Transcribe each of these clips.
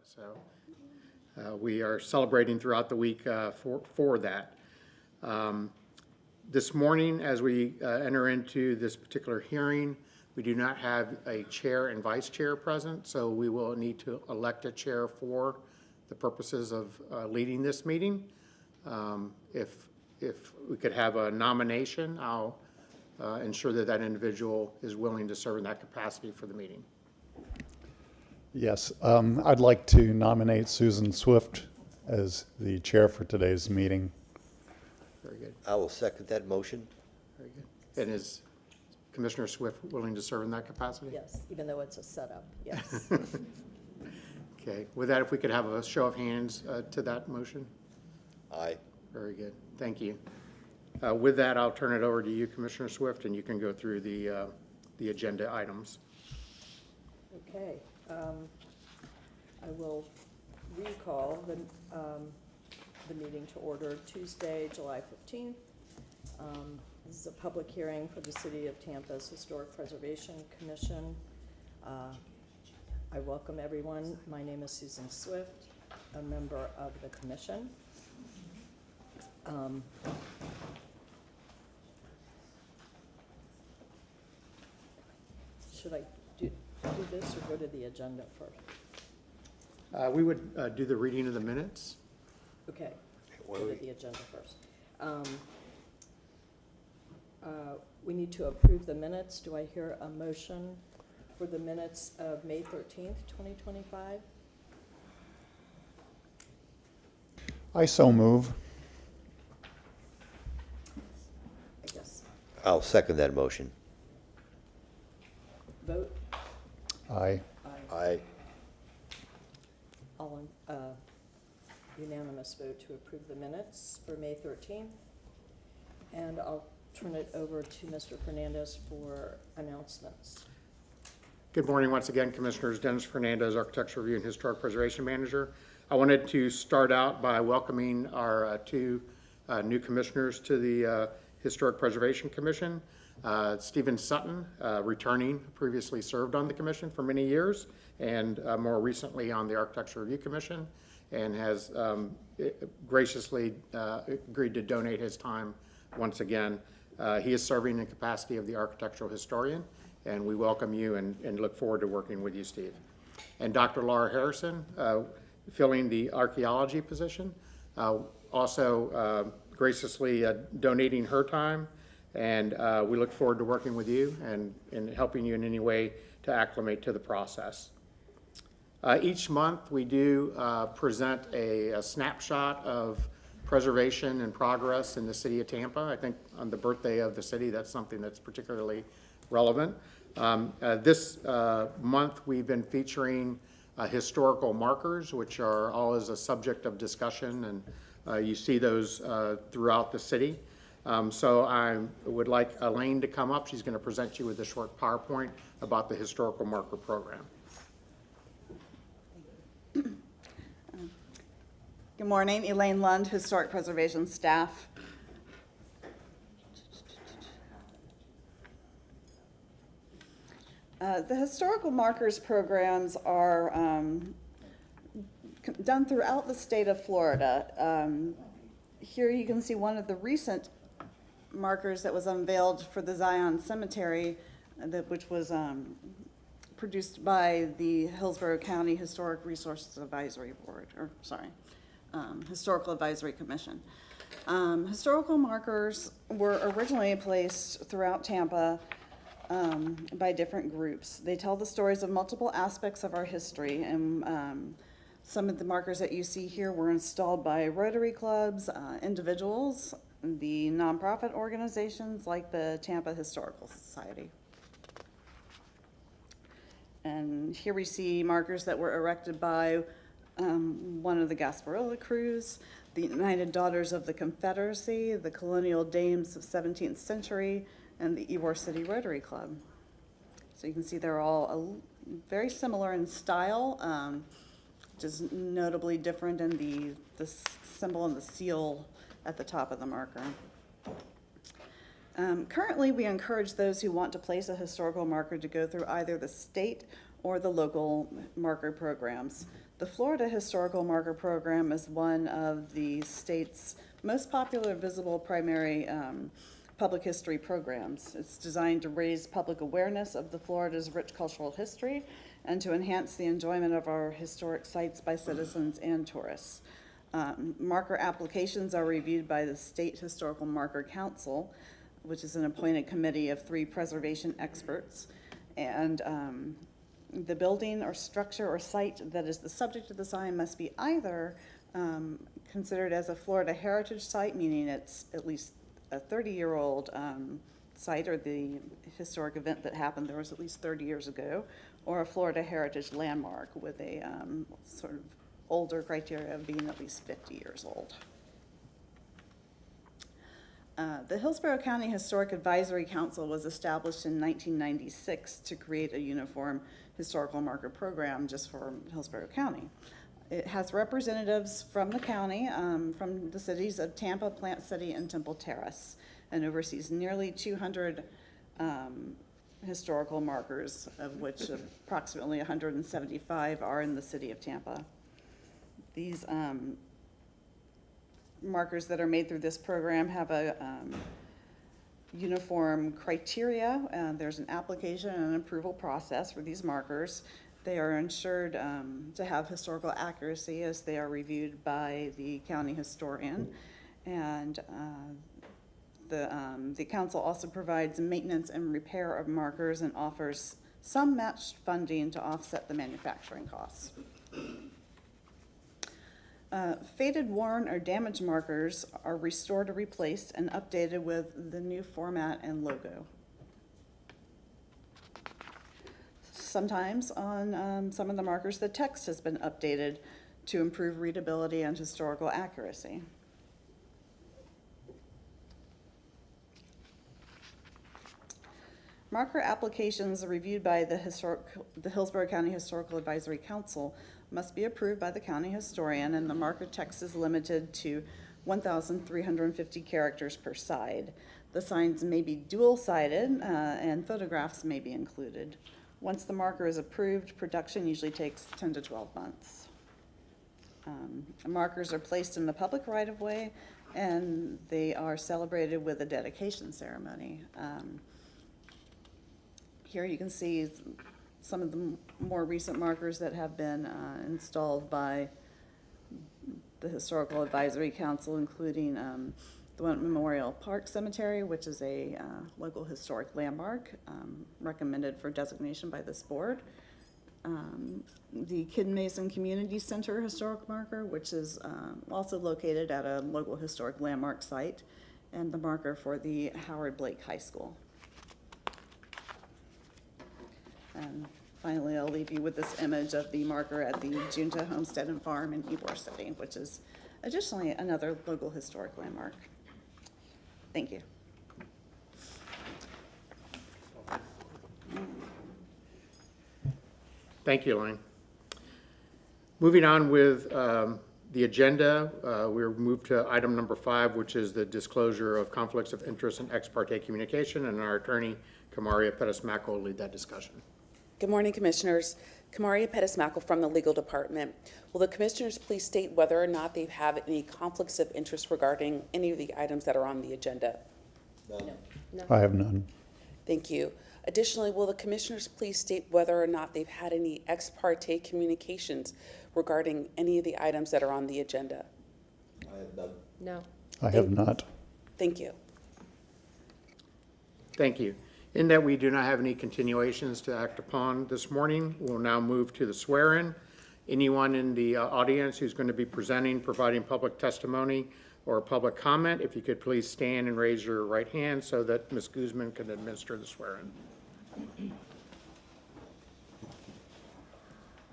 So we are celebrating throughout the week for that. This morning, as we enter into this particular hearing, we do not have a chair and vice chair present, so we will need to elect a chair for the purposes of leading this meeting. If we could have a nomination, I'll ensure that that individual is willing to serve in that capacity for the meeting. Yes, I'd like to nominate Susan Swift as the chair for today's meeting. Very good. I will second that motion. Very good. And is Commissioner Swift willing to serve in that capacity? Yes, even though it's a setup, yes. Okay. With that, if we could have a show of hands to that motion. Aye. Very good. Thank you. With that, I'll turn it over to you, Commissioner Swift, and you can go through the agenda items. Okay. I will recall the meeting to order Tuesday, July 15th. This is a public hearing for the City of Tampa's Historic Preservation Commission. I welcome everyone. My name is Susan Swift, a member of the commission. Should I do this or go to the agenda first? We would do the reading of the minutes. Okay, go to the agenda first. We need to approve the minutes. Do I hear a motion for the minutes of May 13th, 2025? I so move. I guess. I'll second that motion. Vote? Aye. Aye. All in, unanimous vote to approve the minutes for May 13th. And I'll turn it over to Mr. Fernandez for announcements. Good morning once again, Commissioners. Dennis Fernandez, Architectural Review and Historic Preservation Manager. I wanted to start out by welcoming our two new commissioners to the Historic Preservation Commission. Stephen Sutton, returning, previously served on the commission for many years, and more recently on the Architectural Review Commission, and has graciously agreed to donate his time once again. He is serving in capacity of the architectural historian, and we welcome you and look forward to working with you, Steve. And Dr. Laura Harrison, filling the archaeology position, also graciously donating her time, and we look forward to working with you and helping you in any way to acclimate to the process. Each month we do present a snapshot of preservation and progress in the city of Tampa. I think on the birthday of the city, that's something that's particularly relevant. This month we've been featuring historical markers, which are always a subject of discussion, and you see those throughout the city. So I would like Elaine to come up. She's going to present you with a short PowerPoint about the historical marker program. Good morning, Elaine Lund, Historic Preservation staff. The historical markers programs are done throughout the state of Florida. Here you can see one of the recent markers that was unveiled for the Zion Cemetery, which was produced by the Hillsborough County Historic Resources Advisory Board, Historical Advisory Commission. Historical markers were originally placed throughout Tampa by different groups. They tell the stories of multiple aspects of our history, and some of the markers that you see here were installed by Rotary clubs, individuals, the nonprofit organizations like the Tampa Historical Society. And here we see markers that were erected by one of the Gasparilla crews, the United Daughters of the Confederacy, the Colonial Dames of 17th Century, and the Ybor City Rotary Club. So you can see they're all very similar in style, just notably different in the symbol and the seal at the top of the marker. Currently, we encourage those who want to place a historical marker to go through either the state or the local marker programs. The Florida Historical Marker Program is one of the state's most popular visible primary public history programs. It's designed to raise public awareness of the Florida's rich cultural history and to enhance the enjoyment of our historic sites by citizens and tourists. Marker applications are reviewed by the State Historical Marker Council, which is an appointed committee of 3 preservation experts. And the building or structure or site that is the subject of the sign must be either considered as a Florida heritage site, meaning it's at least a 30-year-old site, or the historic event that happened there was at least 30 years ago, or a Florida heritage landmark with a sort of older criteria of being at least 50 years old. The Hillsborough County Historic Advisory Council was established in 1996 to create a uniform historical marker program just for Hillsborough County. It has representatives from the county, from the cities of Tampa, Plant City, and Temple Terrace, and oversees nearly 200 historical markers, of which approximately 175 are in the city of Tampa. These markers that are made through this program have a uniform criteria. There's an application and an approval process for these markers. They are ensured to have historical accuracy as they are reviewed by the county historian. And the council also provides maintenance and repair of markers and offers some matched funding to offset the manufacturing costs. Faded, worn, or damaged markers are restored or replaced and updated with the new format and logo. Sometimes on some of the markers, the text has been updated to improve readability and historical accuracy. Marker applications reviewed by the Hillsborough County Historical Advisory Council must be approved by the county historian, and the marker text is limited to 1,350 characters per side. The signs may be dual-sided, and photographs may be included. Once the marker is approved, production usually takes 10 to 12 months. Markers are placed in the public right-of-way, and they are celebrated with a dedication ceremony. Here you can see some of the more recent markers that have been installed by the Historical Advisory Council, including the one at Memorial Park Cemetery, which is a local historic landmark recommended for designation by this board. The Kid Mason Community Center historic marker, which is also located at a local historic landmark site, and the marker for the Howard Blake High School. And finally, I'll leave you with this image of the marker at the Junta Homestead and Farm in Ybor City, which is additionally another local historic landmark. Thank you. Thank you, Elaine. Moving on with the agenda, we're moved to item number 5, which is the disclosure of conflicts of interest and ex parte communication, and our attorney, Kamaria Pettis-Mackel, will lead that discussion. Good morning, Commissioners. Kamaria Pettis-Mackel from the Legal Department. Will the Commissioners please state whether or not they have any conflicts of interest regarding any of the items that are on the agenda? I have none. Thank you. Additionally, will the Commissioners please state whether or not they've had any ex parte communications regarding any of the items that are on the agenda? I have none. No. I have not. Thank you. Thank you. In that we do not have any continuations to act upon this morning, we'll now move to the swear-in. Anyone in the audience who's going to be presenting, providing public testimony or public comment, if you could please stand and raise your right hand so that Ms. Guzman can administer the swear-in. Do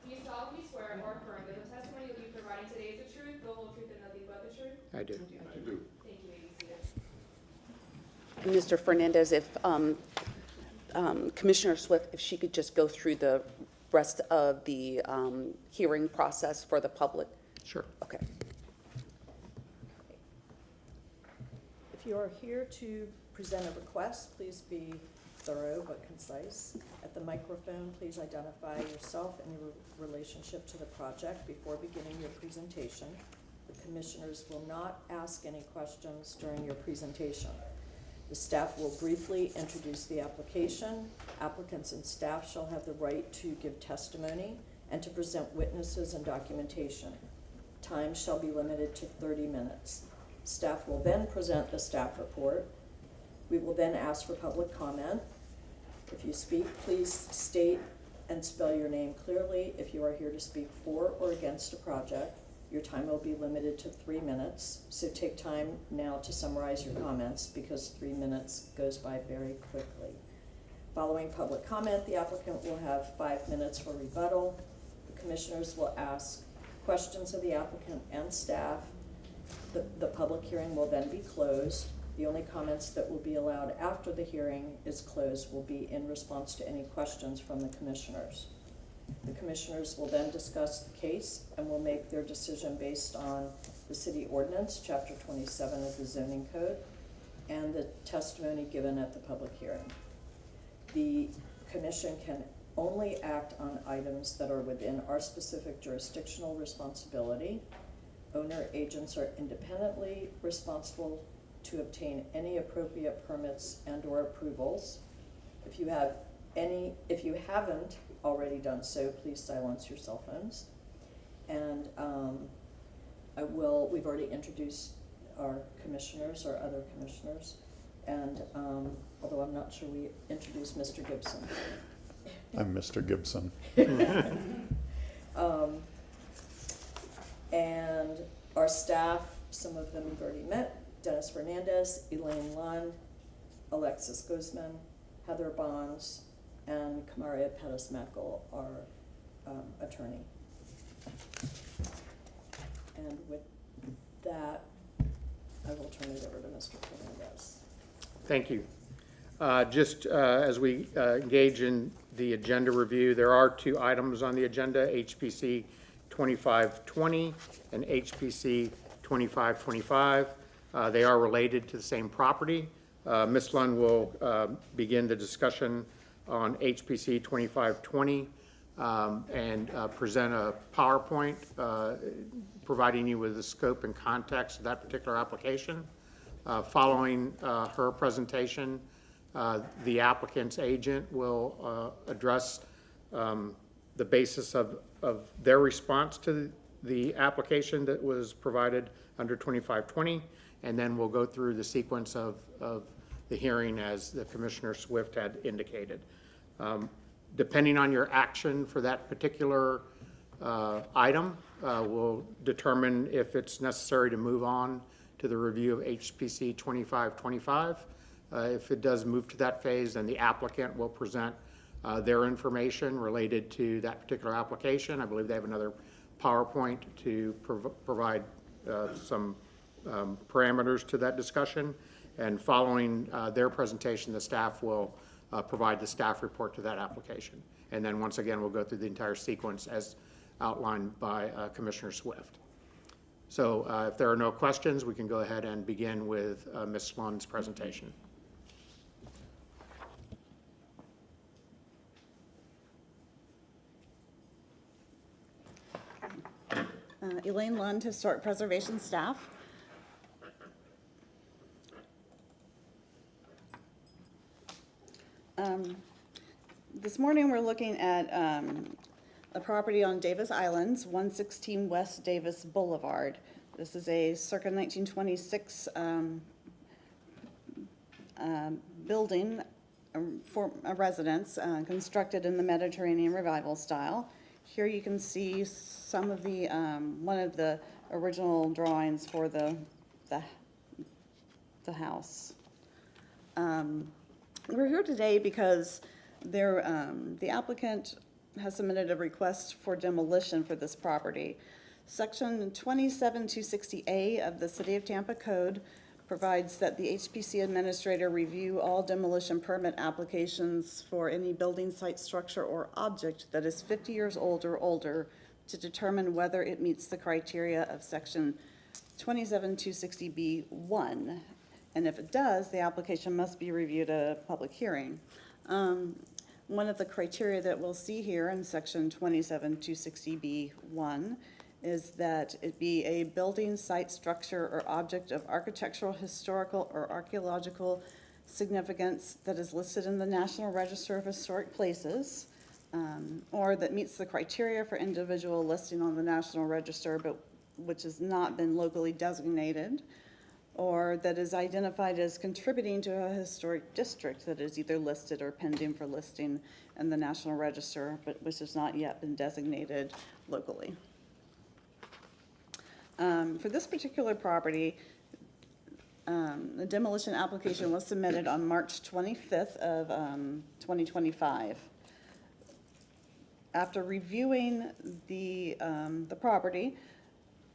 you solemnly swear or affirm that the testimony you'll be providing today is the truth, the whole truth, and nothing but the truth? I do. Thank you. You may be seated. Mr. Fernandez, if Commissioner Swift, if she could just go through the rest of the hearing process for the public. Sure. Okay. If you are here to present a request, please be thorough but concise. At the microphone, please identify yourself and your relationship to the project before beginning your presentation. The commissioners will not ask any questions during your presentation. The staff will briefly introduce the application. Applicants and staff shall have the right to give testimony and to present witnesses and documentation. Time shall be limited to 30 minutes. Staff will then present the staff report. We will then ask for public comment. If you speak, please state and spell your name clearly. If you are here to speak for or against a project, your time will be limited to 3 minutes. So take time now to summarize your comments because 3 minutes goes by very quickly. Following public comment, the applicant will have 5 minutes for rebuttal. The commissioners will ask questions of the applicant and staff. The public hearing will then be closed. The only comments that will be allowed after the hearing is closed will be in response to any questions from the commissioners. The commissioners will then discuss the case and will make their decision based on the city ordinance, chapter 27 of the zoning code, and the testimony given at the public hearing. The commission can only act on items that are within our specific jurisdictional responsibility. Owner agents are independently responsible to obtain any appropriate permits and/or approvals. If you haven't already done so, please silence your cell phones. And we've already introduced our commissioners, our other commissioners, and although I'm not sure we introduced Mr. Gibson. I'm Mr. Gibson. And our staff, some of them you've already met: Dennis Fernandez, Elaine Lund, Alexis Guzman, Heather Bonds, and Kamaria Pettis-Mackel, our attorney. And with that, I will turn it over to Mr. Fernandez. Thank you. Just as we engage in the agenda review, there are 2 items on the agenda, HPC 2520 and HPC 2525. They are related to the same property. Ms. Lund will begin the discussion on HPC 2520 and present a PowerPoint providing you with the scope and context of that particular application. Following her presentation, the applicant's agent will address the basis of their response to the application that was provided under 2520, and then we'll go through the sequence of the hearing as the Commissioner Swift had indicated. Depending on your action for that particular item, we'll determine if it's necessary to move on to the review of HPC 2525. If it does move to that phase, then the applicant will present their information related to that particular application. I believe they have another PowerPoint to provide some parameters to that discussion. And following their presentation, the staff will provide the staff report to that application. And then once again, we'll go through the entire sequence as outlined by Commissioner Swift. So if there are no questions, we can go ahead and begin with Ms. Lund's presentation. Elaine Lund, Historic Preservation Staff. This morning, we're looking at a property on Davis Islands, 116 West Davis Boulevard. This is a circa 1926 building for a residence constructed in the Mediterranean Revival style. Here you can see some of the, one of the original drawings for the house. We're here today because the applicant has submitted a request for demolition for this property. Section 27260A of the City of Tampa Code provides that the HPC administrator review all demolition permit applications for any building, site, structure, or object that is 50 years old or older to determine whether it meets the criteria of Section 27260B1. And if it does, the application must be reviewed at a public hearing. One of the criteria that we'll see here in section 27260B1 is that it be a building, site, structure, or object of architectural, historical, or archaeological significance that is listed in the National Register of Historic Places, or that meets the criteria for individual listing on the National Register, but which has not been locally designated, or that is identified as contributing to a historic district that is either listed or pending for listing in the National Register, but which has not yet been designated locally. For this particular property, the demolition application was submitted on March 25th of 2025. After reviewing the property,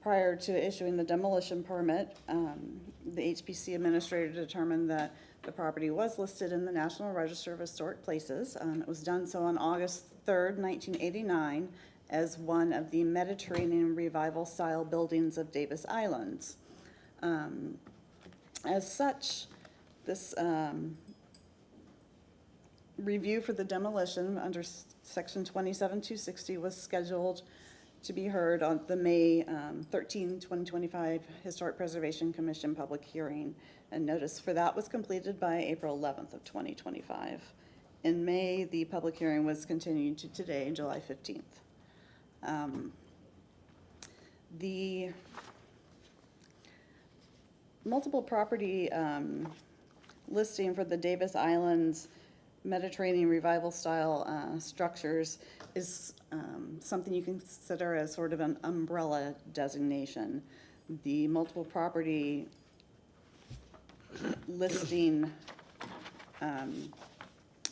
prior to issuing the demolition permit, the HPC administrator determined that the property was listed in the National Register of Historic Places. It was done so on August 3rd, 1989, as one of the Mediterranean Revival-style buildings of Davis Islands. As such, this review for the demolition under Section 27260 was scheduled to be heard on the May 13, 2025 Historic Preservation Commission public hearing, and notice for that was completed by April 11th of 2025. In May, the public hearing was continued to today, July 15th. The multiple property listing for the Davis Islands Mediterranean Revival style structures is something you can consider as sort of an umbrella designation. The multiple property listing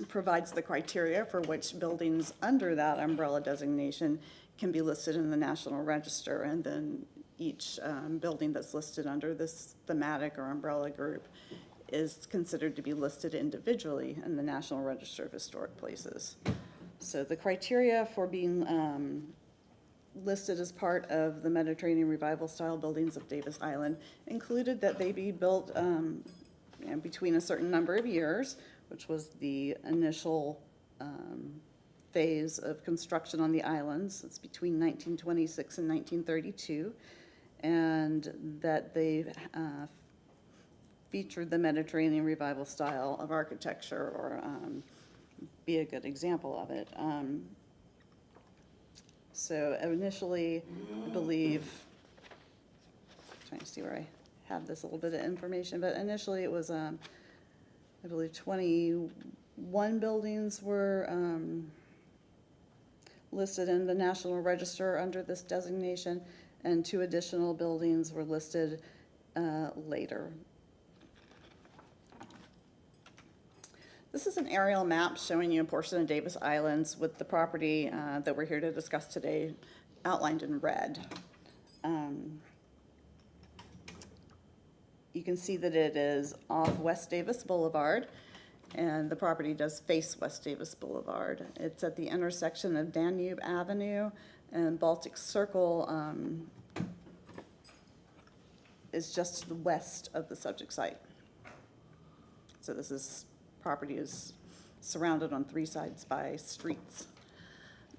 provides the criteria for which buildings under that umbrella designation can be listed in the National Register, and then each building that's listed under this thematic or umbrella group is considered to be listed individually in the National Register of Historic Places. So the criteria for being listed as part of the Mediterranean Revival style buildings of Davis Island included that they be built between a certain number of years, which was the initial phase of construction on the islands. It's between 1926 and 1932, and that they featured the Mediterranean Revival style of architecture, or be a good example of it. So initially, I believe, trying to see where I have this little bit of information, but initially it was, I believe 21 buildings were listed in the National Register under this designation, and 2 additional buildings were listed later. This is an aerial map showing you a portion of Davis Islands with the property that we're here to discuss today outlined in red. You can see that it is off West Davis Boulevard, and the property does face West Davis Boulevard. It's at the intersection of Danube Avenue and Baltic Circle is just to the west of the subject site. So property is surrounded on 3 sides by streets.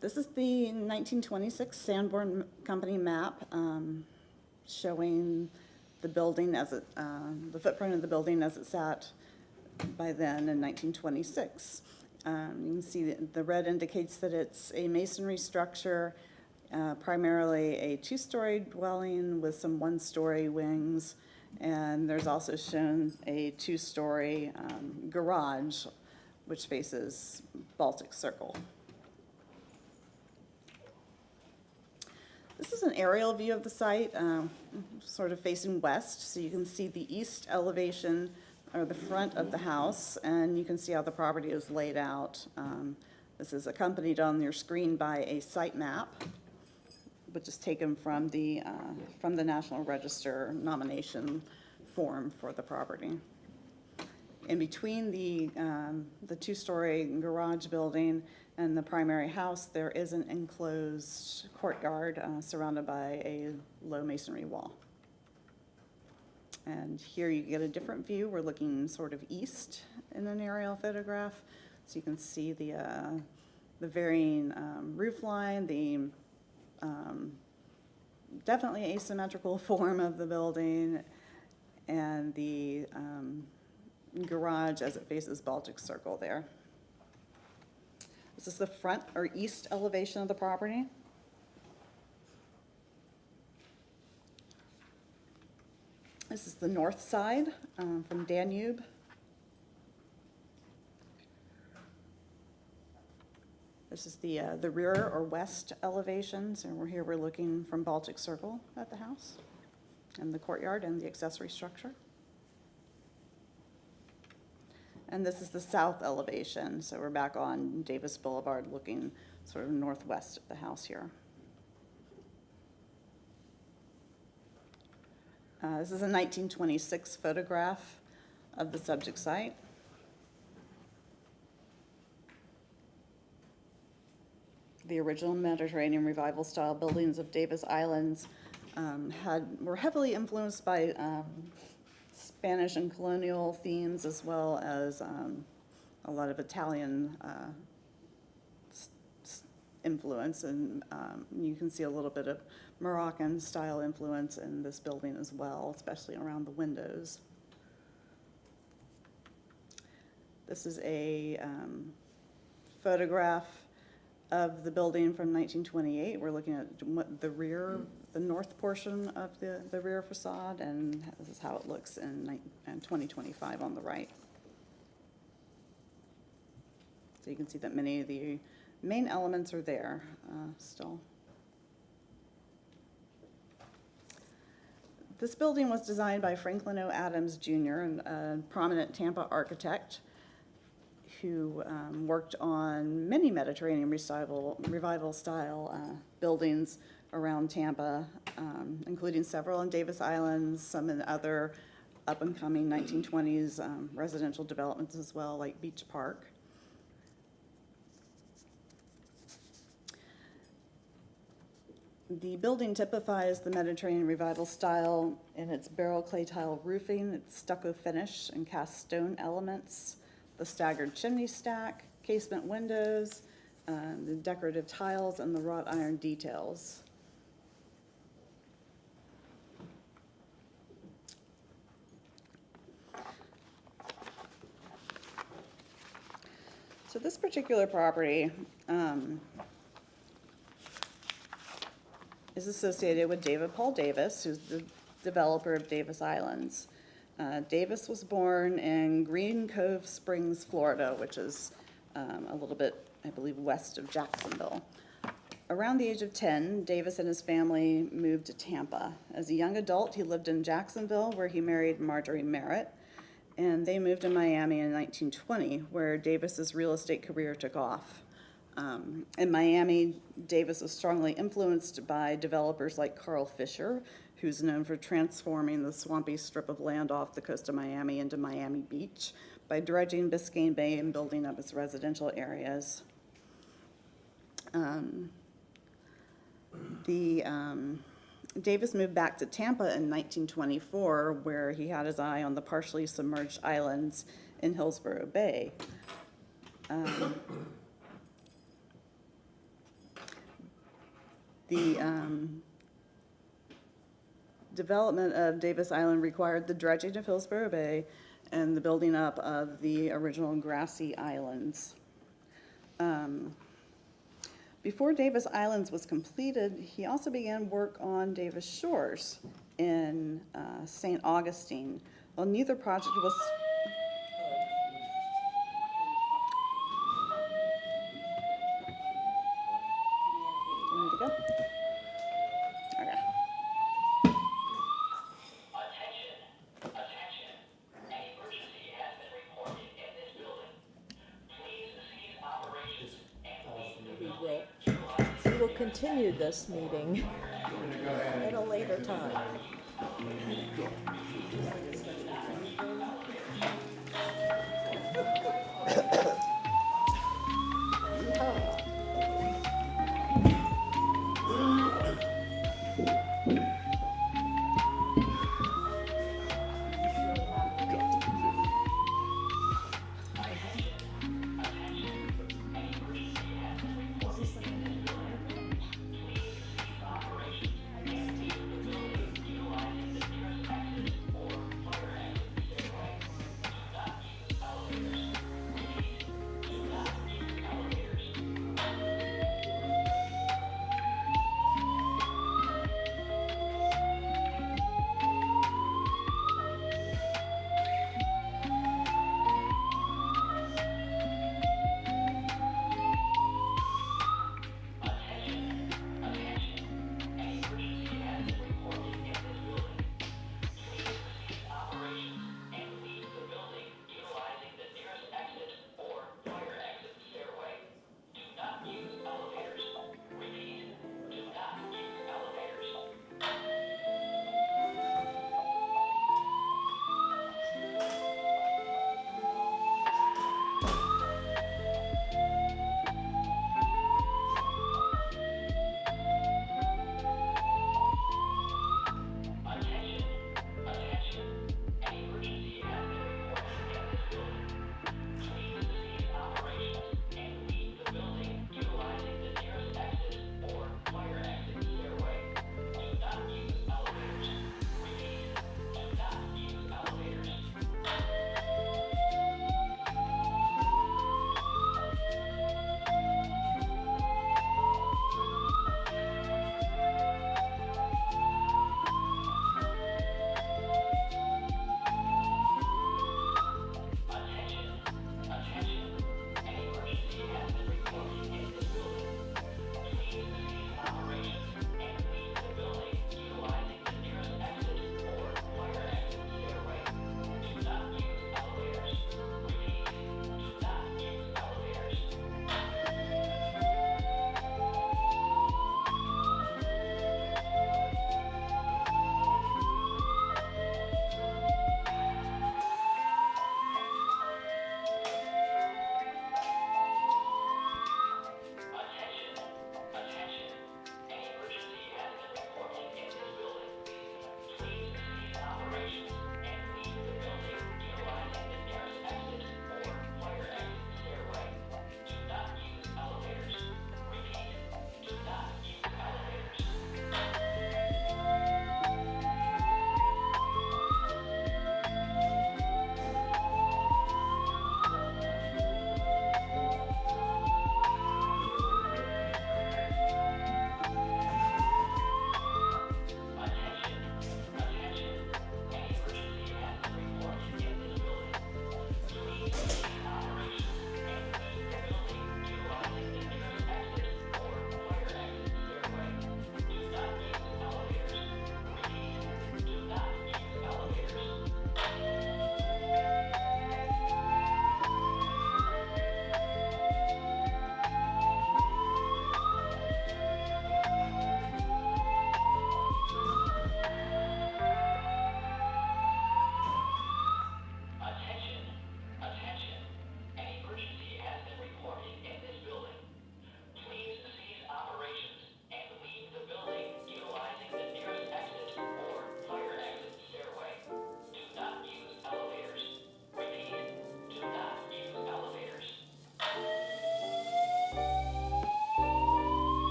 This is the 1926 Sanborn Company map showing the building as it, the footprint of the building as it sat by then in 1926. You can see that the red indicates that it's a masonry structure, primarily a 2-story dwelling with some 1-story wings, and there's also shown a 2-story garage which faces Baltic Circle. This is an aerial view of the site, sort of facing west, so you can see the east elevation or the front of the house, and you can see how the property is laid out. This is accompanied on your screen by a site map, which is taken from the National Register nomination form for the property. In between the 2-story garage building and the primary house, there is an enclosed courtyard surrounded by a low masonry wall. And here you get a different view. We're looking sort of east in an aerial photograph. So you can see the varying roof line, the definitely asymmetrical form of the building, and the garage as it faces Baltic Circle there. This is the front or east elevation of the property. This is the north side from Danube. This is the rear or west elevations, and we're looking from Baltic Circle at the house, and the courtyard and the accessory structure. And this is the south elevation, so we're back on Davis Boulevard looking sort of northwest of the house here. This is a 1926 photograph of the subject site. The original Mediterranean Revival style buildings of Davis Islands were heavily influenced by Spanish and colonial themes, as well as a lot of Italian influence, and you can see a little bit of Moroccan style influence in this building as well, especially around the windows. This is a photograph of the building from 1928. We're looking at the rear, the north portion of the rear facade, and this is how it looks in 2025 on the right. So you can see that many of the main elements are there still. This building was designed by Franklin O. Adams Jr., a prominent Tampa architect who worked on many Mediterranean revival style buildings around Tampa, including several in Davis Islands, some in other up-and-coming 1920s residential developments as well, like Beach Park. The building typifies the Mediterranean Revival style in its barrel clay tile roofing, its stucco finish and cast stone elements, the staggered chimney stack, casement windows, the decorative tiles, and the wrought iron details. So this particular property is associated with David Paul Davis, who's the developer of Davis Islands. Davis was born in Green Cove Springs, Florida, which is a little bit, I believe, west of Jacksonville. Around the age of 10, Davis and his family moved to Tampa. As a young adult, he lived in Jacksonville, where he married Marjorie Merritt, and they moved to Miami in 1920, where Davis's real estate career took off. In Miami, Davis was strongly influenced by developers like Carl Fisher, who's known for transforming the swampy strip of land off the coast of Miami into Miami Beach by dredging Biscayne Bay and building up its residential areas. Davis moved back to Tampa in 1924, where he had his eye on the partially submerged islands in Hillsborough Bay. The development of Davis Island required the dredging of Hillsborough Bay and the building up of the original grassy islands. Before Davis Islands was completed, he also began work on Davis Shores in St. Augustine. While neither project was... Do you need to go? Okay. Attention, an emergency has been reported in this building. Please cease operations and leave the building. We will continue this meeting at a later time.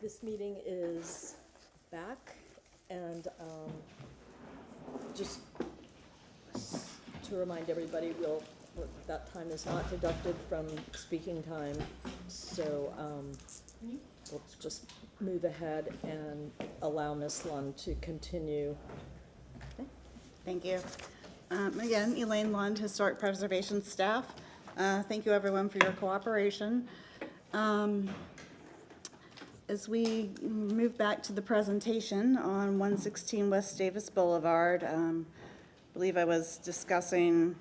This meeting is back, and just to remind everybody, that time is not deducted from speaking time, so we'll just move ahead and allow Ms. Lund to continue. Thank you. Again, Elaine Lund, Historic Preservation staff. Thank you, everyone, for your cooperation. As we move back to the presentation on 116 West Davis Boulevard, I believe I was discussing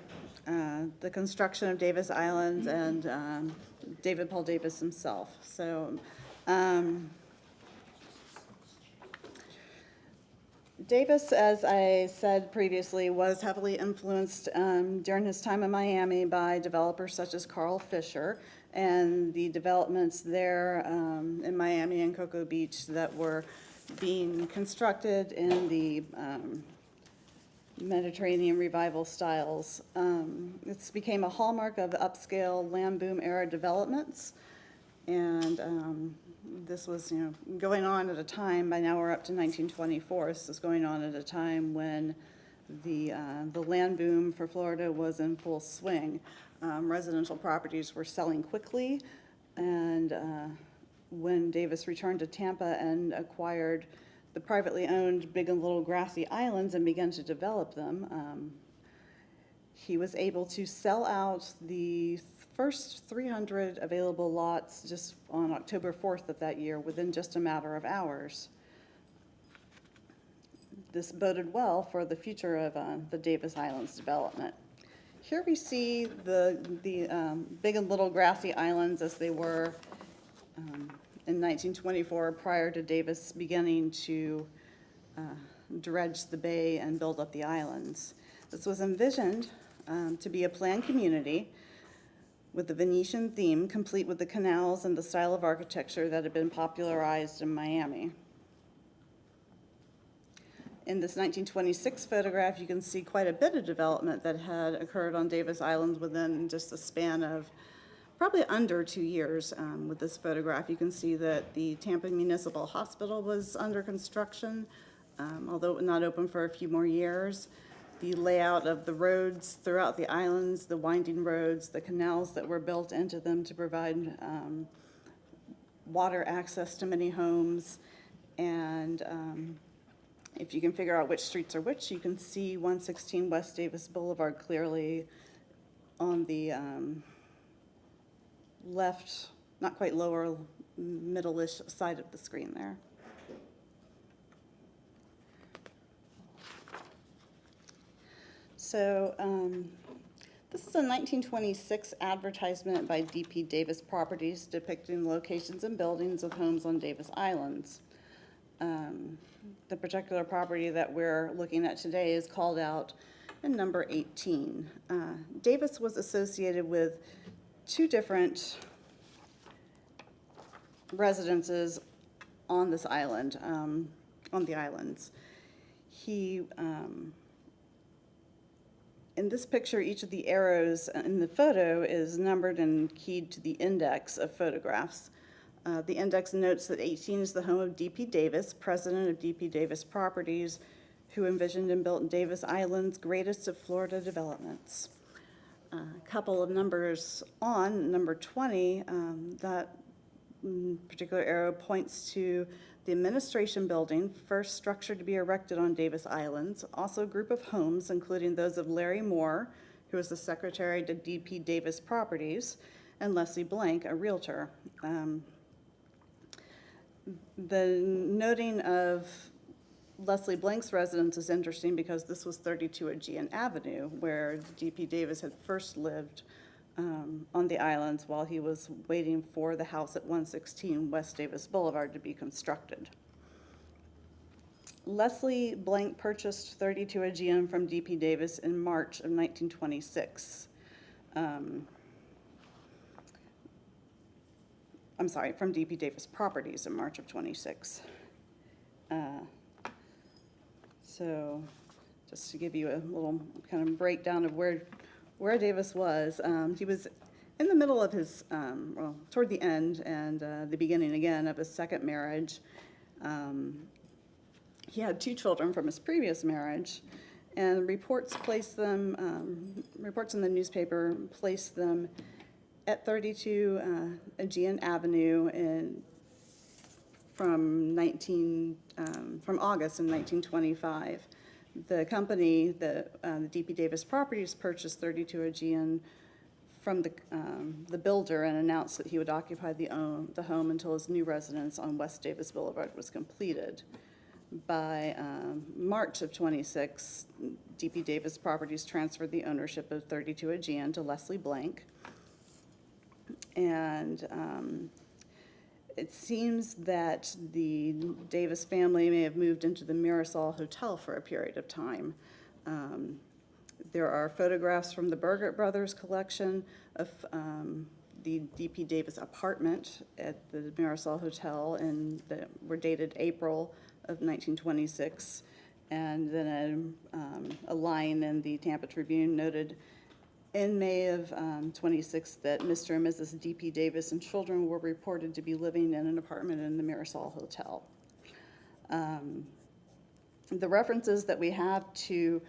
the construction of Davis Island and David Paul Davis himself. So Davis, as I said previously, was heavily influenced during his time in Miami by developers such as Carl Fisher and the developments there in Miami and Cocoa Beach that were being constructed in the Mediterranean revival styles. It's became a hallmark of upscale land boom era developments, and this was, going on at a time. By now we're up to 1924. This is going on at a time when the land boom for Florida was in full swing. Residential properties were selling quickly, and when Davis returned to Tampa and acquired the privately owned Big and Little Grassy Islands and began to develop them, he was able to sell out the first 300 available lots just on October 4th of that year within just a matter of hours. This boded well for the future of the Davis Islands development. Here we see the Big and Little Grassy Islands as they were in 1924, prior to Davis beginning to dredge the bay and build up the islands. This was envisioned to be a planned community with the Venetian theme, complete with the canals and the style of architecture that had been popularized in Miami. In this 1926 photograph, you can see quite a bit of development that had occurred on Davis Island within just a span of probably under 2 years. With this photograph, you can see that the Tampa Municipal Hospital was under construction, although not open for a few more years. The layout of the roads throughout the islands, the winding roads, the canals that were built into them to provide water access to many homes, and if you can figure out which streets are which, you can see 116 West Davis Boulevard clearly on the left, not quite lower, middle-ish side of the screen there. So this is a 1926 advertisement by D.P. Davis Properties depicting locations and buildings of homes on Davis Islands. The particular property that we're looking at today is called out in number 18. Davis was associated with 2 different residences on this island, on the islands. He, in this picture, each of the arrows in the photo is numbered and keyed to the index of photographs. The index notes that 18 is the home of D.P. Davis, president of D.P. Davis Properties, who envisioned and built Davis Island's greatest of Florida developments. A couple of numbers on, number 20, that particular arrow points to the administration building, first structure to be erected on Davis Islands, also a group of homes, including those of Larry Moore, who was the secretary to D.P. Davis Properties, and Leslie Blank, a realtor. The noting of Leslie Blank's residence is interesting because this was 32 Aegean Avenue, where D.P. Davis had first lived on the islands while he was waiting for the house at 116 West Davis Boulevard to be constructed. Leslie Blank purchased 32 Aegean from D.P. Davis in March of 1926. I'm sorry, from D.P. Davis Properties in March of 26. So just to give you a little kind of breakdown of where Davis was, he was in the middle of his, toward the end and the beginning again of his second marriage. He had 2 children from his previous marriage, and reports in the newspaper placed them at 32 Aegean Avenue from August in 1925. The company, the D.P. Davis Properties, purchased 32 Aegean from the builder and announced that he would occupy the home until his new residence on West Davis Boulevard was completed. By March of 26, D.P. Davis Properties transferred the ownership of 32 Aegean to Leslie Blank. And it seems that the Davis family may have moved into the Mirasol Hotel for a period of time. There are photographs from the Burgett Brothers collection of the D.P. Davis apartment at the Mirasol Hotel, and that were dated April of 1926. And then a line in the Tampa Tribune noted in May of 26 that Mr. and Mrs. D.P. Davis and children were reported to be living in an apartment in the Mirasol Hotel. The references that we have to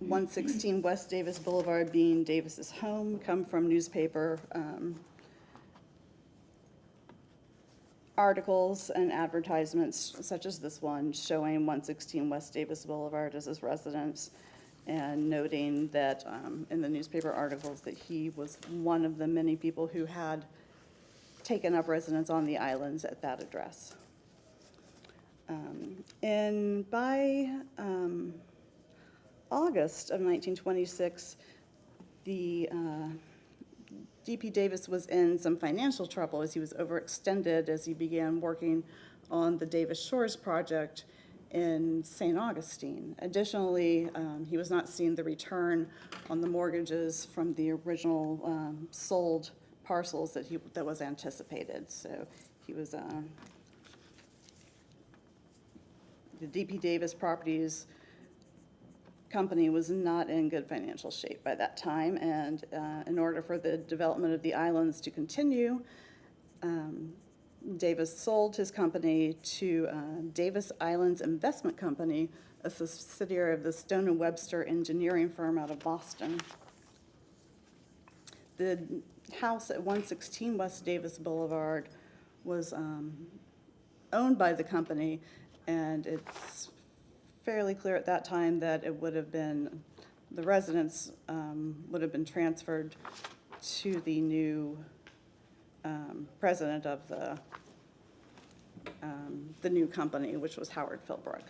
116 West Davis Boulevard being Davis's home come from newspaper articles and advertisements such as this one showing 116 West Davis Boulevard as his residence, and noting that in the newspaper articles that he was one of the many people who had taken up residence on the islands at that address. And by August of 1926, the D.P. Davis was in some financial trouble as he was overextended as he began working on the Davis Shores project in St. Augustine. Additionally, he was not seeing the return on the mortgages from the original sold parcels that was anticipated. So he was, the D.P. Davis Properties company was not in good financial shape by that time, and in order for the development of the islands to continue, Davis sold his company to Davis Islands Investment Company, a subsidiary of the Stone and Webster engineering firm out of Boston. The house at 116 West Davis Boulevard was owned by the company, and it's fairly clear at that time that it would have been, the residence would have been transferred to the new president of the new company, which was Howard Philbrook.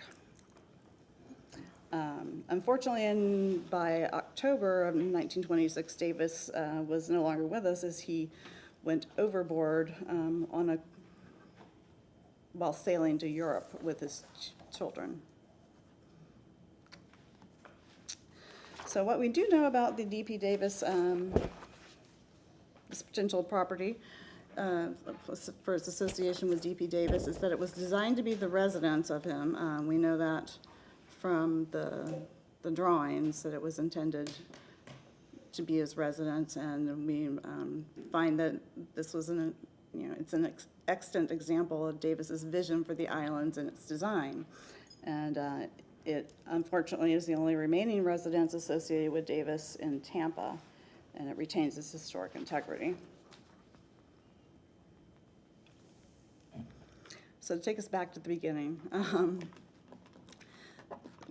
Unfortunately, by October of 1926, Davis was no longer with us as he went overboard while sailing to Europe with his children. So what we do know about the D.P. Davis, this potential property for its association with D.P. Davis, is that it was designed to be the residence of him. We know that from the drawings, that it was intended to be his residence, and we find that this was it's an extant example of Davis's vision for the islands and its design. And it unfortunately is the only remaining residence associated with Davis in Tampa, and it retains its historic integrity. So to take us back to the beginning,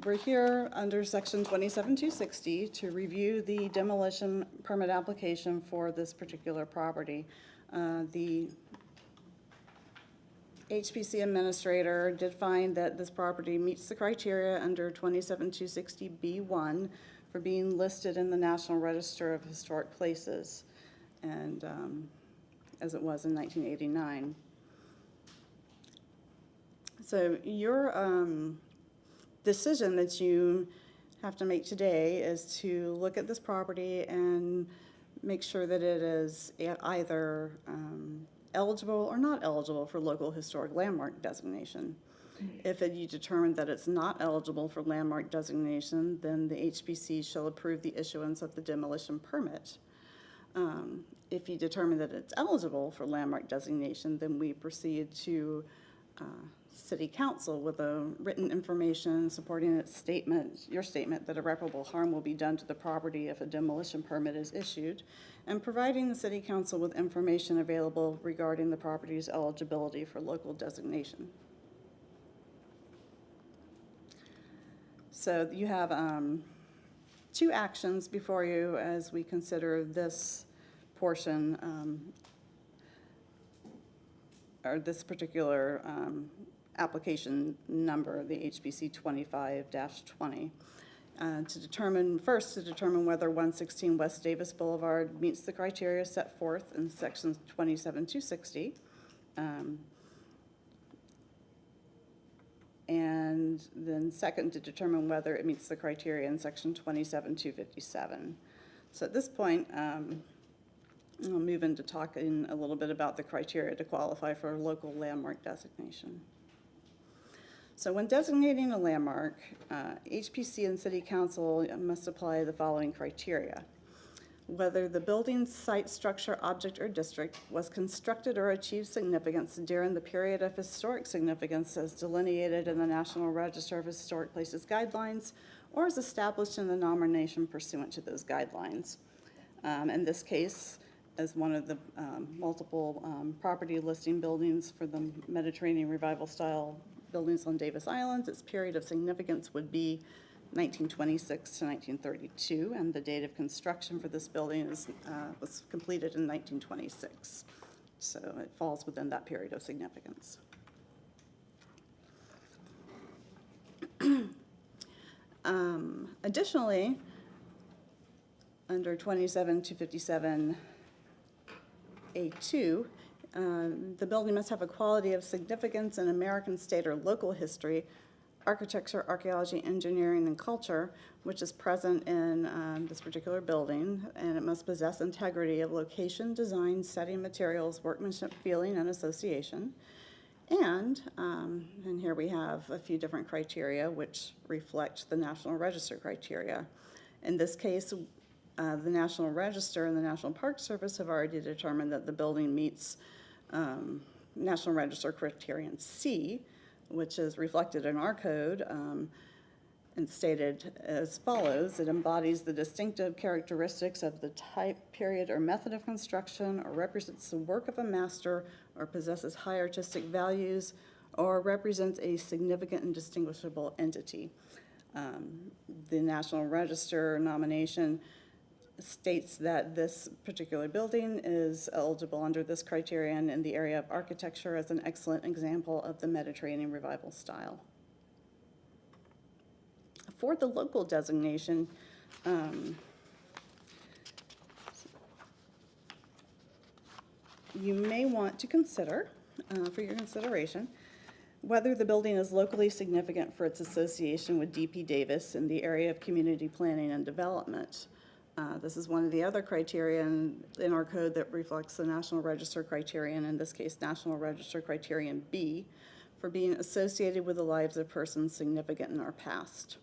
we're here under section 27260 to review the demolition permit application for this particular property. The HPC administrator did find that this property meets the criteria under 27260B1 for being listed in the National Register of Historic Places, and as it was in 1989. So your decision that you have to make today is to look at this property and make sure that it is either eligible or not eligible for local historic landmark designation. If you determine that it's not eligible for landmark designation, then the HPC shall approve the issuance of the demolition permit. If you determine that it's eligible for landmark designation, then we proceed to City Council with a written information supporting its statement, your statement, that irreparable harm will be done to the property if a demolition permit is issued, and providing the City Council with information available regarding the property's eligibility for local designation. So you have 2 actions before you as we consider this portion, or this particular application number, the HBC 25-20, to determine whether 116 West Davis Boulevard meets the criteria set forth in sections 27-260. And then second, to determine whether it meets the criteria in section 27-257. So at this point, I'll move into talking a little bit about the criteria to qualify for local landmark designation. So when designating a landmark, HPC and City Council must apply the following criteria: whether the building, site, structure, object, or district was constructed or achieved significance during the period of historic significance as delineated in the National Register of Historic Places guidelines, or is established in the nomination pursuant to those guidelines. In this case, as one of the multiple property listing buildings for the Mediterranean Revival style buildings on Davis Island, its period of significance would be 1926 to 1932, and the date of construction for this building was completed in 1926. So it falls within that period of significance. Additionally, under 27-257A2, the building must have a quality of significance in American, state, or local history, architecture, archaeology, engineering, and culture, which is present in this particular building, and it must possess integrity of location, design, setting, materials, workmanship, feeling, and association. And here we have a few different criteria which reflect the National Register criteria. In this case, the National Register and the National Park Service have already determined that the building meets National Register Criterion C, which is reflected in our code and stated as follows: it embodies the distinctive characteristics of the type, period, or method of construction, or represents the work of a master, or possesses high artistic values, or represents a significant and distinguishable entity. The National Register nomination states that this particular building is eligible under this criterion in the area of architecture as an excellent example of the Mediterranean Revival style. For the local designation, you may want to consider, for your consideration, whether the building is locally significant for its association with D.P. Davis in the area of community planning and development. This is one of the other criteria in our code that reflects the National Register criterion, in this case, National Register Criterion B, for being associated with the lives of persons significant in our past.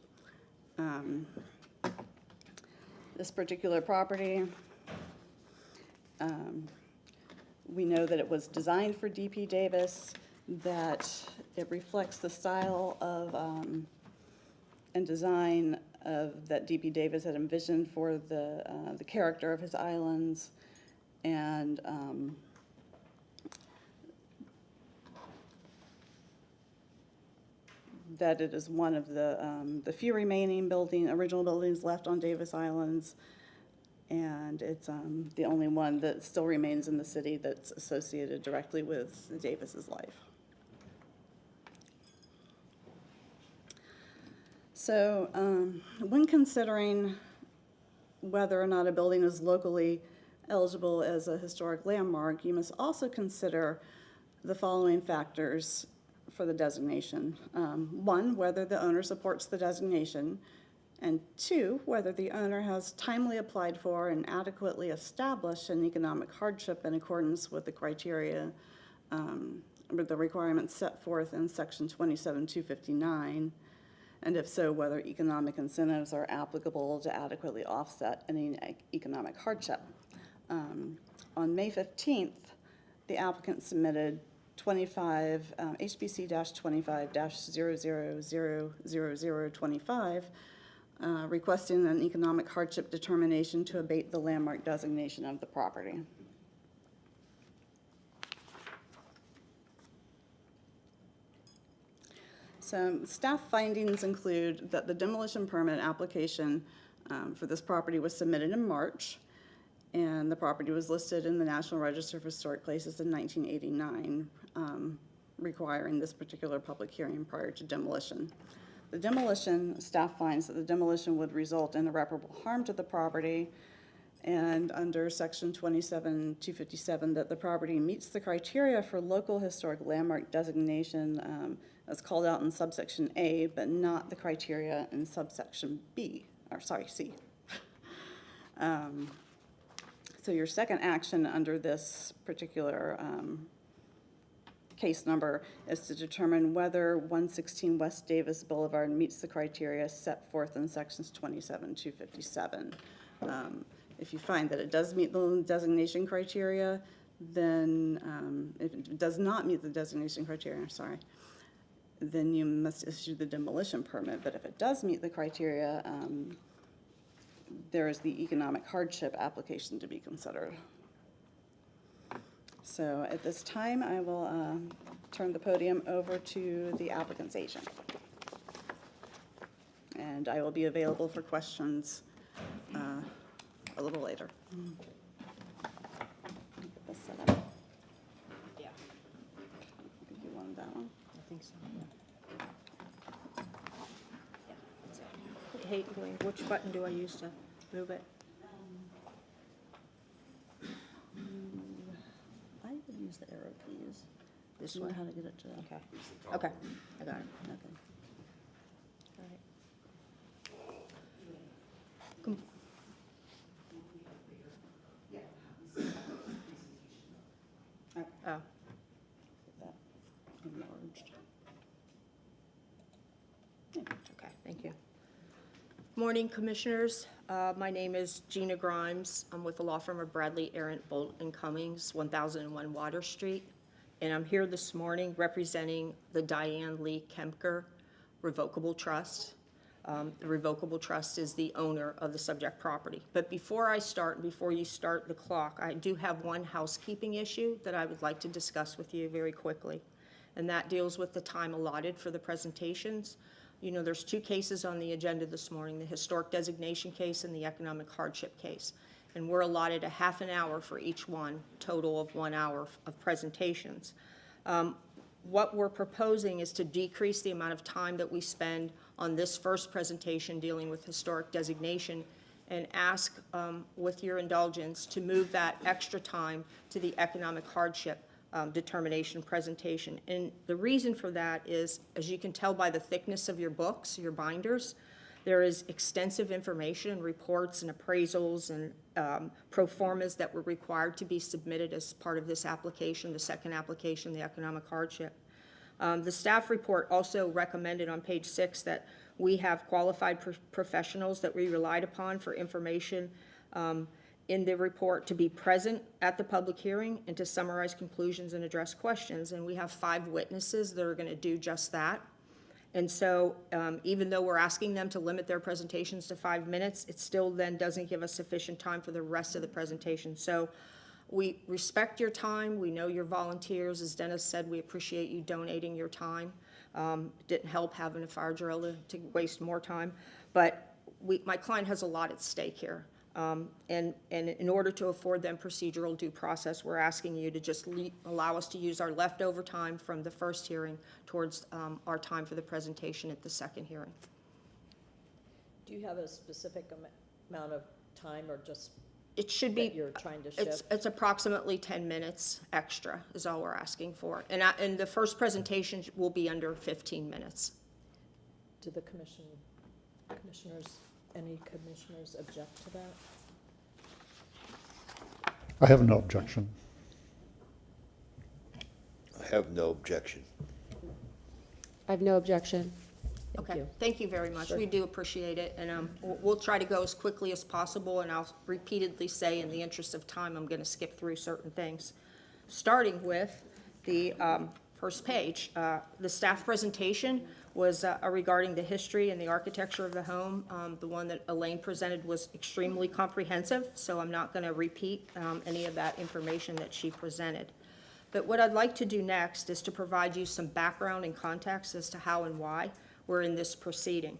This particular property, we know that it was designed for D.P. Davis, that it reflects the style of and design that D.P. Davis had envisioned for the character of his islands, and that it is one of the few remaining original buildings left on Davis Islands, and it's the only one that still remains in the city that's associated directly with Davis's life. So when considering whether or not a building is locally eligible as a historic landmark, you must also consider the following factors for the designation. 1, whether the owner supports the designation, and 2, whether the owner has timely applied for and adequately established an economic hardship in accordance with the criteria, with the requirements set forth in section 27-259, and if so, whether economic incentives are applicable to adequately offset any economic hardship. On May 15th, the applicant submitted 25, HBC-25-00000025, requesting an economic hardship determination to abate the landmark designation of the property. Some staff findings include that the demolition permit application for this property was submitted in March, and the property was listed in the National Register of Historic Places in 1989, requiring this particular public hearing prior to demolition. The demolition, staff finds that the demolition would result in irreparable harm to the property, and under section 27-257, that the property meets the criteria for local historic landmark designation as called out in subsection A, but not the criteria in subsection B, or sorry, C. So your second action under this particular case number is to determine whether 116 West Davis Boulevard meets the criteria set forth in sections 27-257. If you find that it does meet the designation criteria, then if it does not meet the designation criteria, sorry, then you must issue the demolition permit. But if it does meet the criteria, there is the economic hardship application to be considered. So at this time, I will turn the podium over to the applicant's agent. And I will be available for questions a little later. Get this set up. Yeah, You wanted that one? I think so. Hey, Elaine, which button do I use to move it? I would use the arrow keys. This You know one? how to get it to. Okay, okay, I got it. Okay. All right. Oh, Get that enlarged. okay, thank you. Morning, Commissioners. My name is Gina Grimes. I'm with the law firm of Bradley, Arendt, Bolt and Cummings, 1001 Water Street. And I'm here this morning representing the Diane Lee Kempker Revocable Trust. The Revocable Trust is the owner of the subject property. But before I start, before you start the clock, I do have one housekeeping issue that I would like to discuss with you very quickly. And that deals with the time allotted for the presentations. You know, there's two cases on the agenda this morning, the historic designation case and the economic hardship case. And we're allotted a half an hour for each one, total of 1 hour of presentations. What we're proposing is to decrease the amount of time that we spend on this first presentation dealing with historic designation and ask, with your indulgence, to move that extra time to the economic hardship determination presentation. And the reason for that is, as you can tell by the thickness of your books, your binders, there is extensive information and reports and appraisals and pro formas that were required to be submitted as part of this application, the second application, the economic hardship. The staff report also recommended on page 6 that we have qualified professionals that we relied upon for information in the report to be present at the public hearing and to summarize conclusions and address questions. And we have 5 witnesses that are going to do just that. And so even though we're asking them to limit their presentations to 5 minutes, it still then doesn't give us sufficient time for the rest of the presentation. So we respect your time. We know you're volunteers. As Dennis said, we appreciate you donating your time. It didn't help having a fire drill to waste more time. But my client has a lot at stake here. And in order to afford them procedural due process, we're asking you to just allow us to use our leftover time from the first hearing towards our time for the presentation at the second hearing. Do you have a specific amount of time or just It should that be, you're trying to shift? it's approximately 10 minutes extra is all we're asking for. And the first presentation will be under 15 minutes. Do the commissioners, any commissioners object to that? I have no objection. I have no objection. I have no objection. Thank you. Thank you very much. We do appreciate it, and we'll try to go as quickly as possible, and I'll repeatedly say, in the interest of time, I'm going to skip through certain things. Starting with the first page. The staff presentation was regarding the history and the architecture of the home. The one that Elaine presented was extremely comprehensive, so I'm not going to repeat any of that information that she presented. But what I'd like to do next is to provide you some background and context as to how and why we're in this proceeding.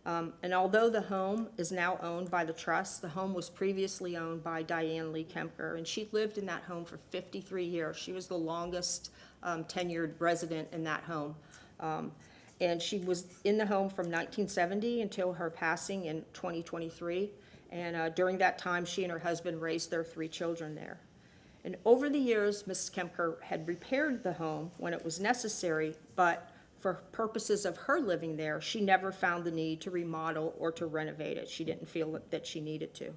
And although the home is now owned by the trust, the home was previously owned by Diane Lee Kempker, and she lived in that home for 53 years. She was the longest tenured resident in that home. And she was in the home from 1970 until her passing in 2023. And during that time, she and her husband raised their 3 children there. And over the years, Mrs. Kempker had repaired the home when it was necessary, but for purposes of her living there, she never found the need to remodel or to renovate it. She didn't feel that she needed to.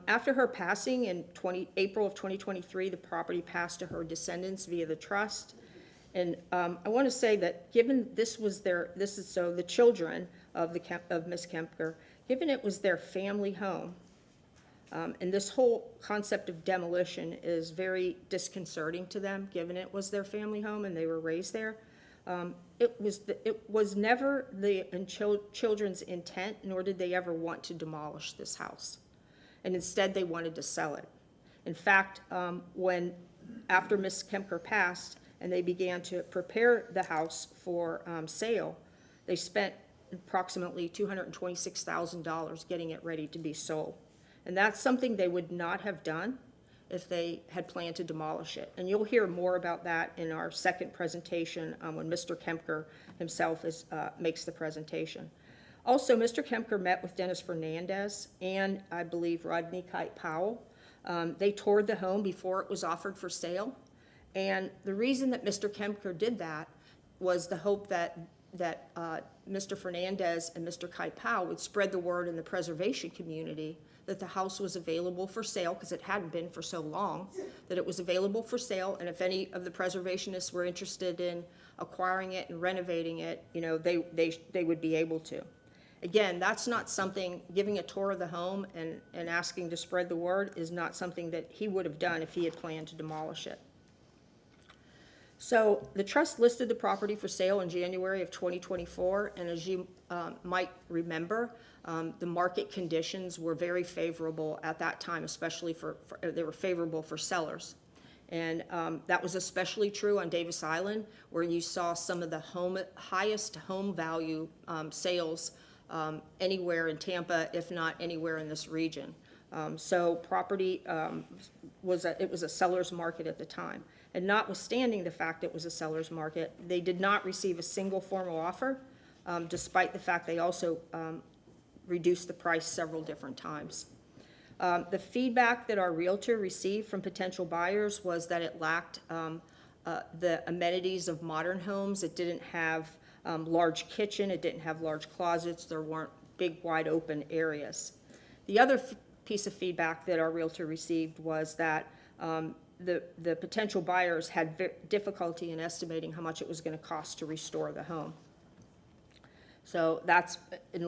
After her passing in April of 2023, the property passed to her descendants via the trust. And I want to say that given the children of Miss Kempker, given it was their family home, and this whole concept of demolition is very disconcerting to them, given it was their family home and they were raised there. It was never the children's intent, nor did they ever want to demolish this house. And instead, they wanted to sell it. In fact, after Miss Kempker passed and they began to prepare the house for sale, they spent approximately $226,000 getting it ready to be sold. And that's something they would not have done if they had planned to demolish it. And you'll hear more about that in our second presentation when Mr. Kempker himself makes the presentation. Also, Mr. Kempker met with Dennis Fernandez and, I believe, Rodney Kite Powell. They toured the home before it was offered for sale. And the reason that Mr. Kempker did that was the hope that Mr. Fernandez and Mr. Kite Powell would spread the word in the preservation community that the house was available for sale, because it hadn't been for so long, that it was available for sale, and if any of the preservationists were interested in acquiring it and renovating it, they would be able to. Again, that's not something, giving a tour of the home and asking to spread the word is not something that he would have done if he had planned to demolish it. So the trust listed the property for sale in January of 2024, and as you might remember, the market conditions were very favorable at that time, especially they were favorable for sellers. And that was especially true on Davis Island, where you saw some of the highest home value sales anywhere in Tampa, if not anywhere in this region. So property was a seller's market at the time. And notwithstanding the fact it was a seller's market, they did not receive a single formal offer, despite the fact they also reduced the price several different times. The feedback that our realtor received from potential buyers was that it lacked the amenities of modern homes. It didn't have large kitchen, it didn't have large closets, there weren't big wide open areas. The other piece of feedback that our realtor received was that the potential buyers had difficulty in estimating how much it was going to cost to restore the home. So that's, in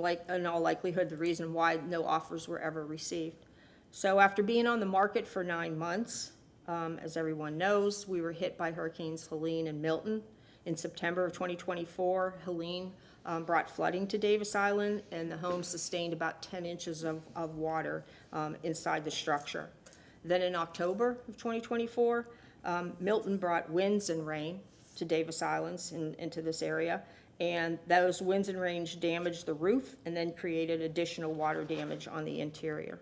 all likelihood, the reason why no offers were ever received. So after being on the market for 9 months, as everyone knows, we were hit by Hurricanes Helene and Milton. In September of 2024, Helene brought flooding to Davis Island, and the home sustained about 10 inches of water inside the structure. Then in October of 2024, Milton brought winds and rain to Davis Islands into this area, and those winds and rains damaged the roof and then created additional water damage on the interior.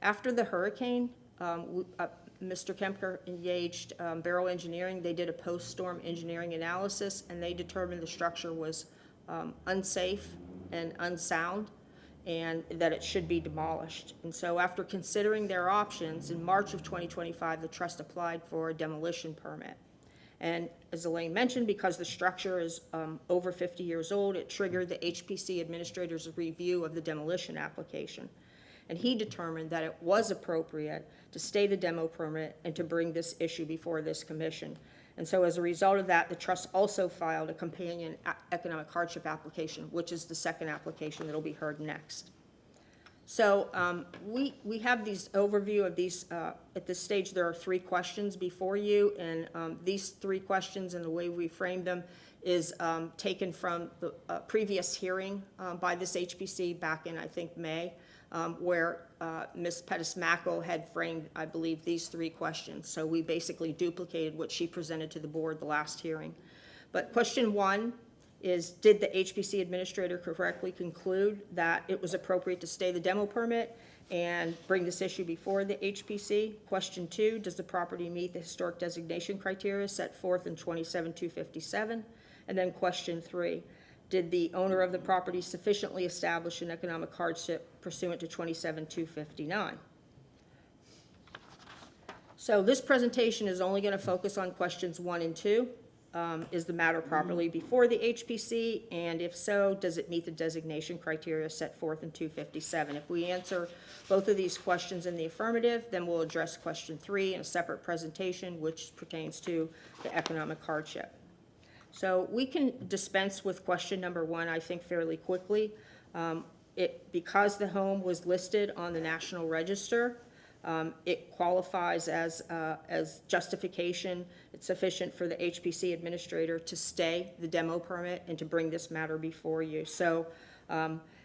After the hurricane, Mr. Kempker engaged Barrow Engineering. They did a post-storm engineering analysis, and they determined the structure was unsafe and unsound, and that it should be demolished. And so after considering their options, in March of 2025, the trust applied for a demolition permit. And as Elaine mentioned, because the structure is over 50 years old, it triggered the HPC administrator's review of the demolition application. And he determined that it was appropriate to stay the demo permit and to bring this issue before this commission. And so as a result of that, the trust also filed a companion economic hardship application, which is the second application that'll be heard next. So we have these overview of these, at this stage, there are 3 questions before you, and these 3 questions and the way we framed them is taken from the previous hearing by this HPC back in, I think, May, where Ms. Pettis-Mackle had framed, I believe, these 3 questions. So we basically duplicated what she presented to the board the last hearing. But question 1 is, did the HPC administrator correctly conclude that it was appropriate to stay the demo permit and bring this issue before the HPC? Question 2, does the property meet the historic designation criteria set forth in 27-257? And then question 3, did the owner of the property sufficiently establish an economic hardship pursuant to 27-259? So this presentation is only going to focus on questions 1 and 2. Is the matter properly before the HPC? And if so, does it meet the designation criteria set forth in 257? If we answer both of these questions in the affirmative, then we'll address question 3 in a separate presentation, which pertains to the economic hardship. So we can dispense with question number 1, I think, fairly quickly. Because the home was listed on the National Register, it qualifies as justification. It's sufficient for the HPC administrator to stay the demo permit and to bring this matter before you. So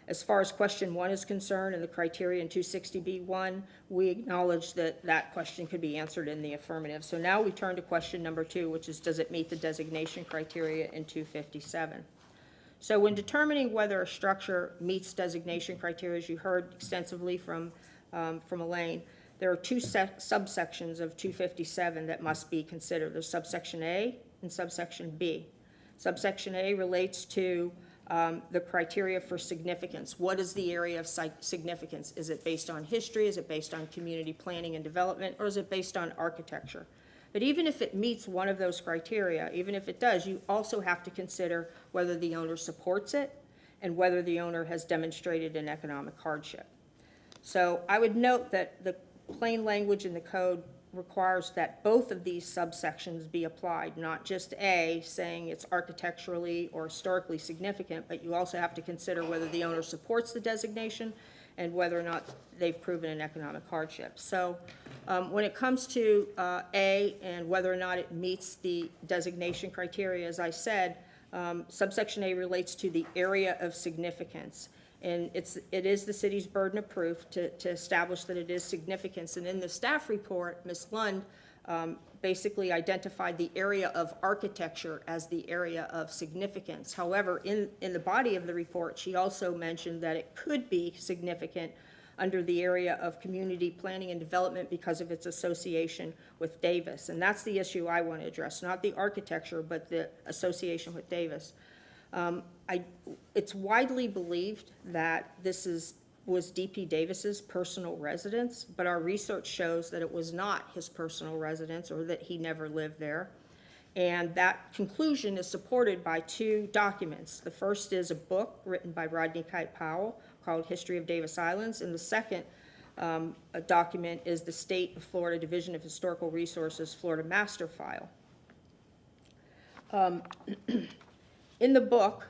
as far as question 1 is concerned and the criteria in 260B1, we acknowledge that that question could be answered in the affirmative. So now we turn to question number 2, which is, does it meet the designation criteria in 257? So when determining whether a structure meets designation criteria, as you heard extensively from Elaine, there are 2 subsections of 257 that must be considered. There's subsection A and subsection B. Subsection A relates to the criteria for significance. What is the area of significance? Is it based on history? Is it based on community planning and development? Or is it based on architecture? But even if it meets one of those criteria, even if it does, you also have to consider whether the owner supports it and whether the owner has demonstrated an economic hardship. So I would note that the plain language in the code requires that both of these subsections be applied, not just A, saying it's architecturally or historically significant, but you also have to consider whether the owner supports the designation and whether or not they've proven an economic hardship. So when it comes to A and whether or not it meets the designation criteria, as I said, subsection A relates to the area of significance. And it is the city's burden of proof to establish that it is significance. And in the staff report, Ms. Lund basically identified the area of architecture as the area of significance. However, in the body of the report, she also mentioned that it could be significant under the area of community planning and development because of its association with Davis. And that's the issue I want to address, not the architecture, but the association with Davis. It's widely believed that this was D.P. Davis's personal residence, but our research shows that it was not his personal residence or that he never lived there. And that conclusion is supported by 2 documents. The first is a book written by Rodney Kite Powell called History of Davis Islands, and the second document is the State of Florida Division of Historical Resources Florida Master File. In the book,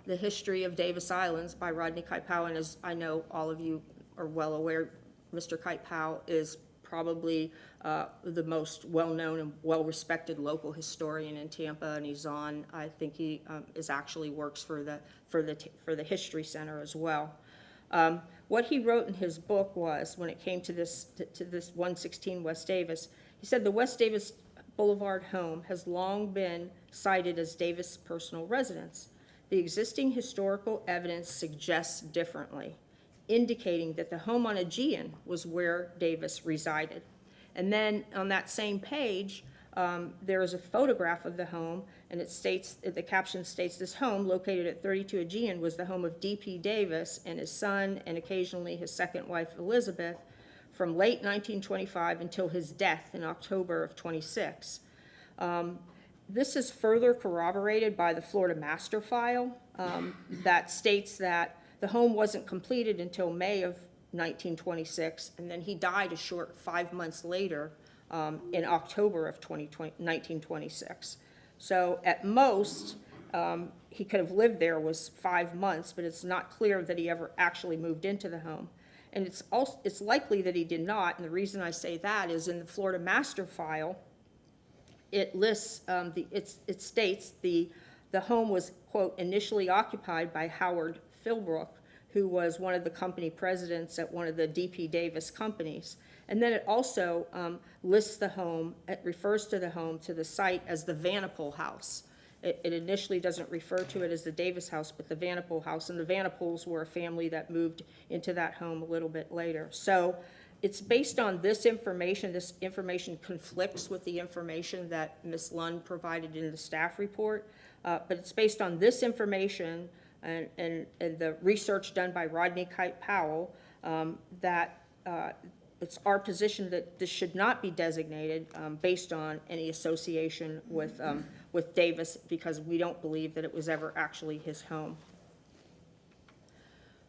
The History of Davis Islands by Rodney Kite Powell, and as I know all of you are well aware, Mr. Kite Powell is probably the most well-known and well-respected local historian in Tampa, and he's on, I think he actually works for the History Center as well. What he wrote in his book was, when it came to this 116 West Davis, he said the West Davis Boulevard home has long been cited as Davis' personal residence. The existing historical evidence suggests differently, indicating that the home on Aegean was where Davis resided. And then on that same page, there is a photograph of the home, and it states, the caption states, this home located at 32 Aegean was the home of D.P. Davis and his son, and occasionally his second wife, Elizabeth, from late 1925 until his death in October of 26. This is further corroborated by the Florida Master File that states that the home wasn't completed until May of 1926, and then he died a short 5 months later in October of 1926. So at most, he could have lived there was 5 months, but it's not clear that he ever actually moved into the home. And it's likely that he did not, and the reason I say that is in the Florida master file, it lists, it states the home was, quote, initially occupied by Howard Philbrook, who was one of the company presidents at one of the D.P. Davis companies. And then it also lists the home, it refers to the home, to the site as the Vanapole House. It initially doesn't refer to it as the Davis House, but the Vanapole House. And the Vanapoles were a family that moved into that home a little bit later. So it's based on this information. This information conflicts with the information that Ms. Lund provided in the staff report. But it's based on this information and the research done by Rodney Kite Powell that it's our position that this should not be designated based on any association with Davis, because we don't believe that it was ever actually his home.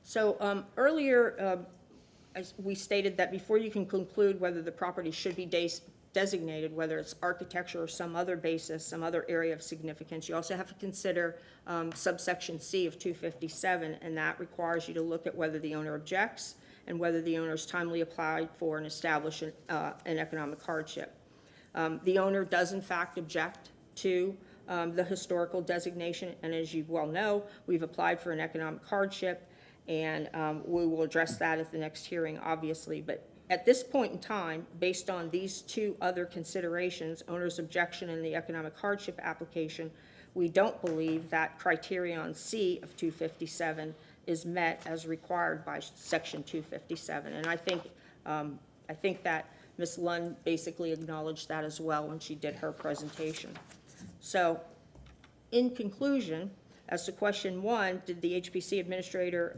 So earlier, we stated that before you can conclude whether the property should be designated, whether it's architecture or some other basis, some other area of significance, you also have to consider subsection C of 257, and that requires you to look at whether the owner objects and whether the owner's timely applied for and established an economic hardship. The owner does in fact object to the historical designation, and as you well know, we've applied for an economic hardship, and we will address that at the next hearing, obviously. But at this point in time, based on these two other considerations, owner's objection and the economic hardship application, we don't believe that criterion C of 257 is met as required by section 257. And I think that Ms. Lund basically acknowledged that as well when she did her presentation. So in conclusion, as to question 1, did the HPC administrator,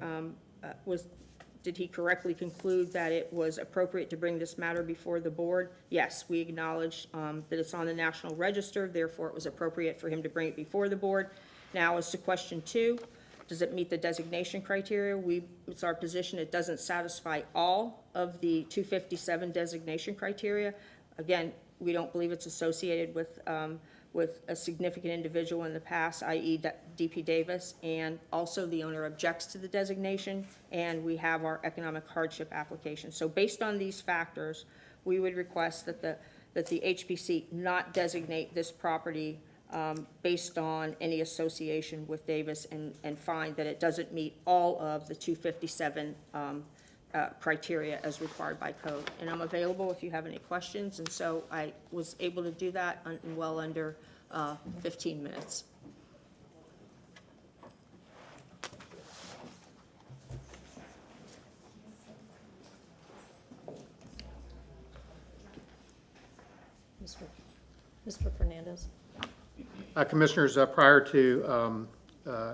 did he correctly conclude that it was appropriate to bring this matter before the board? Yes, we acknowledge that it's on the National Register, therefore it was appropriate for him to bring it before the board. Now as to question 2, does it meet the designation criteria? It's our position it doesn't satisfy all of the 257 designation criteria. Again, we don't believe it's associated with a significant individual in the past, i.e. D.P. Davis, and also the owner objects to the designation, and we have our economic hardship application. So based on these factors, we would request that the HPC not designate this property based on any association with Davis, and find that it doesn't meet all of the 257 criteria as required by code. And I'm available if you have any questions, and so I was able to do that in well under 15 minutes. Mr. Fernandez? Commissioners, prior to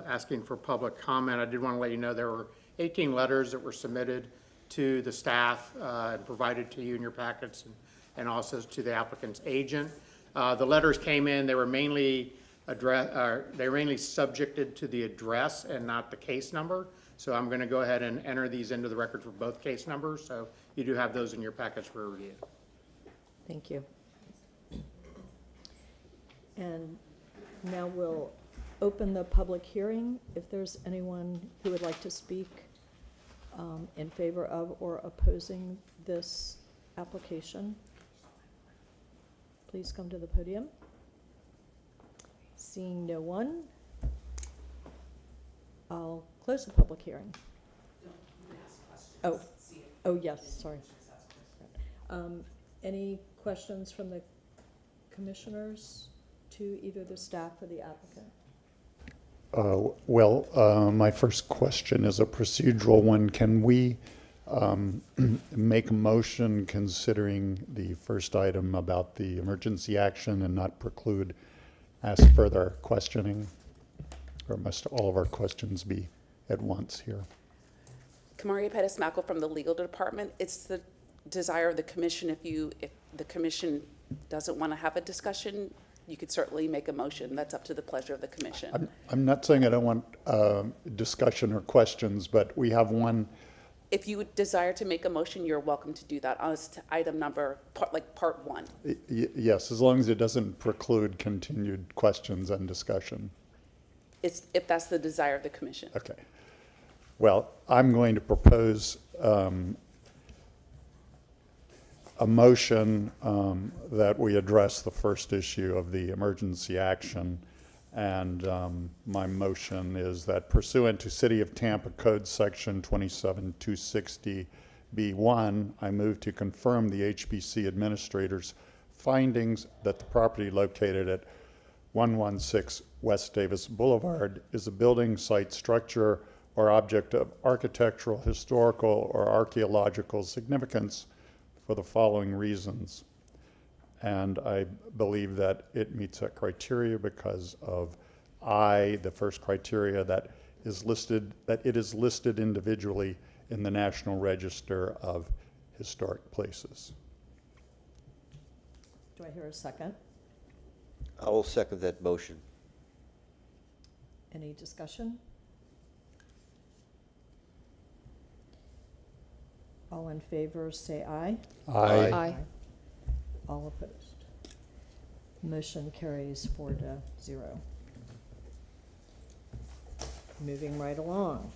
asking for public comment, I did want to let you know there were 18 letters that were submitted to the staff and provided to you in your packets, and also to the applicant's agent. The letters came in, they were mainly subjected to the address and not the case number. So I'm going to go ahead and enter these into the record for both case numbers. So you do have those in your packets for review. Thank you. And now we'll open the public hearing. If there's anyone who would like to speak in favor of or opposing this application, please come to the podium. Seeing no one, I'll close the public hearing. Oh, yes, sorry. Any questions from the commissioners to either the staff or the applicant? My first question is a procedural one. Can we make a motion considering the first item about the emergency action and not preclude, ask further questioning? Or must all of our questions be at once here? Kamaria Pettis-Mackle from the legal department. It's the desire of the commission. If the commission doesn't want to have a discussion, you could certainly make a motion. That's up to the pleasure of the commission. I'm not saying I don't want discussion or questions, but we have one If you would desire to make a motion, you're welcome to do that as to item number, part one. Yes, as long as it doesn't preclude continued questions and discussion. If that's the desire of the commission. Okay. Well, I'm going to propose a motion that we address the first issue of the emergency action. And my motion is that pursuant to City of Tampa Code Section 27260B1, I move to confirm the HBC administrator's findings that the property located at 116 West Davis Boulevard is a building, site, structure, or object of architectural, historical, or archaeological significance for the following reasons. And I believe that it meets that criteria because of the first criteria, that it is listed individually in the National Register of Historic Places. Do I hear a second? I will second that motion. Any discussion? All in favor, say aye. Aye. All opposed. Motion carries 4-0. Moving right along.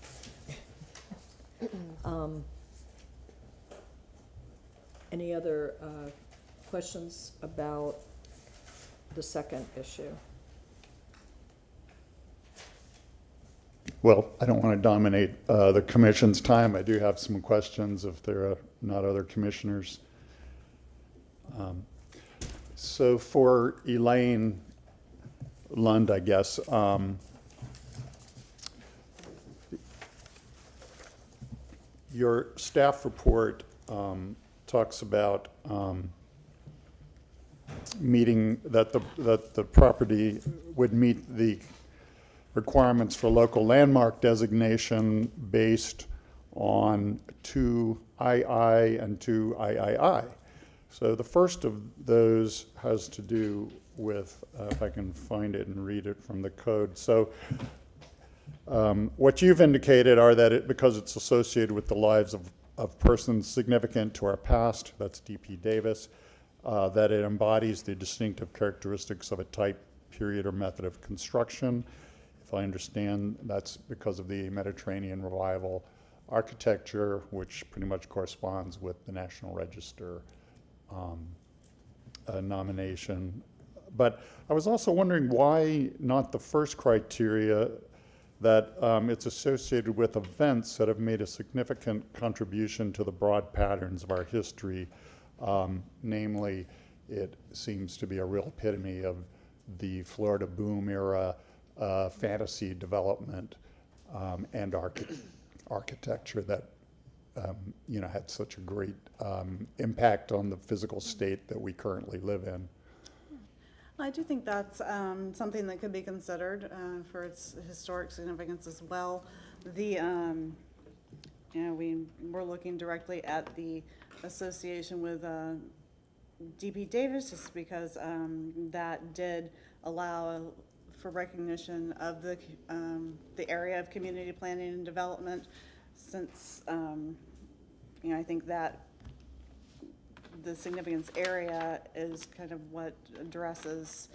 Any other questions about the second issue? Well, I don't want to dominate the commission's time. I do have some questions if there are not other commissioners. So for Elaine Lund, I guess, your staff report talks about meeting that the property would meet the requirements for local landmark designation based on 2II and 2III. So the first of those has to do with, if I can find it and read it from the code. So what you've indicated are that because it's associated with the lives of persons significant to our past, that's D.P. Davis, that it embodies the distinctive characteristics of a type, period, or method of construction. If I understand, that's because of the Mediterranean Revival architecture, which pretty much corresponds with the National Register nomination. But I was also wondering why not the first criteria, that it's associated with events that have made a significant contribution to the broad patterns of our history. Namely, it seems to be a real epitome of the Florida boom era fantasy development and architecture that had such a great impact on the physical state that we currently live in. I do think that's something that could be considered for its historic significance as well. We're looking directly at the association with D.P. Davis, just because that did allow for recognition of the area of community planning and development, since I think that the significance area is kind of what addresses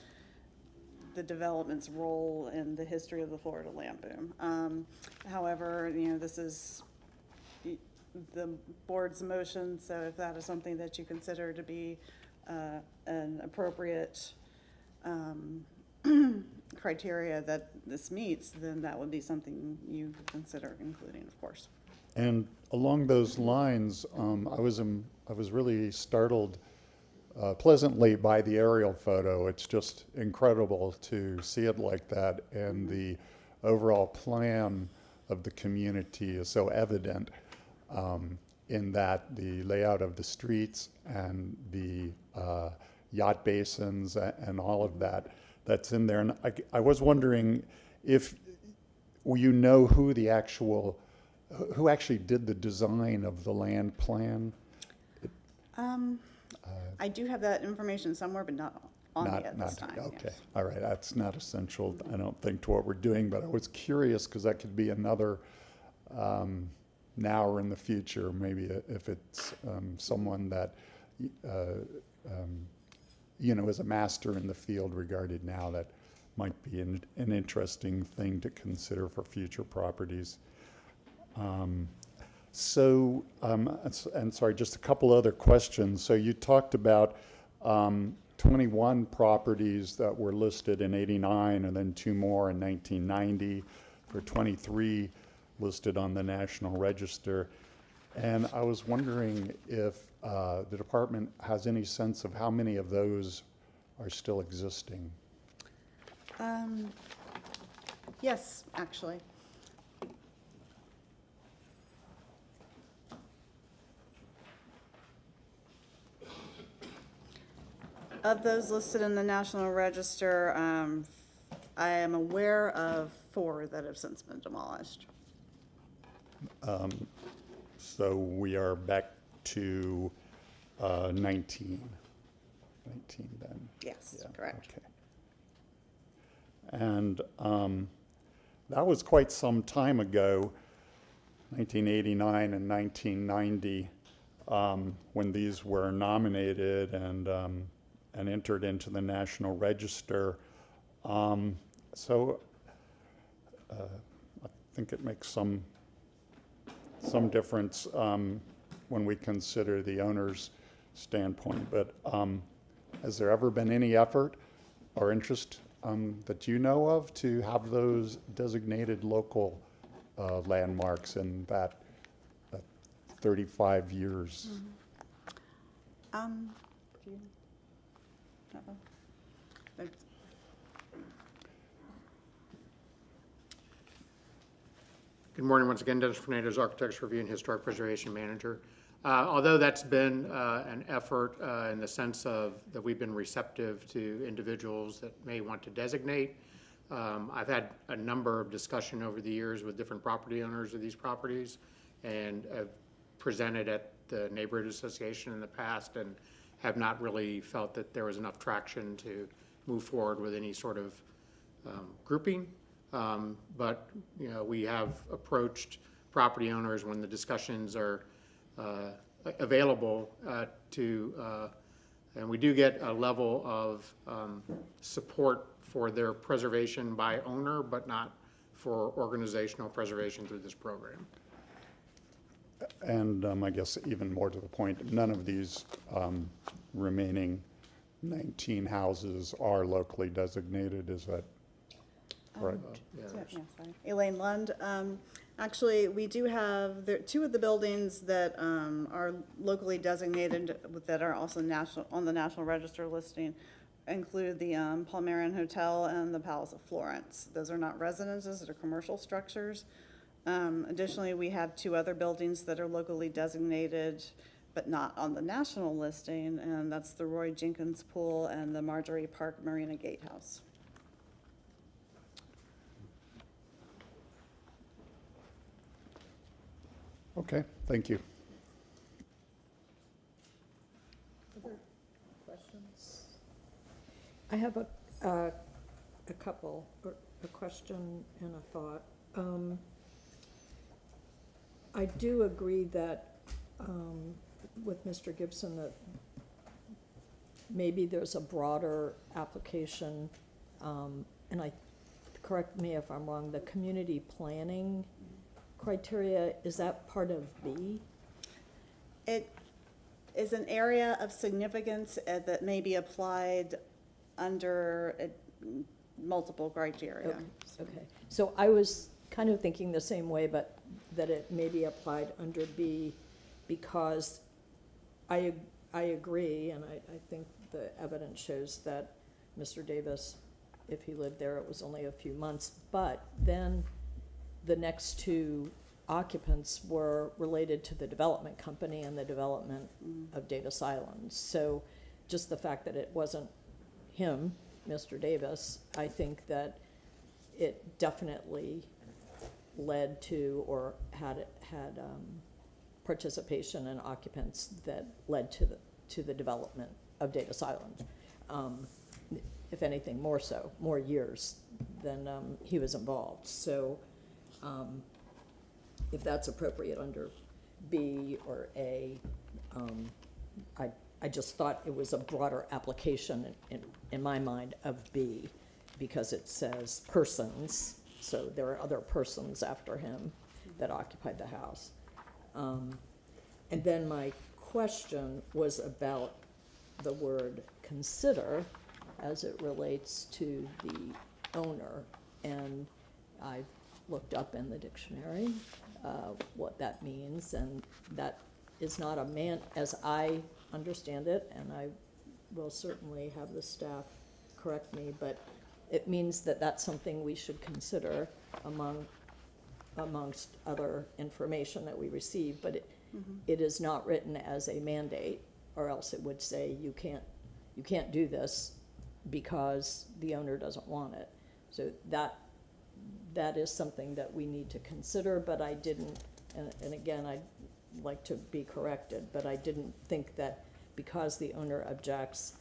the development's role in the history of the Florida land boom. However, this is the board's motion, so if that is something that you consider to be an appropriate criteria that this meets, then that would be something you could consider including, of course. And along those lines, I was really startled pleasantly by the aerial photo. It's just incredible to see it like that, and the overall plan of the community is so evident in that the layout of the streets and the yacht basins and all of that's in there. And I was wondering if you know who actually did the design of the land plan? I do have that information somewhere, but not on me at this time. Okay, yes. all right, that's not essential, I don't think, to what we're doing, but I was curious because that could be another now or in the future, maybe if it's someone that, is a master in the field regarded now, that might be an interesting thing to consider for future properties. And sorry, just a couple other questions. So you talked about 21 properties that were listed in '89 and then 2 more in 1990 for 23 listed on the National Register. And I was wondering if the department has any sense of how many of those are still existing. Yes, actually. Of those listed in the National Register, I am aware of 4 that have since been demolished. So we are back to 19. 19 then. Yes, Yeah, correct. Okay. And that was quite some time ago, 1989 and 1990, when these were nominated and entered into the National Register. So I think it makes some difference when we consider the owner's standpoint. But has there ever been any effort or interest that you know of to have those designated local landmarks in that 35 years? Do you have a- Good morning once again, Dennis Fernandez, Architecture Review and Historic Preservation Manager. Although that's been an effort in the sense of that we've been receptive to individuals that may want to designate, I've had a number of discussion over the years with different property owners of these properties, and have presented at the neighborhood association in the past, and have not really felt that there was enough traction to move forward with any sort of grouping. But we have approached property owners when the discussions are available and we do get a level of support for their preservation by owner, but not for organizational preservation through this program. And I guess even more to the point, none of these remaining 19 houses are locally designated, is that correct? Yeah, sorry. Elaine Lund. Actually, we do have 2 of the buildings that are locally designated that are also on the National Register listing include the Palmarian Hotel and the Palace of Florence. Those are not residences, they're commercial structures. Additionally, we have 2 other buildings that are locally designated but not on the national listing, and that's the Roy Jenkins Pool and the Marjorie Park Marina Gatehouse. Okay, thank you. Other questions? I have a couple, or a question and a thought. I do agree that, with Mr. Gibson, that maybe there's a broader application, and correct me if I'm wrong, the community planning criteria, is that part of B? It is an area of significance that may be applied under multiple criteria. Okay, so I was kind of thinking the same way, but that it may be applied under B, because I agree, and I think the evidence shows that Mr. Davis, if he lived there, it was only a few months, but then the next 2 occupants were related to the development company and the development of Davis Island. So just the fact that it wasn't him, Mr. Davis, I think that it definitely led to or had participation in occupants that led to the development of Davis Island. If anything, more years than he was involved. So if that's appropriate under B or A. I just thought it was a broader application in my mind of B, because it says persons, so there are other persons after him that occupied the house. And then my question was about the word consider as it relates to the owner. And I looked up in the dictionary what that means, and that is not a man, as I understand it, and I will certainly have the staff correct me, but it means that that's something we should consider amongst other information that we receive, but it is not written as a mandate, or else it would say you can't do this because the owner doesn't want it. So that is something that we need to consider, but I didn't, and again, I'd like to be corrected, but I didn't think that because the owner objects,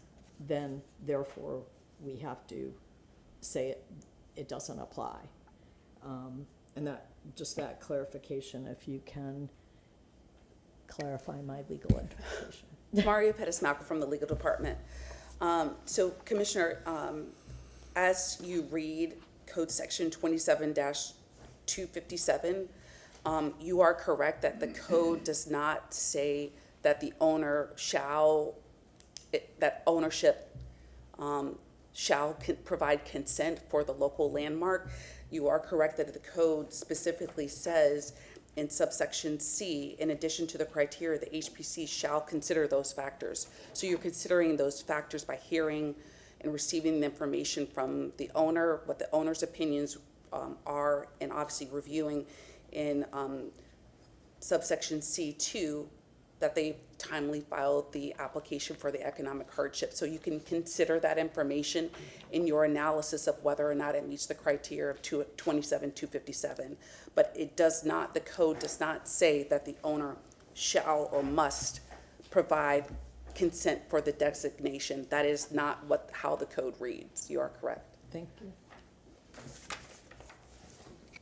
then therefore we have to say it doesn't apply. And just that clarification, if you can clarify my legal interpretation. Maria Pettis-Malcolm from the legal department. So Commissioner, as you read Code Section 27-257, you are correct that the code does not say that the owner that ownership shall provide consent for the local landmark. You are correct that the code specifically says in subsection C, in addition to the criteria, the HPC shall consider those factors. So you're considering those factors by hearing and receiving the information from the owner, what the owner's opinions are, and obviously reviewing in subsection C2 that they timely filed the application for the economic hardship. So you can consider that information in your analysis of whether or not it meets the criteria of 27-257. But it does not, the code does not say that the owner shall or must provide consent for the designation. That is not how the code reads. You are correct. Thank you.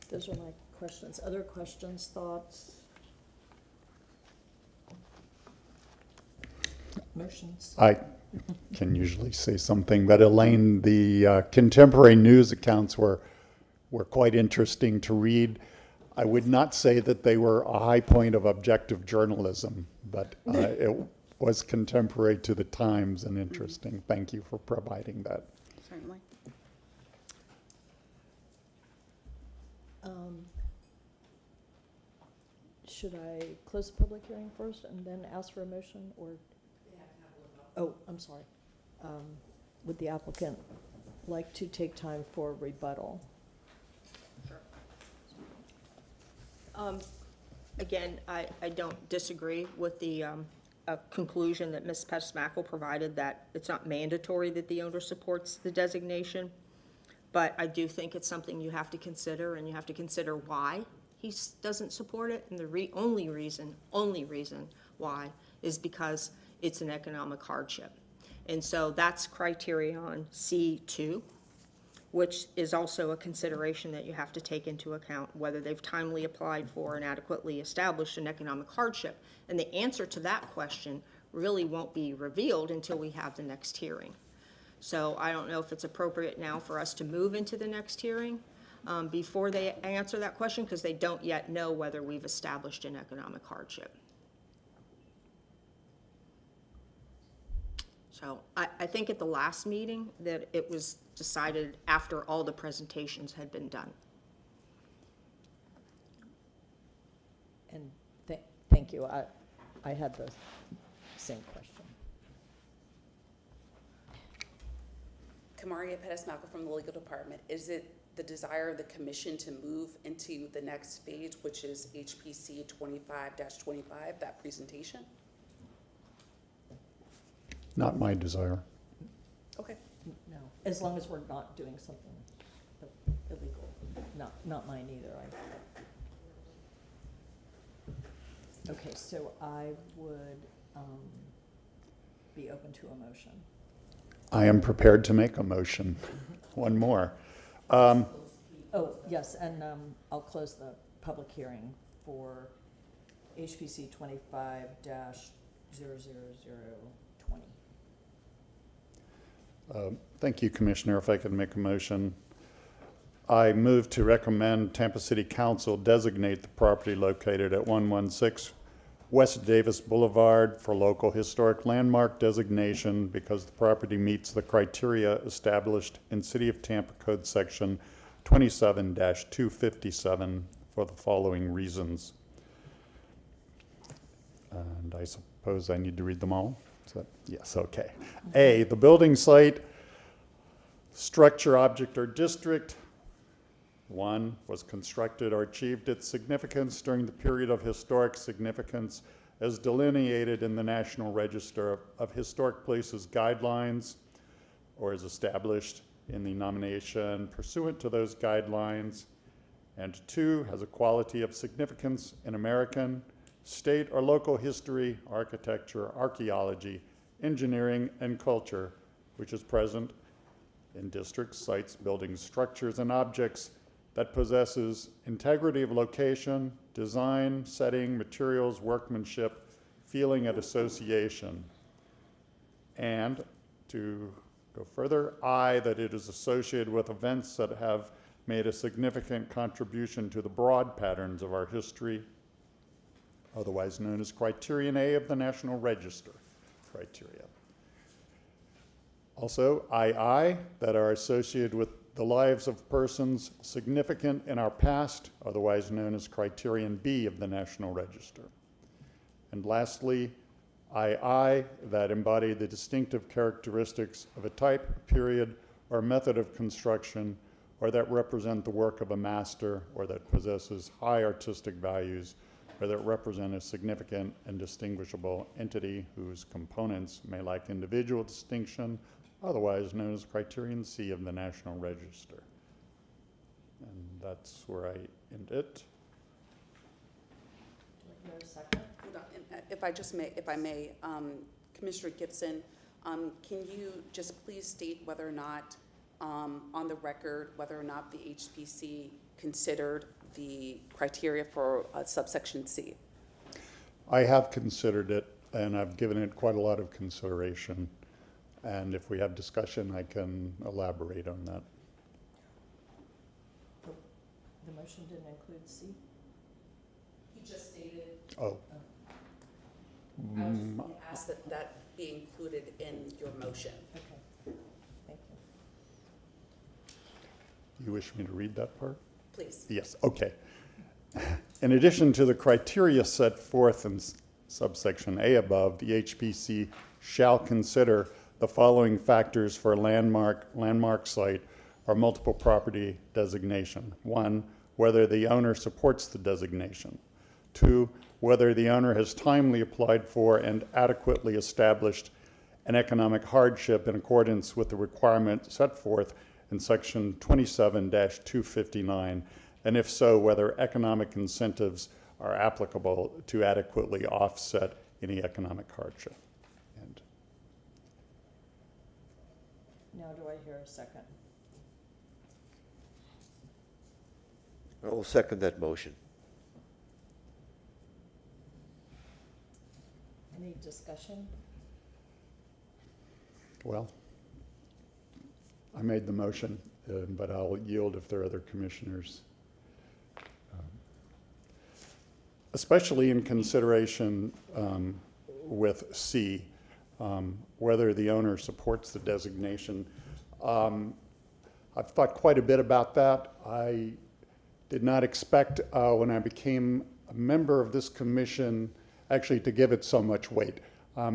Those are my questions. Other questions, thoughts? Motions? I can usually say something, but Elaine, the contemporary news accounts were quite interesting to read. I would not say that they were a high point of objective journalism, but it was contemporary to the times and interesting. Thank you for providing that. Certainly. Should I close the public hearing first and then ask for a motion, or? Oh, I'm sorry. Would the applicant like to take time for rebuttal? Again, I don't disagree with the conclusion that Ms. Pettis-Malcolm provided, that it's not mandatory that the owner supports the designation, but I do think it's something you have to consider, and you have to consider why he doesn't support it, and the only reason why is because it's an economic hardship. And so that's criterion C2, which is also a consideration that you have to take into account, whether they've timely applied for and adequately established an economic hardship. And the answer to that question really won't be revealed until we have the next hearing. So I don't know if it's appropriate now for us to move into the next hearing before they answer that question, because they don't yet know whether we've established an economic hardship. So I think at the last meeting that it was decided after all the presentations had been done. And thank you. I had the same question. Kamaria Pettis-Malcolm from the legal department. Is it the desire of the commission to move into the next phase, which is HPC 25-25, that presentation? Not my desire. Okay. No, as long as we're not doing something illegal. Not mine either. Okay, so I would be open to a motion. I am prepared to make a motion. One more. Oh, yes, and I'll close the public hearing for HPC 25-00020. Thank you, Commissioner. If I could make a motion. I move to recommend Tampa City Council designate the property located at 116 West Davis Boulevard for local historic landmark designation because the property meets the criteria established in City of Tampa Code Section 27-257 for the following reasons. And I suppose I need to read them all? Is that, yes, okay. A, the building site, structure, object, or district, 1, was constructed or achieved its significance during the period of historic significance as delineated in the National Register of Historic Places Guidelines or as established in the nomination pursuant to those guidelines. And 2, has a quality of significance in American, state, or local history, architecture, archaeology, engineering, and culture, which is present in districts, sites, buildings, structures, and objects that possesses integrity of location, design, setting, materials, workmanship, feeling, and association. And to go further, I, that it is associated with events that have made a significant contribution to the broad patterns of our history, otherwise known as Criterion A of the National Register criteria. Also, II, that are associated with the lives of persons significant in our past, otherwise known as Criterion B of the National Register. And lastly, II, that embody the distinctive characteristics of a type, period, or method of construction, or that represent the work of a master, or that possesses high artistic values, or that represent a significant and distinguishable entity whose components may lack individual distinction, otherwise known as Criterion C of the National Register. And that's where I end it. Do I hear a second? Hold on, and if I may, Commissioner Gibson, can you just please state whether or not, on the record, whether or not the HPC considered the criteria for subsection C? I have considered it, and I've given it quite a lot of consideration. And if we have discussion, I can elaborate on that. The motion didn't include C? He just stated, Oh, I was just going to ask that that be included in your motion. Okay, thank you. you wish me to read that part? Please. Yes, okay. In addition to the criteria set forth in subsection A above, the HPC shall consider the following factors for a landmark site or multiple property designation. 1, whether the owner supports the designation. 2, whether the owner has timely applied for and adequately established an economic hardship in accordance with the requirement set forth in section 27-259, and if so, whether economic incentives are applicable to adequately offset any economic hardship. And Now do I hear a second? I will second that motion. Any discussion? well, I made the motion, but I'll yield if there are other commissioners. Especially in consideration with C, whether the owner supports the designation. I've thought quite a bit about that. I did not expect when I became a member of this commission actually to give it so much weight,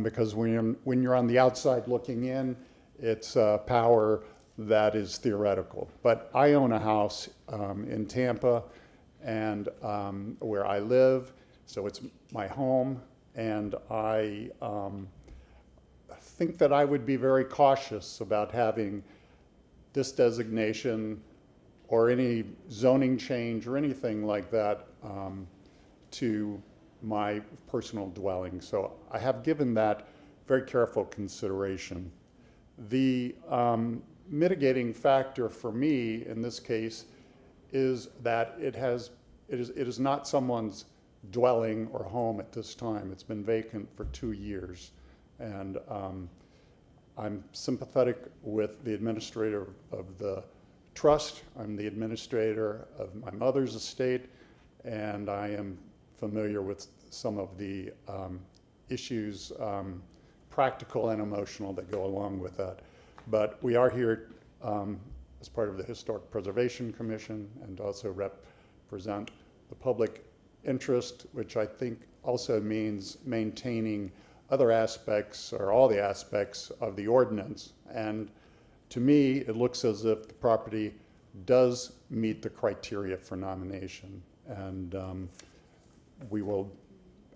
because when you're on the outside looking in, it's power that is theoretical. But I own a house in Tampa, and where I live, so it's my home, and I think that I would be very cautious about having this designation or any zoning change or anything like that to my personal dwelling. So I have given that very careful consideration. The mitigating factor for me in this case is that it is not someone's dwelling or home at this time. It's been vacant for 2 years. And I'm sympathetic with the administrator of the trust. I'm the administrator of my mother's estate, and I am familiar with some of the issues, practical and emotional, that go along with that. But we are here as part of the Historic Preservation Commission and also represent the public interest, which I think also means maintaining other aspects or all the aspects of the ordinance. And to me, it looks as if the property does meet the criteria for nomination. And we will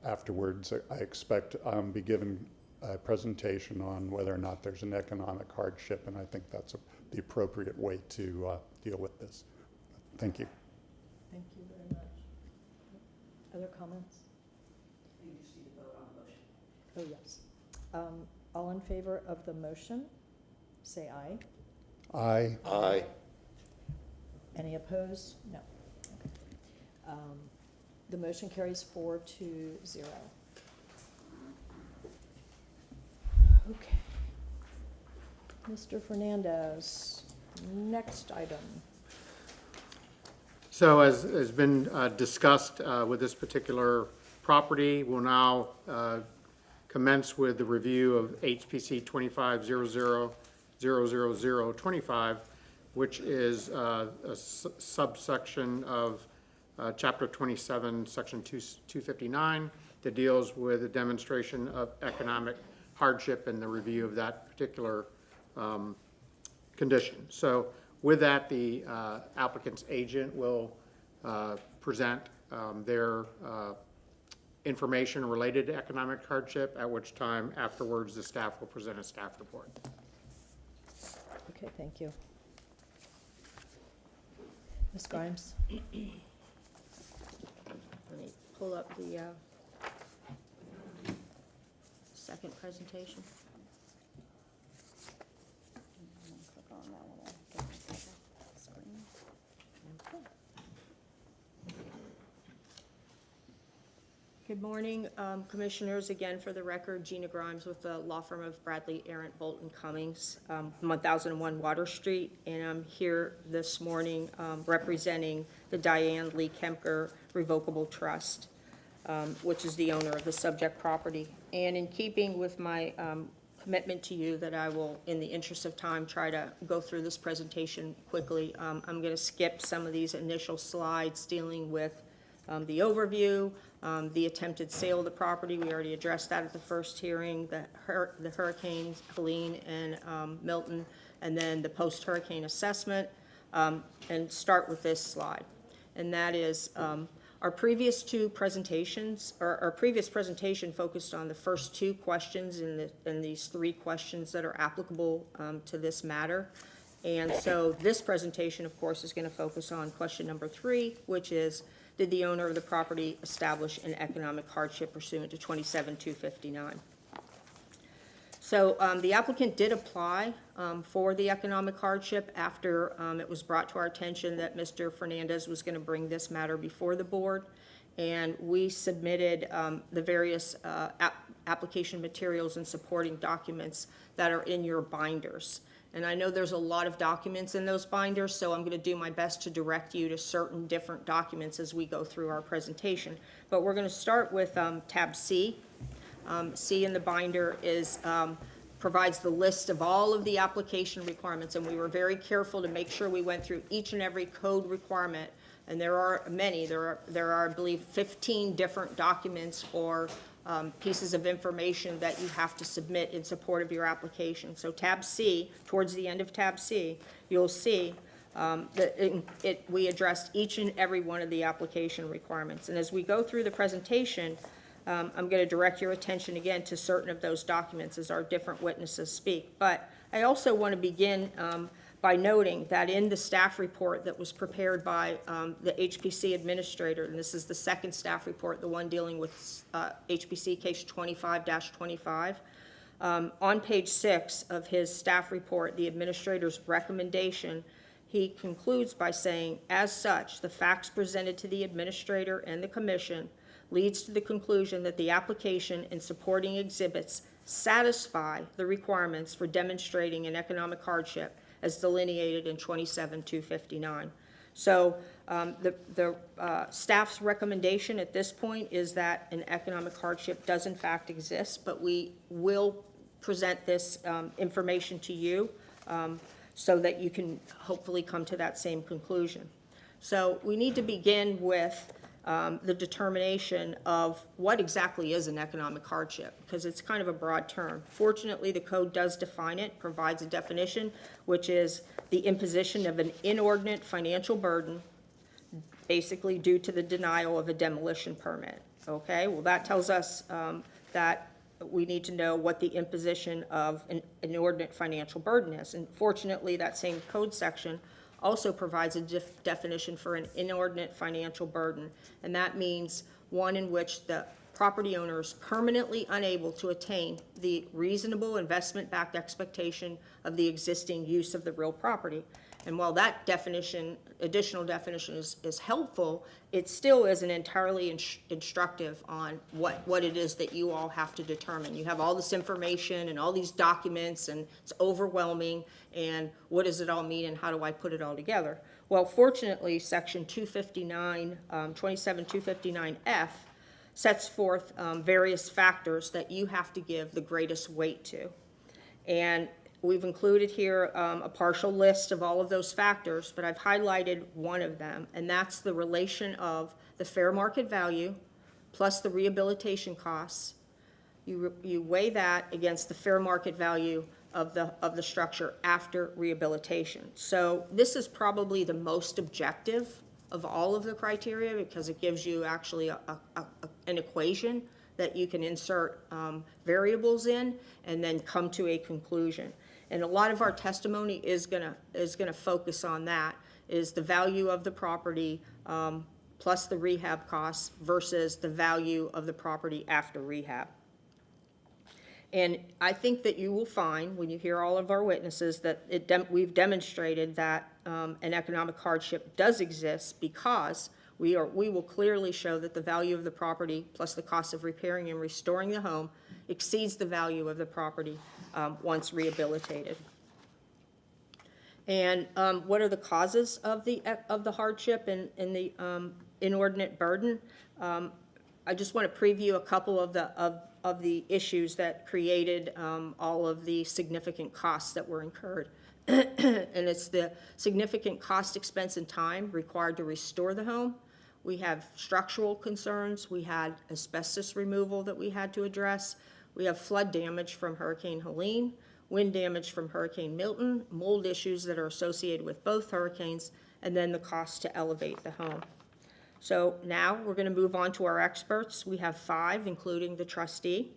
afterwards, I expect, be given a presentation on whether or not there's an economic hardship, and I think that's the appropriate way to deal with this. Thank you. Thank you very much. Other comments? You just need to vote on the motion. Oh, yes. All in favor of the motion, say aye. Aye. Aye. Any opposed? No. Okay. The motion carries 4-0. Okay. Mr. Fernandez, next item. So as has been discussed with this particular property, we'll now commence with the review of HPC 25000025, which is a subsection of Chapter 27, Section 259, that deals with a demonstration of economic hardship and the review of that particular condition. So with that, the applicant's agent will present their information related to economic hardship, at which time afterwards the staff will present a staff report. Okay, thank you. Ms. Grimes? Let me pull up the second presentation. Click on that little screen. Good morning, Commissioners. Again, for the record, Gina Grimes with the law firm of Bradley, Arent, Bolton, Cummings, 1001 Water Street, and I'm here this morning representing the Diane Lee Kemker Revocable Trust, which is the owner of the subject property. And in keeping with my commitment to you that I will, in the interest of time, try to go through this presentation quickly, I'm going to skip some of these initial slides dealing with the overview, the attempted sale of the property. We already addressed that at the first hearing, the hurricanes, Helene and Milton, and then the post-hurricane assessment, and start with this slide. And that is our previous two presentations, or our previous presentation focused on the first two questions in these three questions that are applicable to this matter. And so this presentation, of course, is going to focus on question number 3, which is, did the owner of the property establish an economic hardship pursuant to 27-259? So the applicant did apply for the economic hardship after it was brought to our attention that Mr. Fernandez was going to bring this matter before the board. And we submitted the various application materials and supporting documents that are in your binders. And I know there's a lot of documents in those binders, so I'm going to do my best to direct you to certain different documents as we go through our presentation. But we're going to start with tab C. C in the binder is provides the list of all of the application requirements, and we were very careful to make sure we went through each and every code requirement. And there are many. There are, I believe, 15 different documents or pieces of information that you have to submit in support of your application. So tab C, towards the end of tab C, you'll see that we addressed each and every one of the application requirements. And as we go through the presentation, I'm going to direct your attention again to certain of those documents as our different witnesses speak. But I also want to begin by noting that in the staff report that was prepared by the HPC administrator, and this is the second staff report, the one dealing with HPC case 25-25, on page 6 of his staff report, the administrator's recommendation, he concludes by saying, as such, the facts presented to the administrator and the commission leads to the conclusion that the application and supporting exhibits satisfy the requirements for demonstrating an economic hardship as delineated in 27-259. So the staff's recommendation at this point is that an economic hardship does in fact exist, but we will present this information to you so that you can hopefully come to that same conclusion. So we need to begin with the determination of what exactly is an economic hardship, because it's kind of a broad term. Fortunately, the code does define it, provides a definition, which is the imposition of an inordinate financial burden, basically due to the denial of a demolition permit. Okay, well, that tells us that we need to know what the imposition of an inordinate financial burden is. And fortunately, that same code section also provides a definition for an inordinate financial burden, and that means one in which the property owner is permanently unable to attain the reasonable investment-backed expectation of the existing use of the real property. And while that definition, additional definition is helpful, it still isn't entirely instructive on what it is that you all have to determine. You have all this information and all these documents, and it's overwhelming, and what does it all mean, and how do I put it all together? Well, fortunately, section 259, 27-259F sets forth various factors that you have to give the greatest weight to. And we've included here a partial list of all of those factors, but I've highlighted one of them, and that's the relation of the fair market value plus the rehabilitation costs. You weigh that against the fair market value of the structure after rehabilitation. So this is probably the most objective of all of the criteria, because it gives you actually an equation that you can insert variables in and then come to a conclusion. And a lot of our testimony is gonna focus on that, is the value of the property plus the rehab costs versus the value of the property after rehab. And I think that you will find, when you hear all of our witnesses, that we've demonstrated that an economic hardship does exist, because we will clearly show that the value of the property plus the cost of repairing and restoring the home exceeds the value of the property once rehabilitated. And what are the causes of the hardship and the inordinate burden? I just want to preview a couple of the issues that created all of the significant costs that were incurred. And it's the significant cost, expense, and time required to restore the home. We have structural concerns. We had asbestos removal that we had to address. We have flood damage from Hurricane Helene, wind damage from Hurricane Milton, mold issues that are associated with both hurricanes, and then the cost to elevate the home. So now we're going to move on to our experts. We have 5, including the trustee.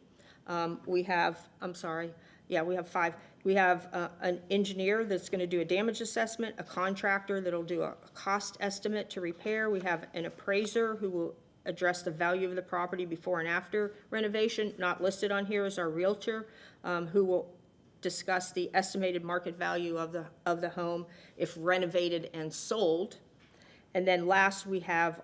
We have five. We have an engineer that's going to do a damage assessment, a contractor that'll do a cost estimate to repair. We have an appraiser who will address the value of the property before and after renovation. Not listed on here is our realtor, who will discuss the estimated market value of the home if renovated and sold. And then last, we have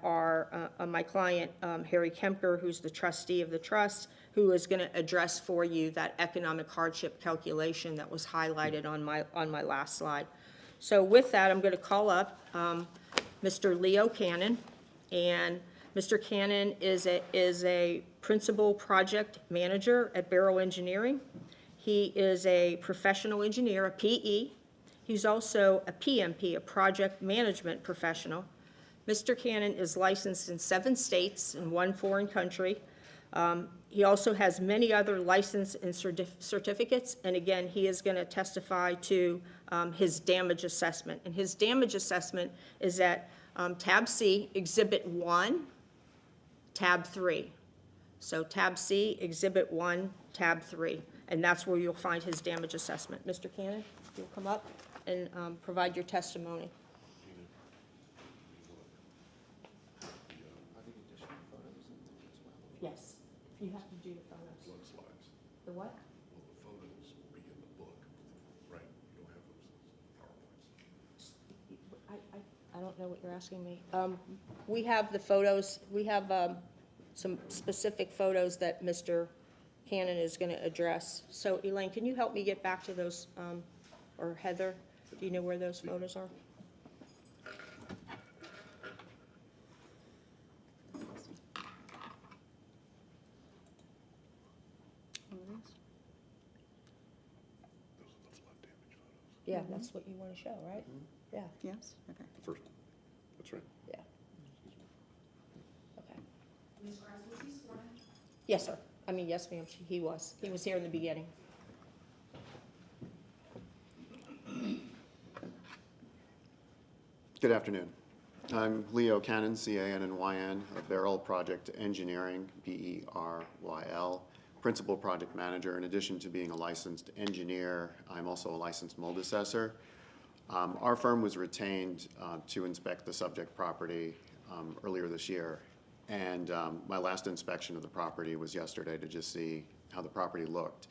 my client, Harry Kemper, who's the trustee of the trust, who is going to address for you that economic hardship calculation that was highlighted on my last slide. So with that, I'm going to call up Mr. Leo Cannon. And Mr. Cannon is a principal project manager at Barrow Engineering. He is a professional engineer, a PE. He's also a PMP, a project management professional. Mr. Cannon is licensed in 7 states and 1 foreign country. He also has many other license and certificates, and again, he is going to testify to his damage assessment. And his damage assessment is at tab C, exhibit 1, tab 3. So tab C, exhibit 1, tab 3, and that's where you'll find his damage assessment. Mr. Cannon, you'll come up and provide your testimony. Yes, you have to do the photos. Slides. The what? Well, the photos will be in the book, right? You don't have those PowerPoints. I don't know what you're asking me. We have the photos, we have some specific photos that Mr. Hannon is going to address. So Elaine, can you help me get back to those, or Heather, do you know where those photos are? Those are the flood damage photos. Yeah, that's what you want to show, right? Yeah, Yes, okay. The first one. That's right. yeah. Okay. Yes, sir. I mean, yes, ma'am, he was. He was here in the beginning. Good afternoon. I'm Leo Cannon, C-A-N-N-Y-N, of Beryl Project Engineering, B-E-R-Y-L, Principal Project Manager. In addition to being a licensed engineer, I'm also a licensed mold assessor. Our firm was retained to inspect the subject property earlier this year, and my last inspection of the property was yesterday to just see how the property looked.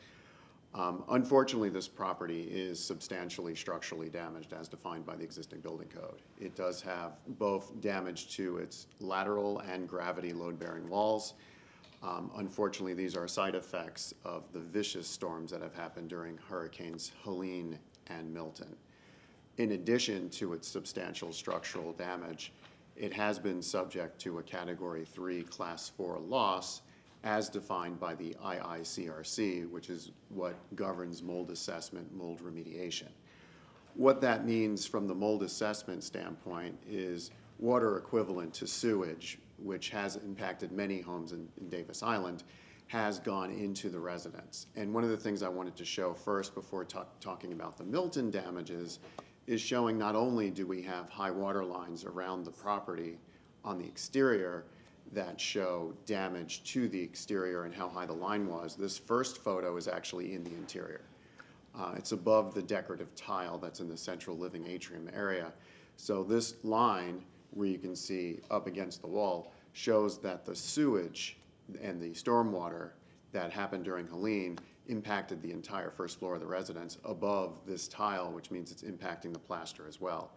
Unfortunately, this property is substantially structurally damaged as defined by the existing building code. It does have both damage to its lateral and gravity load-bearing walls. Unfortunately, these are side effects of the vicious storms that have happened during Hurricanes Helene and Milton. In addition to its substantial structural damage, it has been subject to a Category 3 Class 4 loss as defined by the IICRC, which is what governs mold assessment, mold remediation. What that means from the mold assessment standpoint is water equivalent to sewage, which has impacted many homes in Davis Island, has gone into the residence. And one of the things I wanted to show first before talking about the Milton damages is showing not only do we have high water lines around the property on the exterior that show damage to the exterior and how high the line was. This first photo is actually in the interior. It's above the decorative tile that's in the central living atrium area. So this line, where you can see up against the wall, shows that the sewage and the stormwater that happened during Helene impacted the entire first floor of the residence above this tile, which means it's impacting the plaster as well.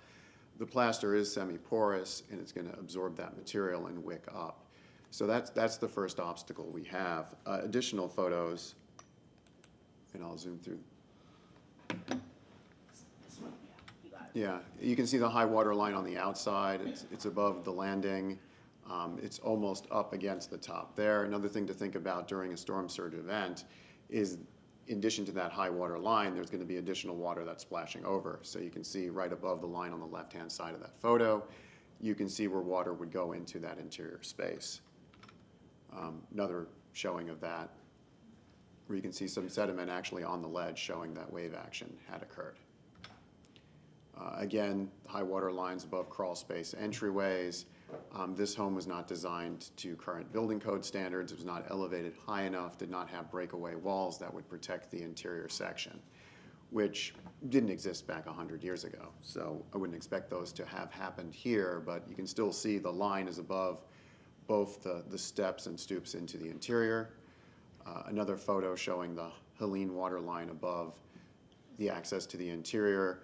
The plaster is semi-porous, and it's going to absorb that material and wick up. So that's the first obstacle we have. Additional photos, and I'll zoom through. Yeah, you can see the high water line on the outside. It's above the landing. It's almost up against the top there. Another thing to think about during a storm surge event is, in addition to that high water line, there's going to be additional water that's splashing over. So you can see right above the line on the left-hand side of that photo, you can see where water would go into that interior space. Another showing of that, where you can see some sediment actually on the ledge showing that wave action had occurred. Again, high water lines above crawl space entryways. This home was not designed to current building code standards. It was not elevated high enough, did not have breakaway walls that would protect the interior section, which didn't exist back 100 years ago. So I wouldn't expect those to have happened here, but you can still see the line is above both the steps and stoops into the interior. Another photo showing the Helene water line above the access to the interior.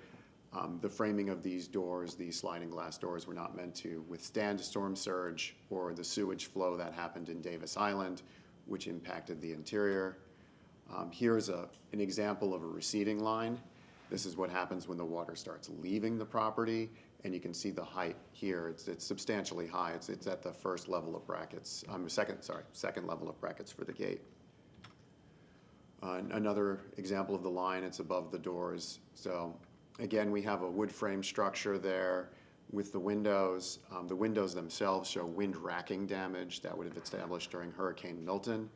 The framing of these doors, these sliding glass doors, were not meant to withstand a storm surge or the sewage flow that happened in Davis Island, which impacted the interior. Here's an example of a receding line. This is what happens when the water starts leaving the property, and you can see the height here. It's substantially high. It's at the first level of brackets. Second level of brackets for the gate. Another example of the line, it's above the doors. So again, we have a wood frame structure there with the windows. The windows themselves show wind racking damage that would have established during Hurricane Milton.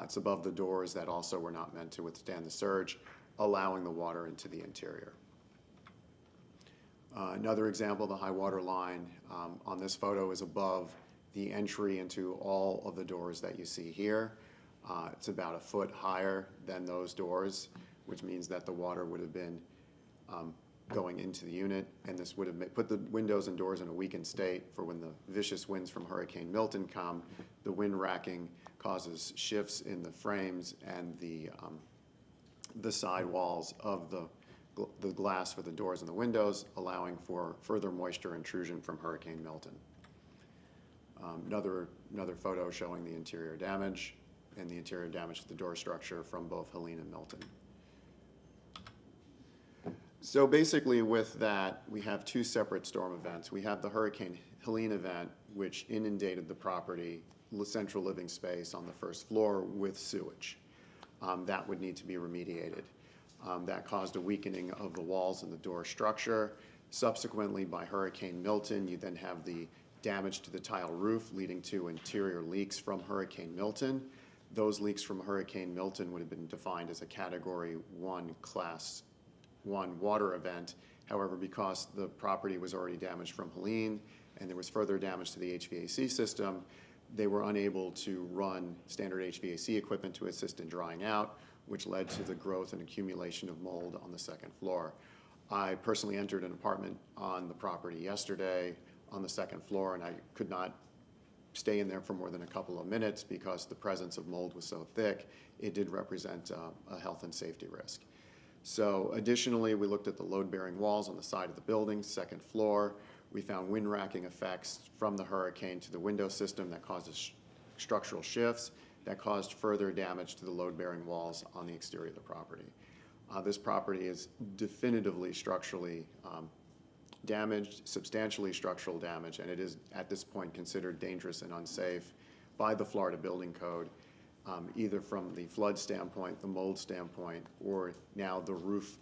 It's above the doors that also were not meant to withstand the surge, allowing the water into the interior. Another example, the high water line on this photo is above the entry into all of the doors that you see here. It's about a foot higher than those doors, which means that the water would have been going into the unit, and this would have put the windows and doors in a weakened state for when the vicious winds from Hurricane Milton come. The wind racking causes shifts in the frames and the side walls of the glass for the doors and the windows, allowing for further moisture intrusion from Hurricane Milton. Another photo showing the interior damage and the interior damage to the door structure from both Helene and Milton. So basically with that, we have two separate storm events. We have the Hurricane Helene event, which inundated the property, central living space on the first floor with sewage. That would need to be remediated. That caused a weakening of the walls and the door structure. Subsequently, by Hurricane Milton, you then have the damage to the tile roof leading to interior leaks from Hurricane Milton. Those leaks from Hurricane Milton would have been defined as a Category 1 Class 1 water event. However, because the property was already damaged from Helene and there was further damage to the HVAC system, they were unable to run standard HVAC equipment to assist in drying out, which led to the growth and accumulation of mold on the second floor. I personally entered an apartment on the property yesterday on the second floor, and I could not stay in there for more than a couple of minutes because the presence of mold was so thick. It did represent a health and safety risk. So additionally, we looked at the load-bearing walls on the side of the building, second floor. We found wind racking effects from the hurricane to the window system that causes structural shifts that caused further damage to the load-bearing walls on the exterior of the property. This property is definitively structurally damaged, substantially structural damage, and it is at this point considered dangerous and unsafe by the Florida Building Code, either from the flood standpoint, the mold standpoint, or now the roof,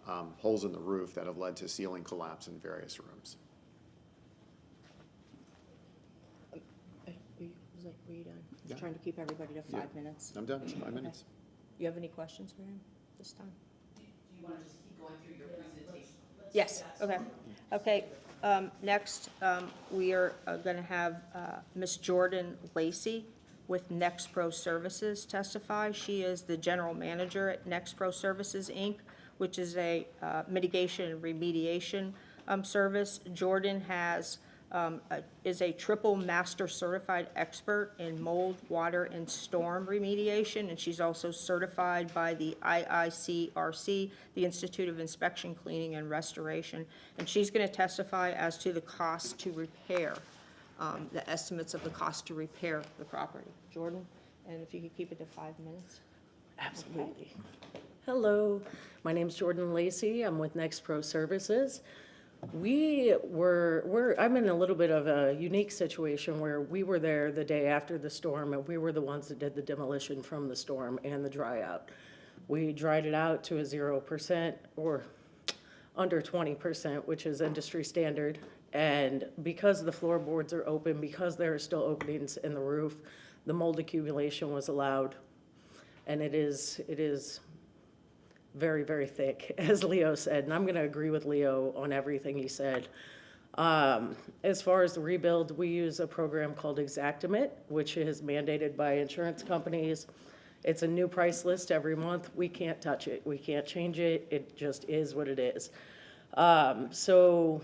holes in the roof that have led to ceiling collapse in various rooms. Were you done? Yeah. Trying to keep everybody to Yeah. 5 minutes. I'm done, 5 minutes. You have any questions for him this time? Do you want to just keep going through your presentation? Yes, okay. Okay, next, we are going to have Ms. Jordan Lacey with NextPro Services testify. She is the general manager at NextPro Services, Inc., which is a mitigation and remediation service. Jordan is a triple master certified expert in mold, water, and storm remediation, and she's also certified by the IICRC, the Institute of Inspection, Cleaning, and Restoration. And she's going to testify as to the cost to repair, the estimates of the cost to repair the property. Jordan, and if you could keep it to 5 minutes. Absolutely. Hello, my name's Jordan Lacey. I'm with NextPro Services. I'm in a little bit of a unique situation where we were there the day after the storm, and we were the ones that did the demolition from the storm and the dry out. We dried it out to a 0% or under 20%, which is industry standard. And because the floorboards are open, because there are still openings in the roof, the mold accumulation was allowed. And it is very, very thick, as Leo said, and I'm going to agree with Leo on everything he said. As far as the rebuild, we use a program called Xactimate, which is mandated by insurance companies. It's a new price list every month. We can't touch it. We can't change it. It just is what it is. So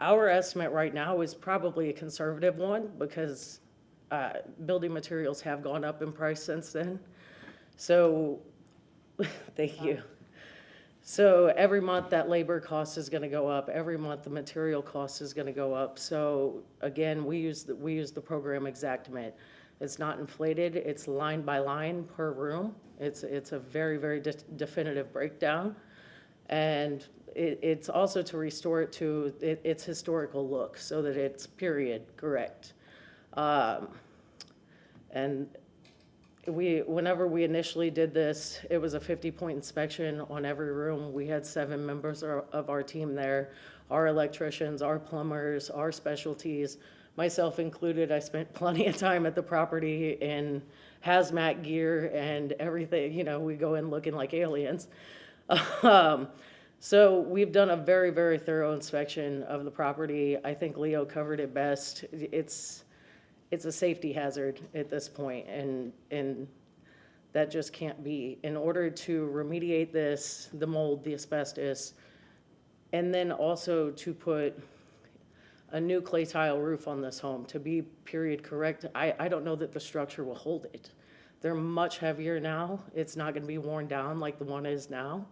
our estimate right now is probably a conservative one because building materials have gone up in price since then. So, thank you. So every month that labor cost is going to go up. Every month the material cost is going to go up. So again, we use the program Xactimate. It's not inflated. It's line by line per room. It's a very, very definitive breakdown, and it's also to restore it to its historical look so that it's period correct. And whenever we initially did this, it was a 50-point inspection on every room. We had 7 members of our team there, our electricians, our plumbers, our specialties, myself included. I spent plenty of time at the property in hazmat gear and everything. You know, we go in looking like aliens. So we've done a very, very thorough inspection of the property. I think Leo covered it best. It's a safety hazard at this point, and that just can't be. In order to remediate this, the mold, the asbestos, and then also to put a new clay tile roof on this home to be period correct, I don't know that the structure will hold it. They're much heavier now. It's not gonna be worn down like the one is now.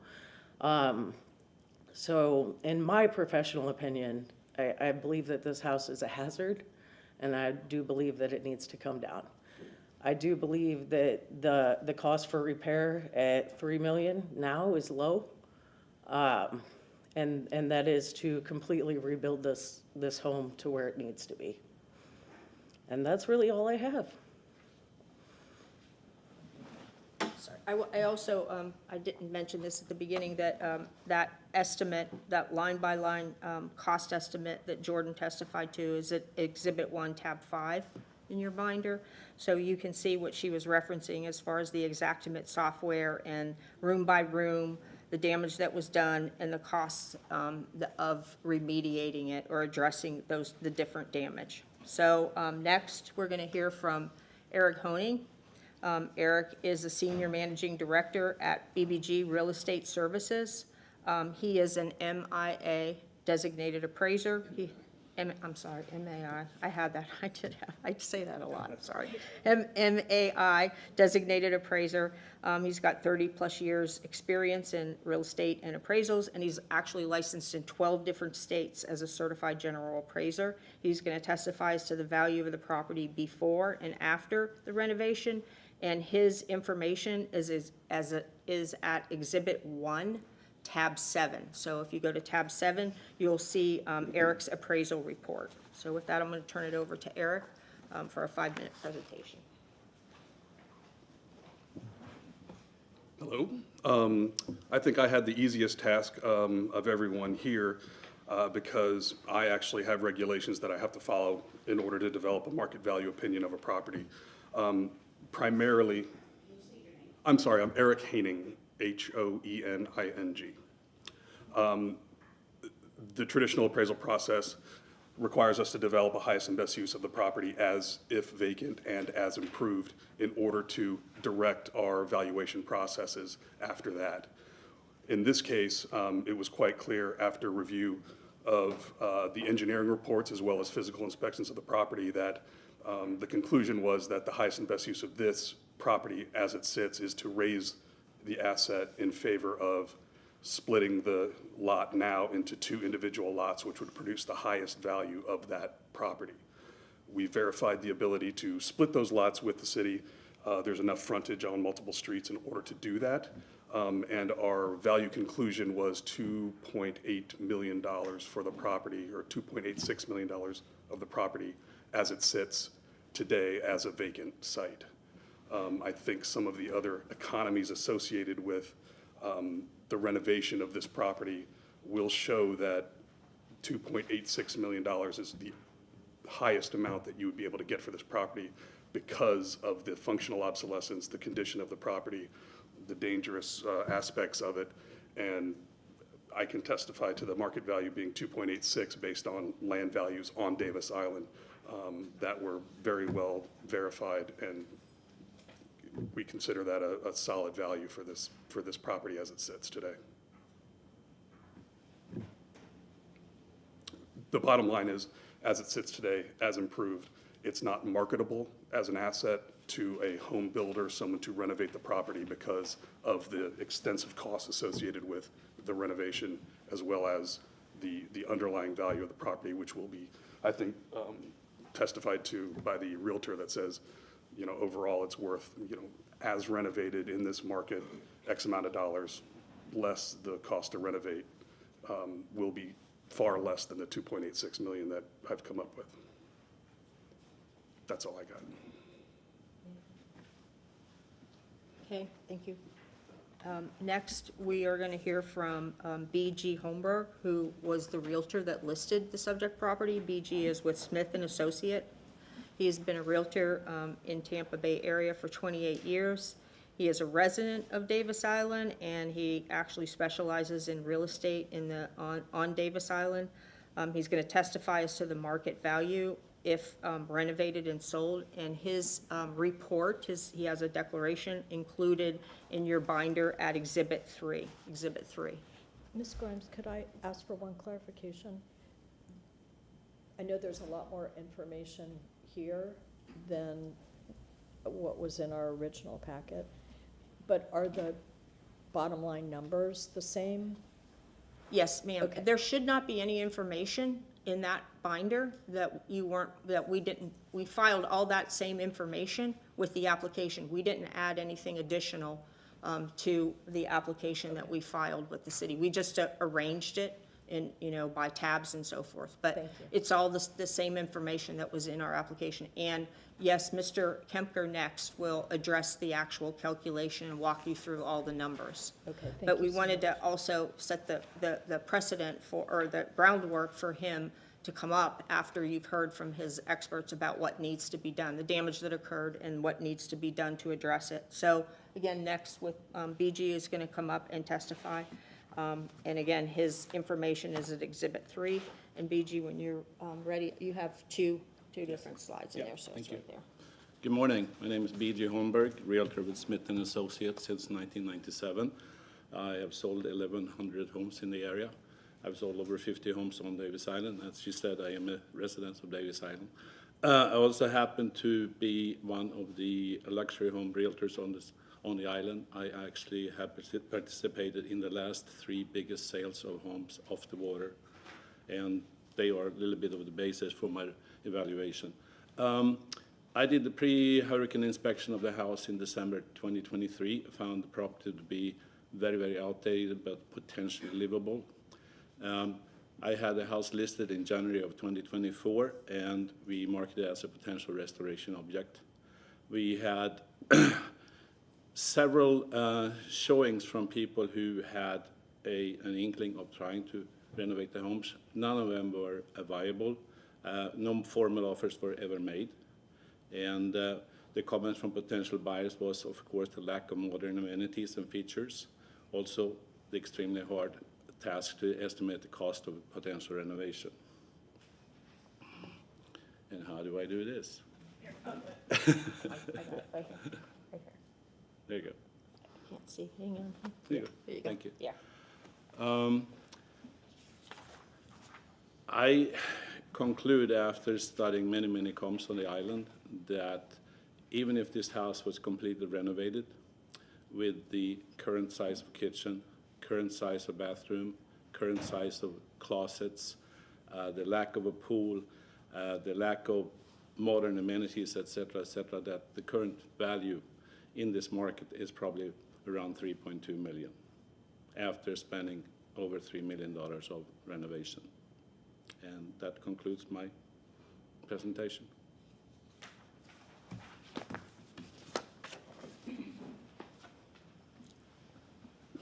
So in my professional opinion, I believe that this house is a hazard. and I do believe that it needs to come down. I do believe that the cost for repair at 3 million now is low. And that is to completely rebuild this home to where it needs to be. And that's really all I have. Sorry. I also, I didn't mention this at the beginning, that, that estimate, that line-by-line, cost estimate that Jordan testified to is at Exhibit 1, Tab 5 in your binder. So you can see what she was referencing as far as the Xactimate software and room by room, the damage that was done, and the costs of remediating it or addressing the different damage. So next, we're going to hear from Eric Honing. Eric is a Senior Managing Director at BBG Real Estate Services. He is an MIA designated appraiser. I'm sorry, MAI. I had that. I say that a lot. I'm sorry. MAI designated appraiser. He's got 30-plus years experience in real estate and appraisals, and he's actually licensed in 12 different states as a certified general appraiser. He's going to testify as to the value of the property before and after the renovation, and his information is at Exhibit 1, Tab 7. So if you go to Tab 7, you'll see Eric's appraisal report. So with that, I'm going to turn it over to Eric for a 5-minute presentation. Hello. I think I had the easiest task of everyone here because I actually have regulations that I have to follow in order to develop a market value opinion of a property. Primarily, I'm sorry, I'm Eric Hoening, Hoening. The traditional appraisal process requires us to develop a highest and best use of the property as if vacant and as improved in order to direct our valuation processes after that. In this case, it was quite clear after review of the engineering reports as well as physical inspections of the property that the conclusion was that the highest and best use of this property as it sits is to raise the asset in favor of splitting the lot now into 2 individual lots, which would produce the highest value of that property. We verified the ability to split those lots with the city. There's enough frontage on multiple streets in order to do that. And our value conclusion was $2.8 million for the property, or $2.86 million of the property as it sits today as a vacant site. I think some of the other economies associated with the renovation of this property will show that $2.86 million is the highest amount that you would be able to get for this property because of the functional obsolescence, the condition of the property, the dangerous aspects of it, and I can testify to the market value being 2.86 based on land values on Davis Island that were very well verified, and we consider that a solid value for this property as it sits today. The bottom line is, as it sits today, as improved, it's not marketable as an asset to a home builder, someone to renovate the property because of the extensive costs associated with the renovation as well as the underlying value of the property, which will be, I think, testified to by the realtor that says, you know, overall it's worth, you know, as renovated in this market, X amount of dollars, less the cost to renovate will be far less than the 2.86 million that I've come up with. That's all I got. Okay, thank you. Next, we are going to hear from B.G. Holmberg, who was the realtor that listed the subject property. B.G. is with Smith & Associate. He's been a realtor in Tampa Bay area for 28 years. He is a resident of Davis Island, and he actually specializes in real estate on Davis Island. He's going to testify as to the market value if renovated and sold, and his report, he has a declaration included in your binder at Exhibit 3. Exhibit 3. Ms. Grimes, could I ask for one clarification? I know there's a lot more information here than what was in our original packet, but are the bottom line numbers the same? Yes, ma'am. Okay. There should not be any information in that binder that you weren't, that we didn't, we filed all that same information with the application. We didn't add anything additional to the application that we filed with the city. We just arranged it in, by tabs and so forth. But it's all the same information that was in our application. And yes, Mr. Kemper next will address the actual calculation and walk you through all the numbers. Okay, thank But you we so wanted to also set the precedent for, or the groundwork for him to come up after you've heard from his experts about what needs to be done, the damage that occurred and what needs to be done to address it. So again, next with, BG is gonna come up and testify. And again, his information is at Exhibit 3. And BG, when you're ready, you have two different slides in there, so it's right there. Good morning. My name is B.J. Holmberg, Realtor with Smith & Associates since 1997. I have sold 1,100 homes in the area. I've sold over 50 homes on Davis Island. As she said, I am a resident of Davis Island. I also happen to be one of the luxury home realtors on the island. I actually have participated in the last 3 biggest sales of homes off the water, and they are a little bit of the basis for my evaluation. I did the pre-hurricane inspection of the house in December 2023. I found the property to be very, very outdated, but potentially livable. I had the house listed in January of 2024, and we marked it as a potential restoration object. We had several showings from people who had an inkling of trying to renovate the homes. None of them were viable. No formal offers were ever made. And the comments from potential buyers was, of course, the lack of modern amenities and features. Also, the extremely hard task to estimate the cost of potential renovation. And how do I do this? I got it right here. There you go. Can't see, hang on. There you go. There you go. Thank you. Yeah. I conclude after studying many, many homes on the island that even if this house was completely renovated with the current size of kitchen, current size of bathroom, current size of closets, the lack of a pool, the lack of modern amenities, et cetera, that the current value in this market is probably around $3.2 million after spending over $3 million of renovation. And that concludes my presentation.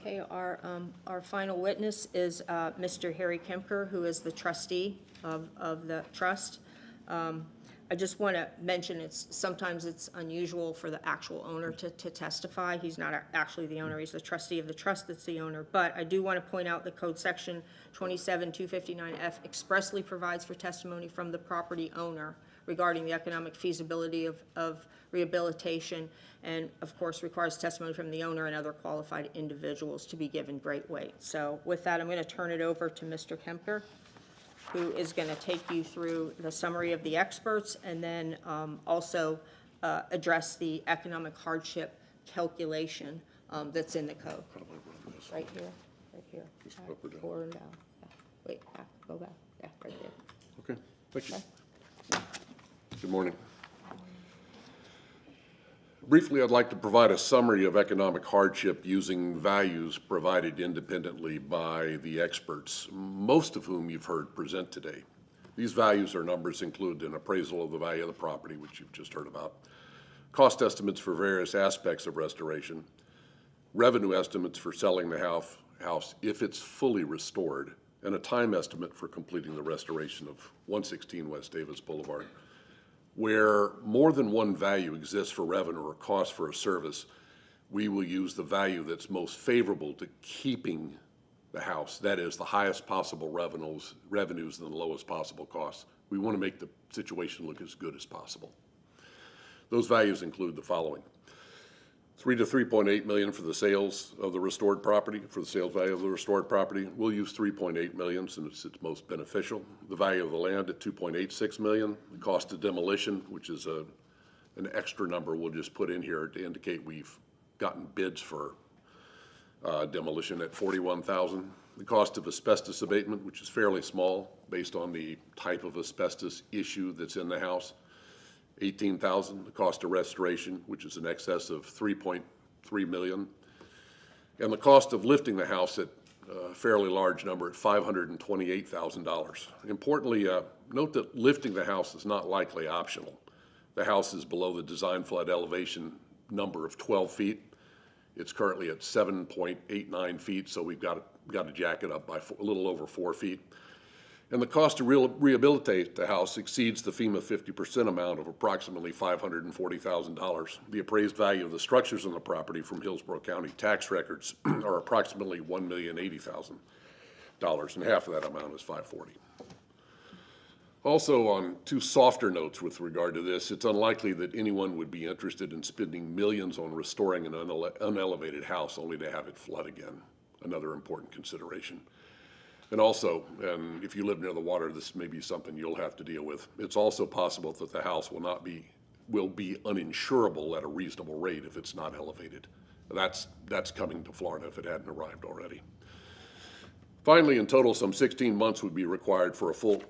Okay, our final witness is Mr. Harry Kemper, who is the trustee of the trust. I just want to mention sometimes it's unusual for the actual owner to testify. He's not actually the owner, he's the trustee of the trust that's the owner. But I do want to point out the code section 27259F expressly provides for testimony from the property owner regarding the economic feasibility of rehabilitation, and of course requires testimony from the owner and other qualified individuals to be given great weight. So with that, I'm going to turn it over to Mr. Kemper, who is going to take you through the summary of the experts and then also address the economic hardship calculation that's in the code. Right here, right here. Back, forward, down. Yeah. Wait, back, go back. Yeah, right there. Okay, thank you. Okay. Good morning. Briefly, I'd like to provide a summary of economic hardship using values provided independently by the experts, most of whom you've heard present today. These values or numbers include an appraisal of the value of the property, which you've just heard about, cost estimates for various aspects of restoration, revenue estimates for selling the house if it's fully restored, and a time estimate for completing the restoration of 116 West Davis Boulevard. Where more than one value exists for revenue or cost for a service, we will use the value that's most favorable to keeping the house. That is, the highest possible revenues and the lowest possible costs. We want to make the situation look as good as possible. Those values include the following: $3 to $3.8 million for the sales of the restored property, for the sales value of the restored property. We'll use $3.8 million since it's most beneficial. The value of the land at $2.86 million. The cost of demolition, which is an extra number we'll just put in here to indicate we've gotten bids for demolition at $41,000. The cost of asbestos abatement, which is fairly small based on the type of asbestos issue that's in the house, $18,000. The cost of restoration, which is in excess of $3.3 million. And the cost of lifting the house at a fairly large number at $528,000. Importantly, note that lifting the house is not likely optional. The house is below the design flood elevation number of 12 feet. It's currently at 7.89 feet, so we've got to jack it up by a little over 4 feet. And the cost to rehabilitate the house exceeds the FEMA 50% amount of approximately $540,000. The appraised value of the structures on the property from Hillsborough County tax records are approximately $1,080,000, and half of that amount is $540,000. Also, on two softer notes with regard to this, it's unlikely that anyone would be interested in spending millions on restoring an unelevated house only to have it flood again. Another important consideration. And also, and if you live near the water, this may be something you'll have to deal with. It's also possible that the house will be uninsurable at a reasonable rate if it's not elevated. That's coming to Florida if it hadn't arrived already. Finally, in total, some 16 months would be required for a full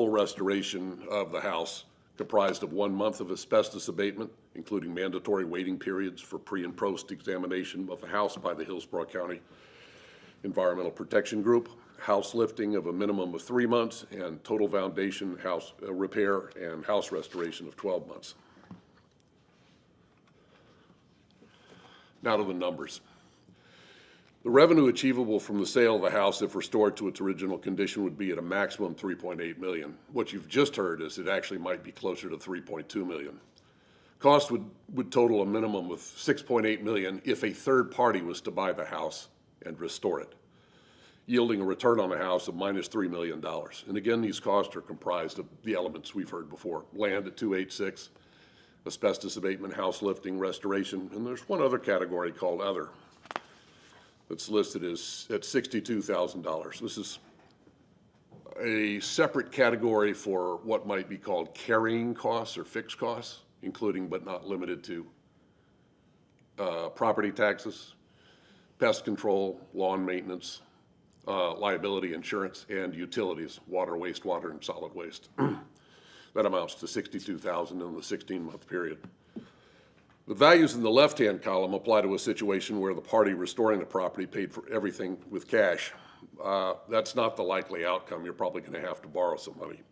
restoration of the house, comprised of 1 month of asbestos abatement, including mandatory waiting periods for pre and post examination of the house by the Hillsborough County Environmental Protection Group, house lifting of a minimum of 3 months, and total foundation house repair and house restoration of 12 months. Now to the numbers. The revenue achievable from the sale of the house, if restored to its original condition, would be at a maximum $3.8 million. What you've just heard is it actually might be closer to $3.2 million. Cost would total a minimum of $6.8 million if a third party was to buy the house and restore it, yielding a return on the house of minus $3 million. And again, these costs are comprised of the elements we've heard before: land at 286, asbestos abatement, house lifting, restoration, and there's one other category called other that's listed as at $62,000. This is a separate category for what might be called carrying costs or fixed costs, including but not limited to property taxes, pest control, lawn maintenance, liability insurance, and utilities, water, wastewater, and solid waste. That amounts to $62,000 in the 16-month period. The values in the left-hand column apply to a situation where the party restoring the property paid for everything with cash. That's not the likely outcome. You're probably going to have to borrow some money.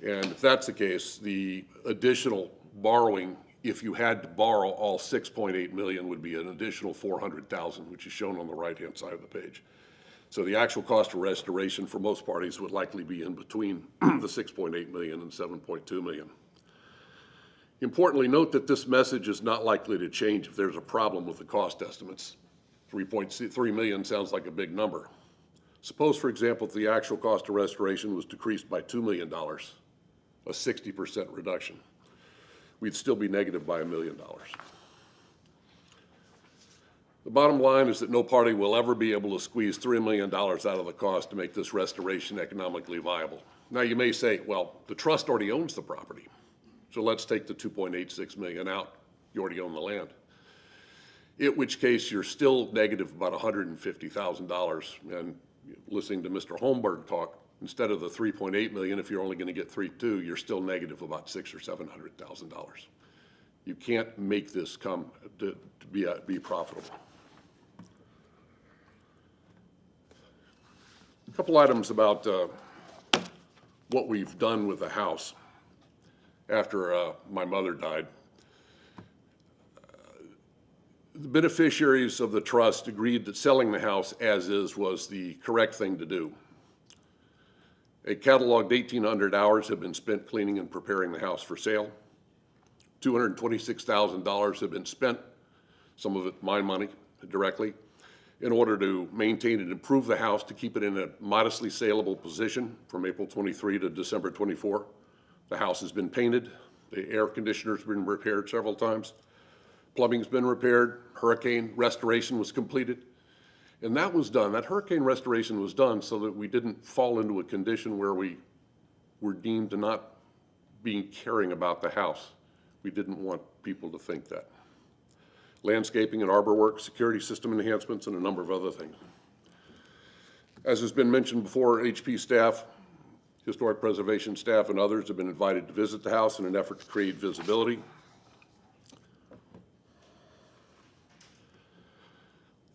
And if that's the case, the additional borrowing, if you had to borrow all $6.8 million, would be an additional $400,000, which is shown on the right-hand side of the page. So the actual cost of restoration for most parties would likely be in between the $6.8 million and $7.2 million. Importantly, note that this message is not likely to change if there's a problem with the cost estimates. $3.3 million sounds like a big number. Suppose, for example, if the actual cost of restoration was decreased by $2 million, a 60% reduction. We'd still be negative by $1 million. The bottom line is that no party will ever be able to squeeze $3 million out of the cost to make this restoration economically viable. Now you may say, well, the trust already owns the property, so let's take the $2.86 million out. You already own the land. In which case you're still negative about $150,000. And listening to Mr. Holmberg talk, instead of the $3.8 million, if you're only going to get $3.2, you're still negative about $600,000 or $700,000. You can't make this come to be profitable. A couple items about what we've done with the house after my mother died. The beneficiaries of the trust agreed that selling the house as is was the correct thing to do. A cataloged 1,800 hours have been spent cleaning and preparing the house for sale. $226,000 have been spent, some of it my money directly, in order to maintain and improve the house to keep it in a modestly saleable position from April 23 to December 24. The house has been painted. The air conditioner's been repaired several times. Plumbing's been repaired. Hurricane restoration was completed. And that was done, that hurricane restoration was done so that we didn't fall into a condition where we were deemed to not be caring about the house. We didn't want people to think that. landscaping and arbor work, security system enhancements, and a number of other things. As has been mentioned before, HP staff, historic preservation staff, and others have been invited to visit the house in an effort to create visibility.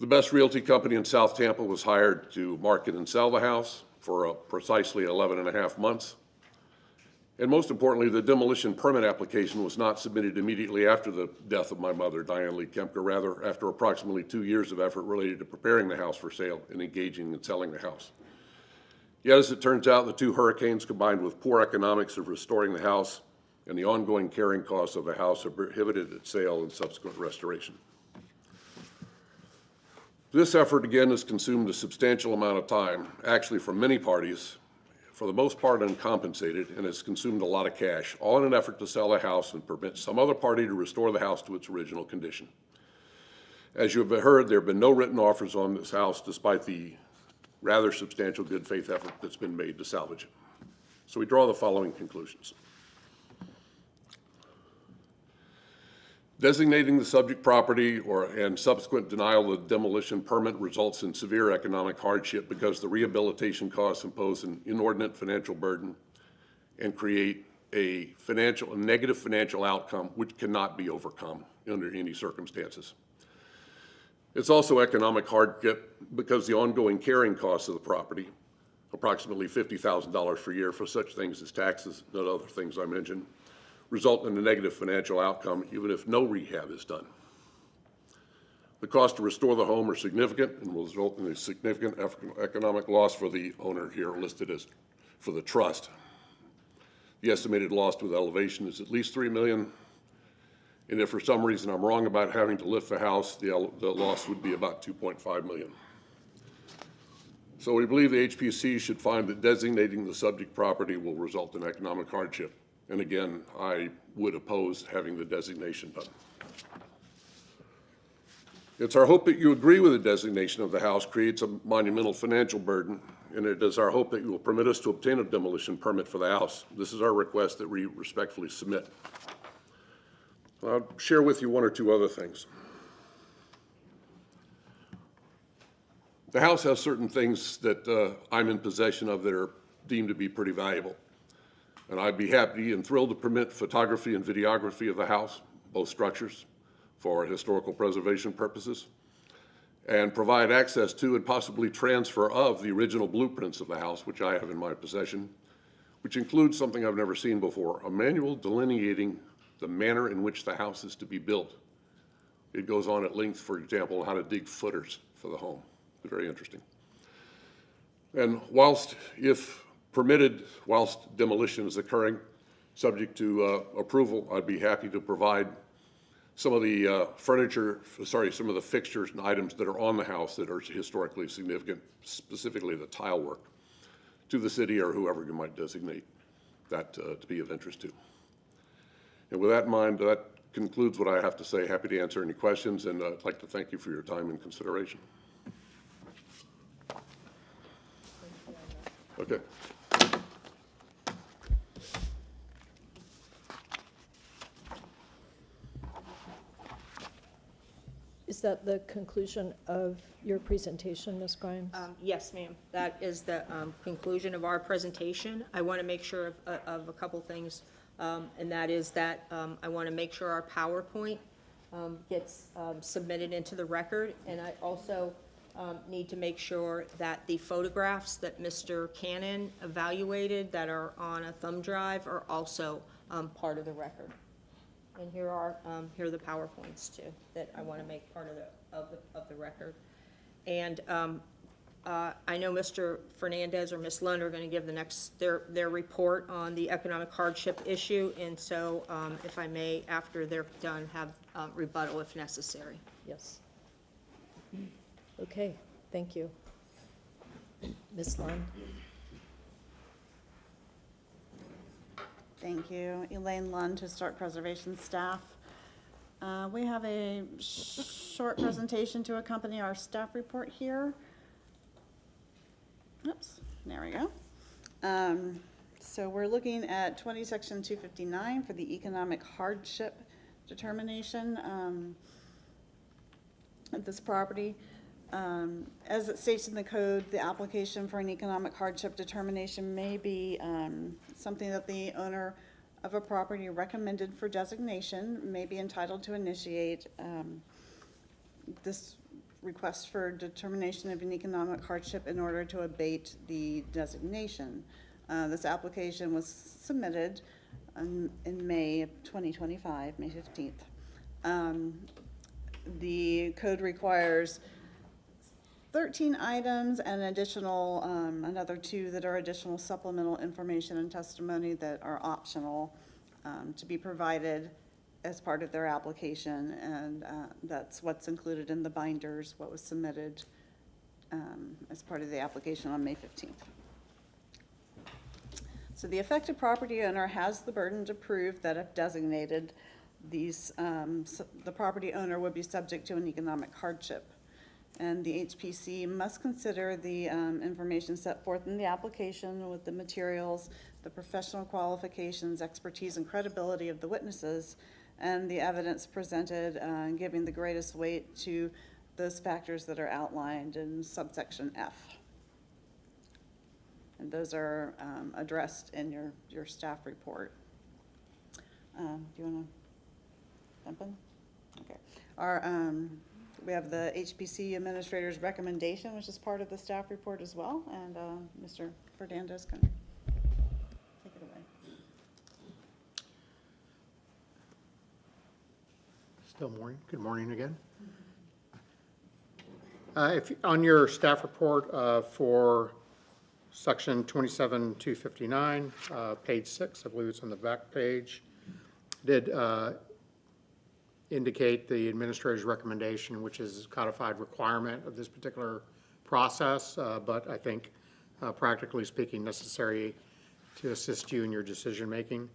The Best Realty Company in South Tampa was hired to market and sell the house for precisely 11.5 months. And most importantly, the demolition permit application was not submitted immediately after the death of my mother, Diane Lee Kempker, rather after approximately 2 years of effort related to preparing the house for sale and engaging in selling the house. Yet, as it turns out, the 2 hurricanes combined with poor economics of restoring the house and the ongoing carrying costs of the house have prohibited its sale and subsequent restoration. This effort, again, has consumed a substantial amount of time, actually from many parties, for the most part uncompensated, and has consumed a lot of cash, all in an effort to sell the house and permit some other party to restore the house to its original condition. As you have heard, there have been no written offers on this house despite the rather substantial good faith effort that's been made to salvage it. So we draw the following conclusions. Designating the subject property and subsequent denial of the demolition permit results in severe economic hardship because the rehabilitation costs impose an inordinate financial burden and create a negative financial outcome which cannot be overcome under any circumstances. It's also economic hardship because the ongoing carrying costs of the property, approximately $50,000 per year for such things as taxes and other things I mentioned, result in a negative financial outcome even if no rehab is done. The costs to restore the home are significant and will result in a significant economic loss for the owner here listed as for the trust. The estimated loss with elevation is at least $3 million, and if for some reason I'm wrong about having to lift the house, the loss would be about $2.5 million. So we believe the HPC should find that designating the subject property will result in economic hardship. And again, I would oppose having the designation done. It's our hope that you agree with the designation of the house creates a monumental financial burden, and it is our hope that you will permit us to obtain a demolition permit for the house. This is our request that we respectfully submit. I'll share with you 1 or 2 other things. The house has certain things that I'm in possession of that are deemed to be pretty valuable. And I'd be happy and thrilled to permit photography and videography of the house, both structures, for historical preservation purposes, and provide access to and possibly transfer of the original blueprints of the house, which I have in my possession, which includes something I've never seen before, a manual delineating the manner in which the house is to be built. It goes on at length, for example, how to dig footers for the home. It's very interesting. And whilst, if permitted, whilst demolition is occurring, subject to approval, I'd be happy to provide some of the some of the fixtures and items that are on the house that are historically significant, specifically the tile work, to the city or whoever you might designate that to be of interest to. And with that in mind, that concludes what I have to say. Happy to answer any questions, and I'd like to thank you for your time and consideration. Okay. Is that the conclusion of your presentation, Ms. Grimes? Yes, ma'am. That is the conclusion of our presentation. I want to make sure of a couple things, and that is that I want to make sure our PowerPoint gets submitted into the record, and I also need to make sure that the photographs that Mr. Cannon evaluated that are on a thumb drive are also part of the record. And here are the PowerPoints too that I want to make part of the record. And I know Mr. Fernandez or Ms. Lund are going to give their report on the economic hardship issue, and so if I may, after they're done, have rebuttal if necessary. Yes. Okay, thank you. Ms. Lund? Thank you. Elaine Lund, Historic Preservation staff. We have a short presentation to accompany our staff report here. Oops, there we go. So we're looking at 20 Section 259 for the economic hardship determination. of this property. As it states in the code, the application for an economic hardship determination may be something that the owner of a property recommended for designation may be entitled to initiate. This request for determination of an economic hardship in order to abate the designation. This application was submitted in May of 2025, May 15th. The code requires 13 items and additional, another 2 that are additional supplemental information and testimony that are optional to be provided as part of their application, and that's what's included in the binders, what was submitted as part of the application on May 15th. So the affected property owner has the burden to prove that if designated, the property owner would be subject to an economic hardship. And the HPC must consider the information set forth in the application with the materials, the professional qualifications, expertise, and credibility of the witnesses, and the evidence presented, giving the greatest weight to those factors that are outlined in subsection F. And those are addressed in your staff report. Do you want to jump in? Okay. We have the HPC administrator's recommendation, which is part of the staff report as well, and Mr. Fernandez can take it away. Still morning. Good morning again. If on your staff report for section 27259, page 6, I believe it's on the back page, did indicate the administrator's recommendation, which is a codified requirement of this particular process, but I think practically speaking necessary to assist you in your decision making.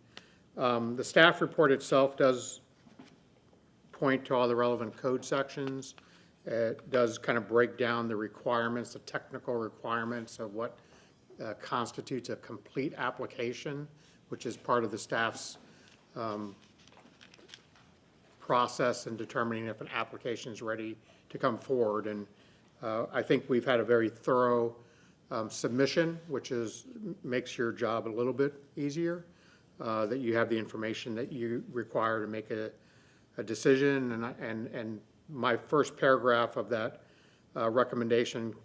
The staff report itself does point to all the relevant code sections. It does kind of break down the requirements, the technical requirements of what constitutes a complete application, which is part of the staff's process in determining if an application is ready to come forward. And I think we've had a very thorough submission, which makes your job a little bit easier, that you have the information that you require to make a decision. And my first paragraph of that recommendation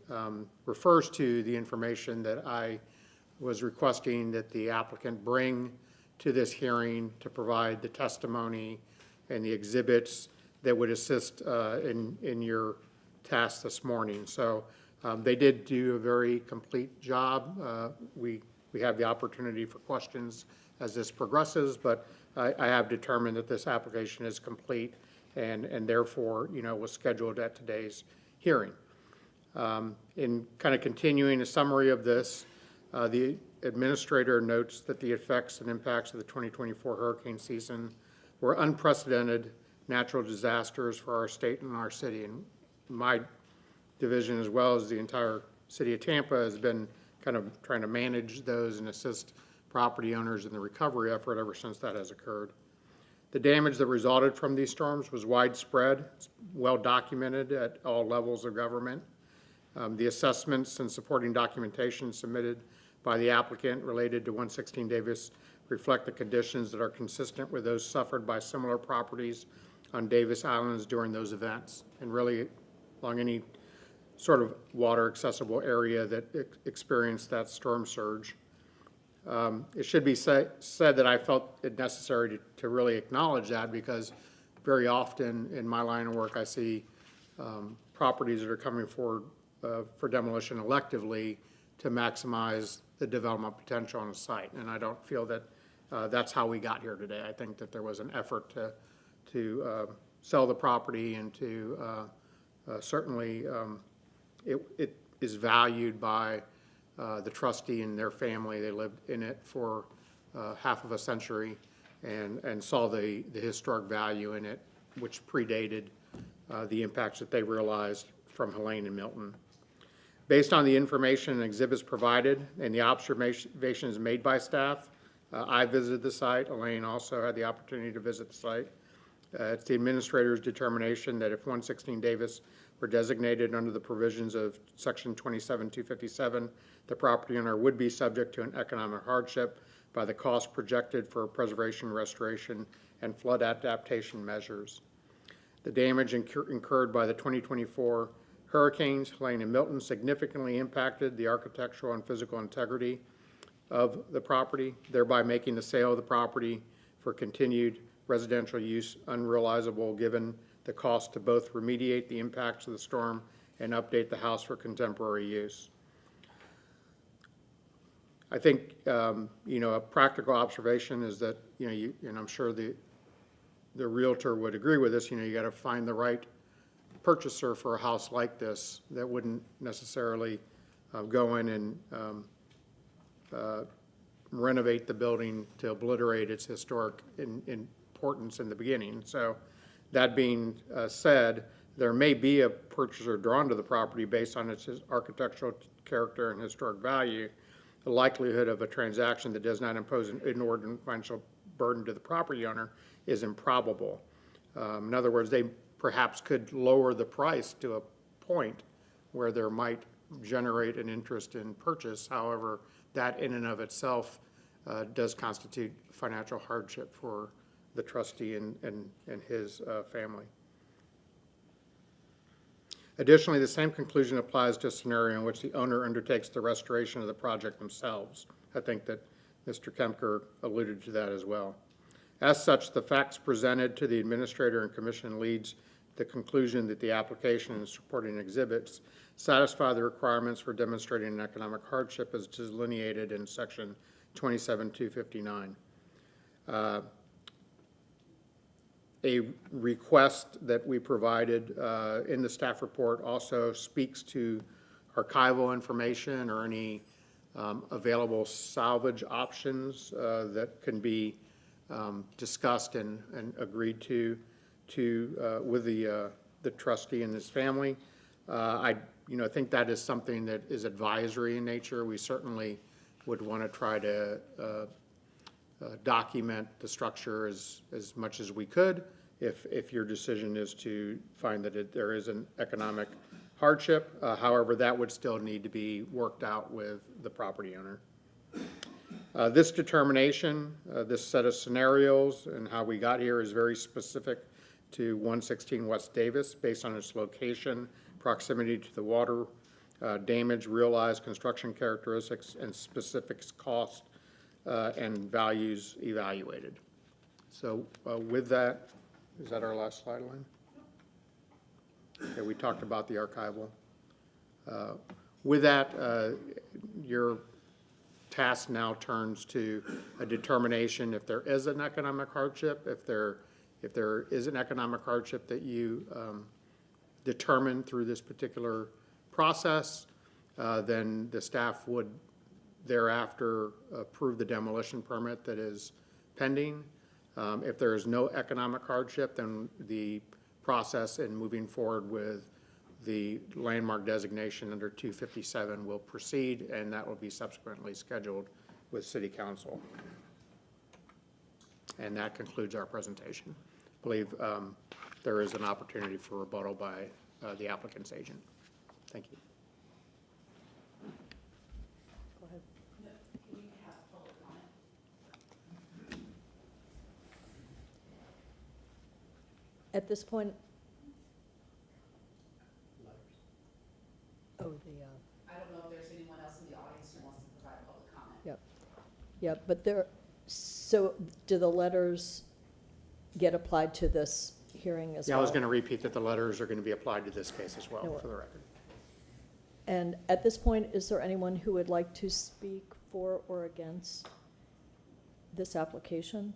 refers to the information that I was requesting that the applicant bring to this hearing to provide the testimony and the exhibits that would assist in your task this morning. So they did do a very complete job. We have the opportunity for questions as this progresses, but I have determined that this application is complete and therefore, was scheduled at today's hearing. In kind of continuing a summary of this, the administrator notes that the effects and impacts of the 2024 hurricane season were unprecedented natural disasters for our state and our city. And my division, as well as the entire city of Tampa, has been kind of trying to manage those and assist property owners in the recovery effort ever since that has occurred. The damage that resulted from these storms was widespread, well documented at all levels of government. The assessments and supporting documentation submitted by the applicant related to 116 Davis reflect the conditions that are consistent with those suffered by similar properties on Davis Islands during those events, and really along any sort of water accessible area that experienced that storm surge. It should be said that I felt it necessary to really acknowledge that, because very often in my line of work I see properties that are coming forward for demolition electively to maximize the development potential on the site. And I don't feel that that's how we got here today. I think that there was an effort to sell the property and to certainly it is valued by the trustee and their family. They lived in it for half of a century and saw the historic value in it, which predated the impacts that they realized from Helene and Milton. Based on the information and exhibits provided and the observations made by staff, I visited the site. Elaine also had the opportunity to visit the site. It's the administrator's determination that if 116 Davis were designated under the provisions of Section 27-257, the property owner would be subject to an economic hardship by the cost projected for preservation, restoration, and flood adaptation measures. The damage incurred by the 2024 hurricanes, Helene and Milton, significantly impacted the architectural and physical integrity of the property, thereby making the sale of the property for continued residential use unrealizable given the cost to both remediate the impacts of the storm and update the house for contemporary use. I think, a practical observation is that, and I'm sure the realtor would agree with this, you got to find the right purchaser for a house like this that wouldn't necessarily go in and renovate the building to obliterate its historic importance in the beginning. So that being said, there may be a purchaser drawn to the property based on its architectural character and historic value. The likelihood of a transaction that does not impose an inordinate financial burden to the property owner is improbable. In other words, they perhaps could lower the price to a point where there might generate an interest in purchase. However, that in and of itself does constitute financial hardship for the trustee and his family. Additionally, the same conclusion applies to a scenario in which the owner undertakes the restoration of the project themselves. I think that Mr. Kemker alluded to that as well. As such, the facts presented to the administrator and commission leads the conclusion that the application and supporting exhibits satisfy the requirements for demonstrating an economic hardship as delineated in Section 27-259. A request that we provided in the staff report also speaks to archival information or any available salvage options that can be discussed and agreed to with the trustee and his family. I think that is something that is advisory in nature. We certainly would want to try to document the structure as much as we could if your decision is to find that there is an economic hardship. However, that would still need to be worked out with the property owner. This determination, this set of scenarios and how we got here is very specific to 116 West Davis based on its location, proximity to the water, damage, realized construction characteristics, and specific cost and values evaluated. So with that, is that our last slide, Elaine? Okay, we talked about the archival. With that, your task now turns to a determination if there is an economic hardship. If there is an economic hardship that you determine through this particular process, then the staff would thereafter approve the demolition permit that is pending. If there is no economic hardship, then the process in moving forward with the landmark designation under 257 will proceed, and that will be subsequently scheduled with City Council. And that concludes our presentation. I believe there is an opportunity for rebuttal by the applicant's agent. Thank you. Go ahead. Can we have public comment? At this point, oh, I don't know if there's anyone else in the audience who wants to provide public comment. yep, yep, but so do the letters get applied to this hearing as well? Yeah, I was going to repeat that the letters are going to be applied to this case as well, for the record. And at this point, is there anyone who would like to speak for or against this application?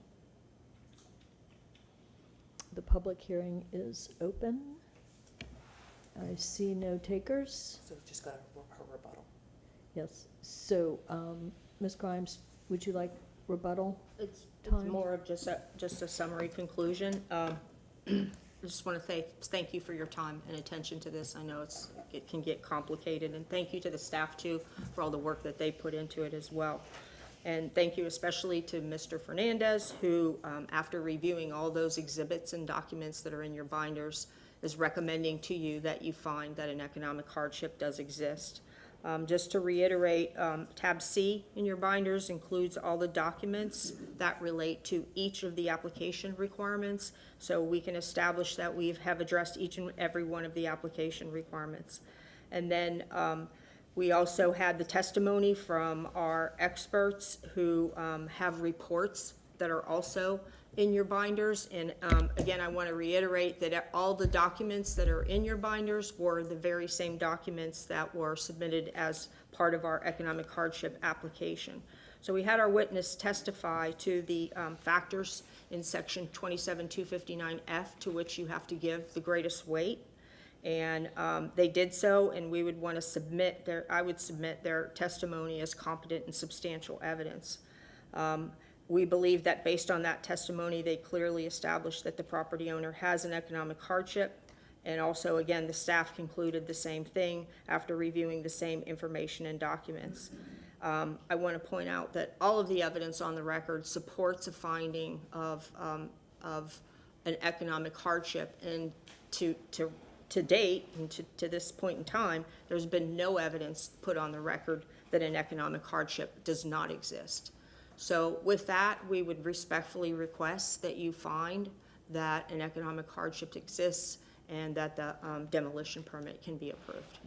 The public hearing is open. I see no takers. So just got her rebuttal. Yes, so, Ms. Grimes, would you like rebuttal? It's Time? more of just a summary conclusion. I just want to thank you for your time and attention to this. I know it can get complicated, and thank you to the staff too for all the work that they put into it as well. And thank you especially to Mr. Fernandez, who, after reviewing all those exhibits and documents that are in your binders, is recommending to you that you find that an economic hardship does exist. Just to reiterate, tab C in your binders includes all the documents that relate to each of the application requirements, so we can establish that we have addressed each and every one of the application requirements. And then we also had the testimony from our experts who have reports that are also in your binders. And again, I want to reiterate that all the documents that are in your binders were the very same documents that were submitted as part of our economic hardship application. So we had our witness testify to the factors in section 27259F to which you have to give the greatest weight. And they did so, and we would want to submit I would submit their testimony as competent and substantial evidence. We believe that based on that testimony, they clearly established that the property owner has an economic hardship. And also, again, the staff concluded the same thing after reviewing the same information and documents. I want to point out that all of the evidence on the record supports a finding of an economic hardship. And to date, and to this point in time, there's been no evidence put on the record that an economic hardship does not exist. So with that, we would respectfully request that you find that an economic hardship exists and that the demolition permit can be approved.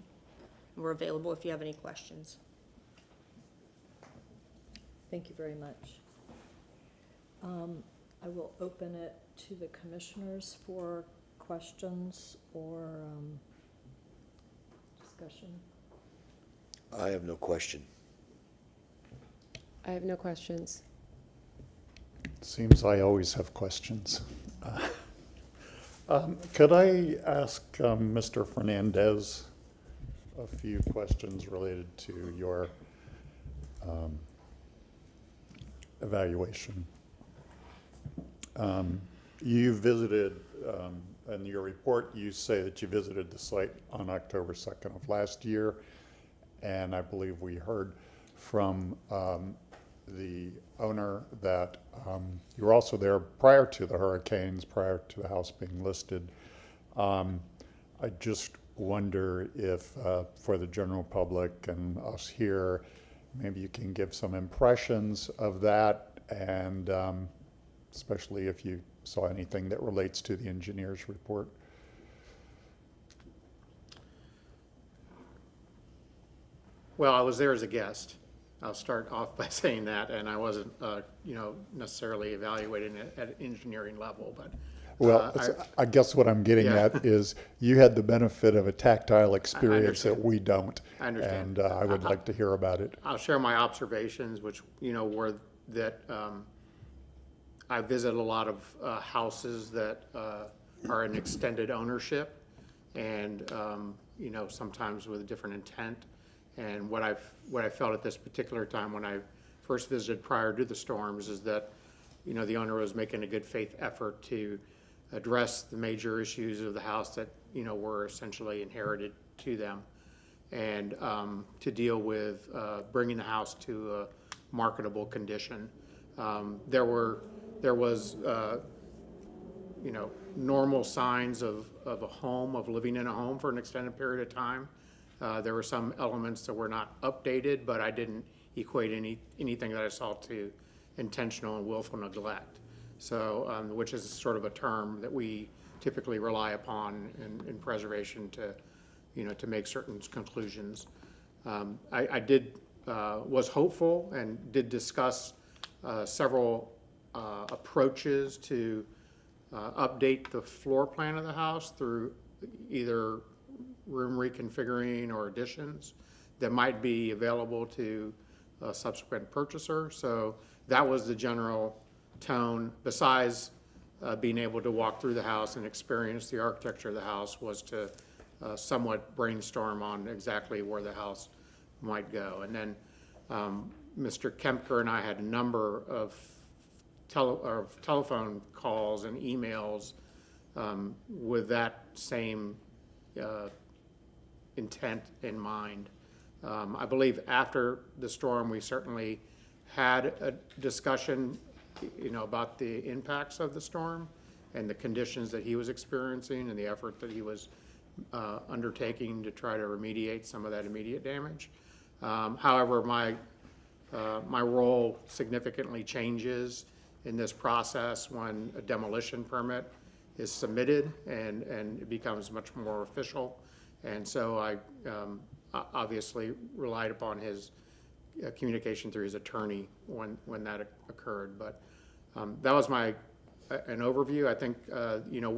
We're available if you have any questions. Thank you very much. I will open it to the commissioners for questions or discussion. I have no question. I have no questions. Seems I always have questions. Could I ask Mr. Fernandez a few questions related to your evaluation? You visited, in your report, you say that you visited the site on October 2nd of last year, and I believe we heard from the owner that you were also there prior to the hurricanes, prior to the house being listed. I just wonder if for the general public and us here, maybe you can give some impressions of that, and especially if you saw anything that relates to the engineer's report. Well, I was there as a guest. I'll start off by saying that, and I wasn't, necessarily evaluating it at an engineering level, but. Well, I guess what I'm getting at is you had the benefit of a tactile experience that we don't. I understand. And I would like to hear about it. I'll share my observations, which, were that I visit a lot of houses that are in extended ownership and, sometimes with a different intent. And what I felt at this particular time when I first visited prior to the storms is that, the owner was making a good faith effort to address the major issues of the house that, were essentially inherited to them, and to deal with bringing the house to a marketable condition. There was normal signs of a home, of living in a home for an extended period of time. There were some elements that were not updated, but I didn't equate anything that I saw to intentional and willful neglect. So, which is sort of a term that we typically rely upon in preservation to, to make certain conclusions. I was hopeful and did discuss several approaches to update the floor plan of the house through either room reconfiguring or additions that might be available to a subsequent purchaser. So that was the general tone, besides being able to walk through the house and experience the architecture of the house, was to somewhat brainstorm on exactly where the house might go. And then Mr. Kempker and I had a number of telephone calls and emails with that same intent in mind. I believe after the storm, we certainly had a discussion, about the impacts of the storm and the conditions that he was experiencing and the effort that he was undertaking to try to remediate some of that immediate damage. However, my role significantly changes in this process when a demolition permit is submitted and it becomes much more official. And so I obviously relied upon his communication through his attorney when that occurred. But that was an overview. I think,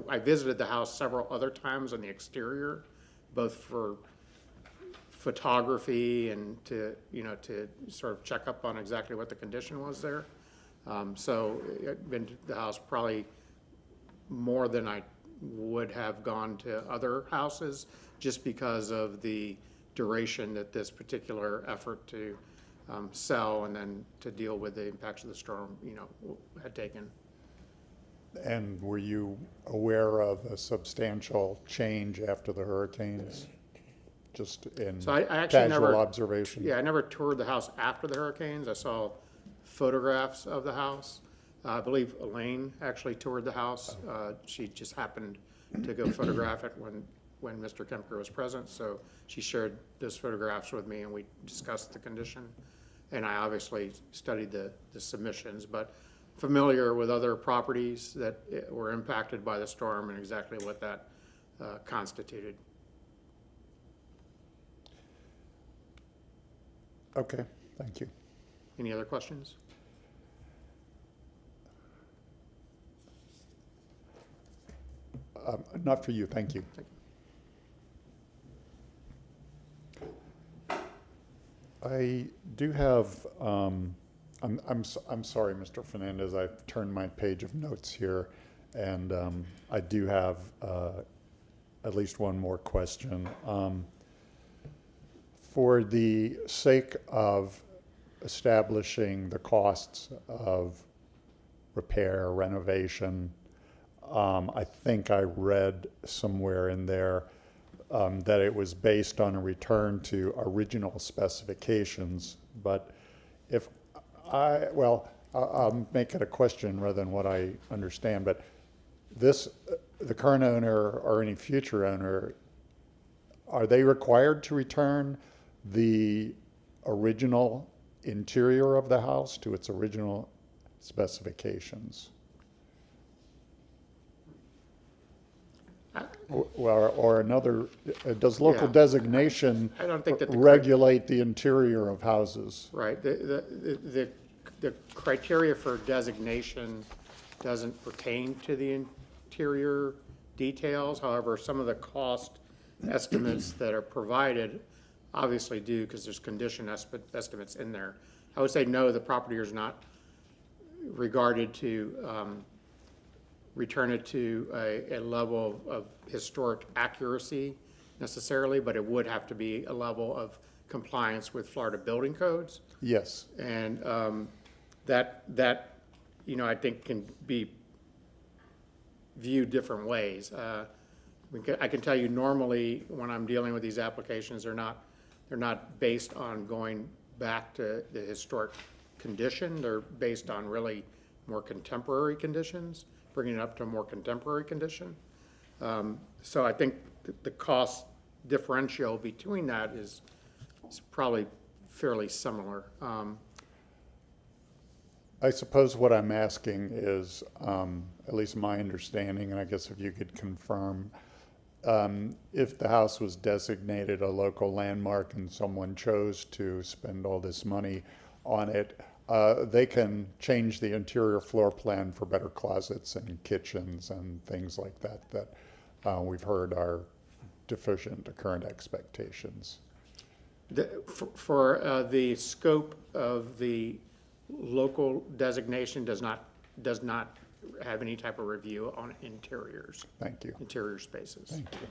I visited the house several other times on the exterior, both for photography and to sort of check up on exactly what the condition was there. So I've been to the house probably more than I would have gone to other houses, just because of the duration that this particular effort to sell and then to deal with the impacts of the storm, had taken. And were you aware of a substantial change after the hurricanes? Just in So I actually casual observation? Yeah, I never toured the house after the hurricanes. I saw photographs of the house. I believe Elaine actually toured the house. She just happened to go photograph it when Mr. Kemper was present. So she shared those photographs with me and we discussed the condition. And I obviously studied the submissions, but familiar with other properties that were impacted by the storm and exactly what that constituted. Okay, thank you. Any other questions? Not for you, thank you. I do have, I'm sorry, Mr. Fernandez, I've turned my page of notes here, and I do have at least one more question. For the sake of establishing the costs of repair, renovation, I think I read somewhere in there that it was based on a return to original specifications. But if I'll make it a question rather than what I understand, but the current owner or any future owner, are they required to return the original interior of the house to its original specifications? Or another, does local Yeah. designation I don't think that regulate the interior of houses? Right. The criteria for designation doesn't pertain to the interior details. However, some of the cost estimates that are provided obviously do, because there's condition estimates in there. I would say no, the property is not regarded to return it to a level of historic accuracy necessarily, but it would have to be a level of compliance with Florida building codes. Yes. And that I think can be viewed different ways. I can tell you normally when I'm dealing with these applications, they're not based on going back to the historic condition. They're based on really more contemporary conditions, bringing it up to a more contemporary condition. So I think the cost differential between that is probably fairly similar. I suppose what I'm asking is, at least my understanding, and I guess if you could confirm, if the house was designated a local landmark and someone chose to spend all this money on it, they can change the interior floor plan for better closets and kitchens and things like that we've heard are deficient to current expectations. For the scope of the local designation does not have any type of review on interiors. Thank you. Interior spaces. Thank you.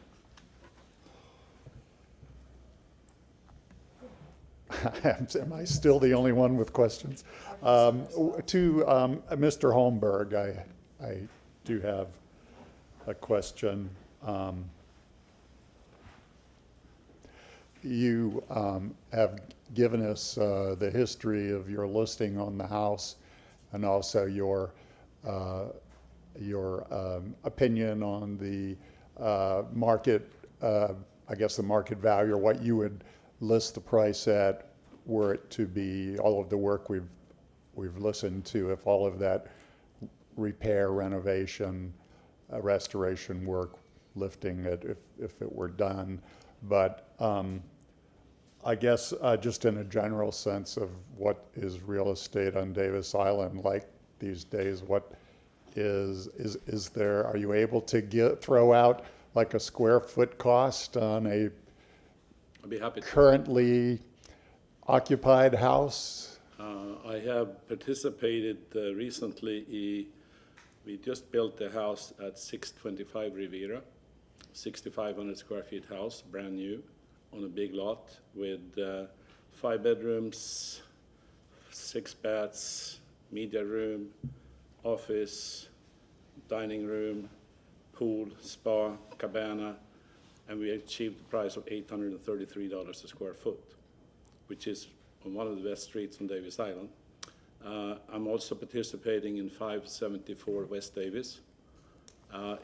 Am I still the only one with questions? To Mr. Holmberg, I do have a question. You have given us the history of your listing on the house and also your opinion on the market, I guess the market value, or what you would list the price at were it to be all of the work we've listened to, if all of that repair, renovation, restoration work, lifting it, if it were done. But I guess just in a general sense of what is real estate on Davis Island like these days, what is there, are you able to throw out like a square foot cost on a I'd be happy to. currently occupied house? I have participated recently. We just built a house at 625 Riviera, 6,500 square feet house, brand new, on a big lot with 5 bedrooms, 6 baths, media room, office, dining room, pool, spa, cabana, and we achieved the price of $833 a square foot, which is on one of the best streets on Davis Island. I'm also participating in 574 West Davis.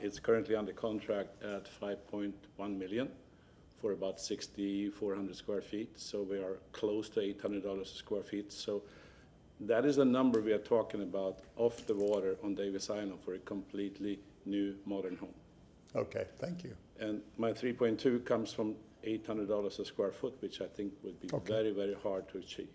It's currently under contract at $5.1 million for about 6,400 square feet. So we are close to $800 a square feet. So that is a number we are talking about off the water on Davis Island for a completely new modern home. Okay, thank you. And my 3.2 comes from $800 a square foot, which I think would be very, very hard to achieve.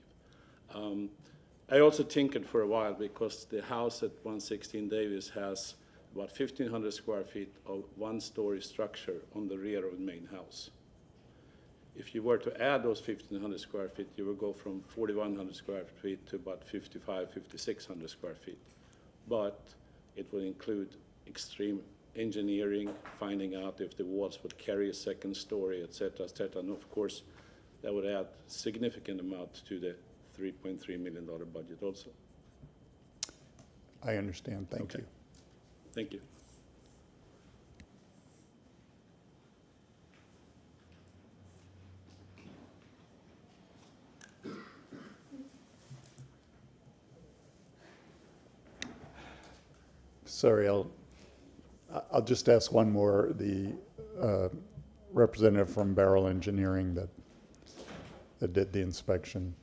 I also tinkered for a while because the house at 116 Davis has about 1,500 square feet of one-story structure on the rear of the main house. If you were to add those 1,500 square feet, you would go from 4,100 square feet to about 5,600 square feet. But it would include extreme engineering, finding out if the walls would carry a second story, et cetera, et cetera. And of course, that would add significant amount to the $3.3 million budget also. I understand, thank you. Thank you. Sorry, I'll just ask one more. The representative from Barrel Engineering that did the inspection.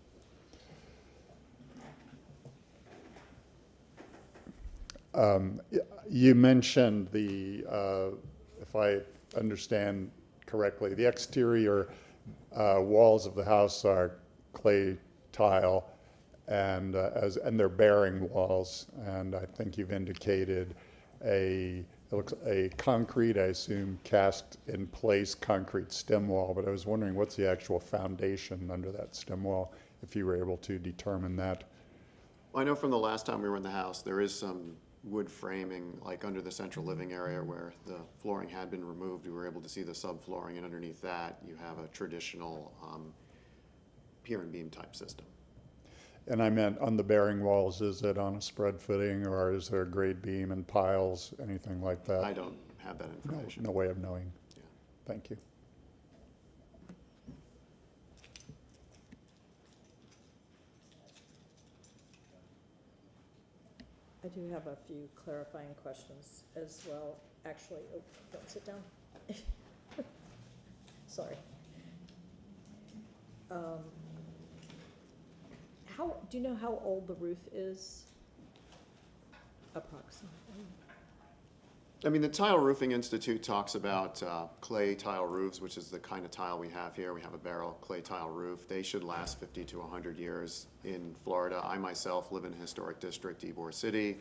You mentioned if I understand correctly, the exterior walls of the house are clay tile, and they're bearing walls. And I think you've indicated it looks a concrete, I assume, cast in place concrete stem wall. But I was wondering what's the actual foundation under that stem wall, if you were able to determine that. Well, I know from the last time we were in the house, there is some wood framing, like under the central living area where the flooring had been removed. We were able to see the subflooring, and underneath that, you have a traditional pier and beam type system. And I meant on the bearing walls, is it on a spread footing, or is there a grade beam and piles, anything like that? I don't have that information. No way of knowing. Yeah. Thank you. I do have a few clarifying questions as well. Actually, oh, don't sit down. Sorry. Do you know how old the roof is? Approximately. I mean, the Tile Roofing Institute talks about clay tile roofs, which is the kind of tile we have here. We have a barrel clay tile roof. They should last 50 to 100 years in Florida. I myself live in a historic district, Ybor City.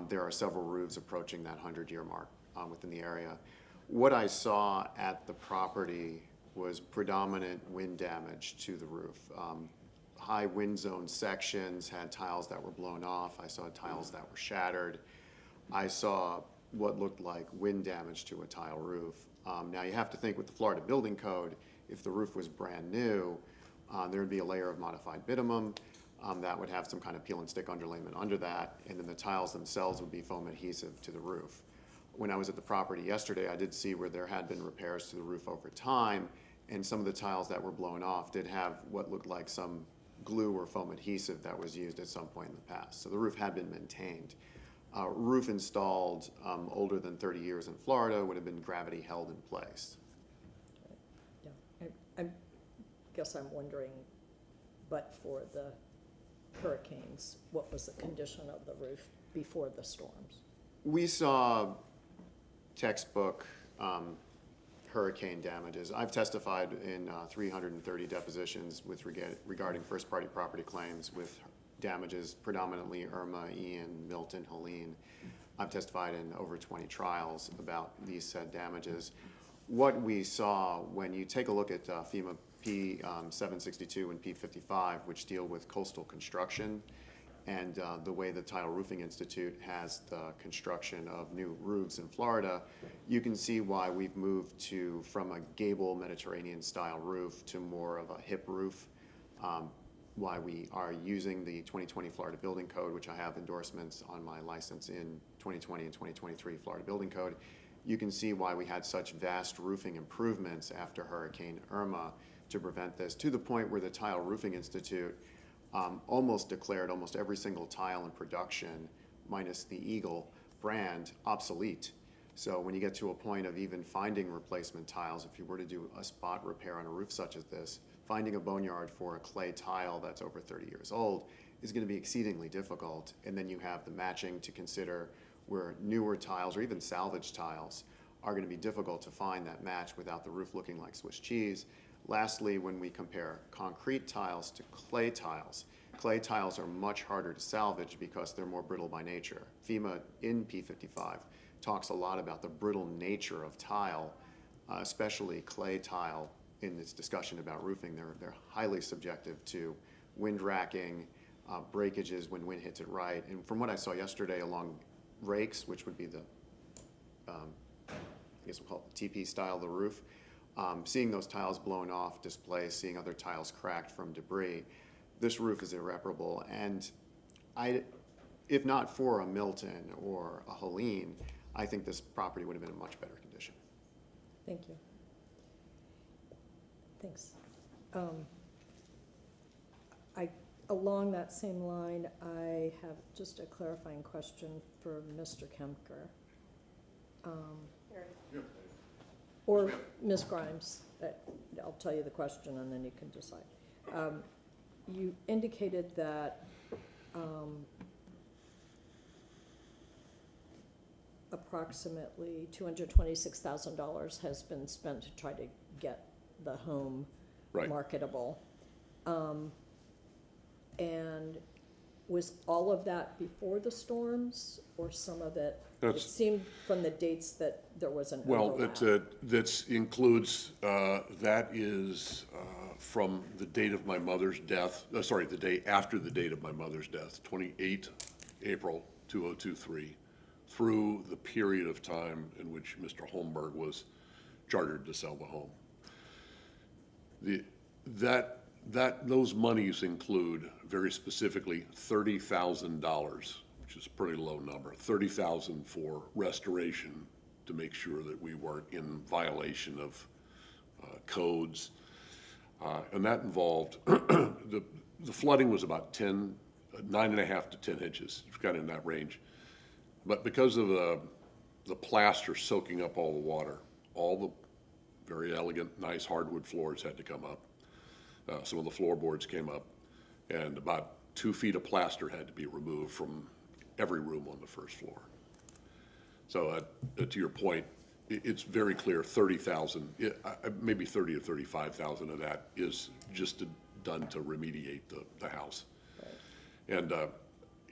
There are several roofs approaching that 100-year mark within the area. What I saw at the property was predominant wind damage to the roof. High wind zone sections had tiles that were blown off. I saw tiles that were shattered. I saw what looked like wind damage to a tile roof. Now you have to think with the Florida Building Code, if the roof was brand new, there would be a layer of modified bitumen that would have some kind of peel and stick underlayment under that, and then the tiles themselves would be foam adhesive to the roof. When I was at the property yesterday, I did see where there had been repairs to the roof over time, and some of the tiles that were blown off did have what looked like some glue or foam adhesive that was used at some point in the past. So the roof had been maintained. Roof installed older than 30 years in Florida would have been gravity held in place. Yeah, I guess I'm wondering, but for the hurricanes, what was the condition of the roof before the storms? We saw textbook hurricane damages. I've testified in 330 depositions with regarding first-party property claims with damages predominantly Irma, Ian, Milton, Helene. I've testified in over 20 trials about these said damages. What we saw when you take a look at FEMA P762 and P55, which deal with coastal construction, and the way the Tile Roofing Institute has the construction of new roofs in Florida, you can see why we've moved from a gable Mediterranean style roof to more of a hip roof. Why we are using the 2020 Florida Building Code, which I have endorsements on my license in 2020 and 2023 Florida Building Code. You can see why we had such vast roofing improvements after Hurricane Irma to prevent this, to the point where the Tile Roofing Institute almost declared almost every single tile in production, minus the Eagle brand, obsolete. So when you get to a point of even finding replacement tiles, if you were to do a spot repair on a roof such as this, finding a boneyard for a clay tile that's over 30 years old is going to be exceedingly difficult. And then you have the matching to consider, where newer tiles or even salvage tiles are going to be difficult to find that match without the roof looking like Swiss cheese. Lastly, when we compare concrete tiles to clay tiles are much harder to salvage because they're more brittle by nature. FEMA in P55 talks a lot about the brittle nature of tile, especially clay tile. In this discussion about roofing, they're highly subjective to wind racking, breakages when wind hits it right. And from what I saw yesterday along rakes, which would be the, I guess we'll call it the TP style of the roof, seeing those tiles blown off, displaced, seeing other tiles cracked from debris, this roof is irreparable. And if not for a Milton or a Helene, I think this property would have been in much better condition. Thank you. Thanks. Along that same line, I have just a clarifying question for Mr. Kemker. Or Ms. Grimes. I'll tell you the question and then you can decide. You indicated that approximately $226,000 has been spent to try to get the home marketable. And was all of that before the storms or some of it? It seemed from the dates that there was an overlap. Well, that includes, that is from the date of my mother's death, the day after the date of my mother's death, 28 April 2023, through the period of time in which Mr. Holmberg was chartered to sell the home. Those monies include very specifically $30,000, which is a pretty low number, $30,000 for restoration to make sure that we weren't in violation of codes. And that involved, the flooding was about 9.5 to 10 inches, it's kind of in that range. But because of the plaster soaking up all the water, all the very elegant, nice hardwood floors had to come up. Some of the floorboards came up, and about 2 feet of plaster had to be removed from every room on the first floor. So to your point, it's very clear 30,000, maybe 30 or 35,000 of that is just done to remediate the house. Right. And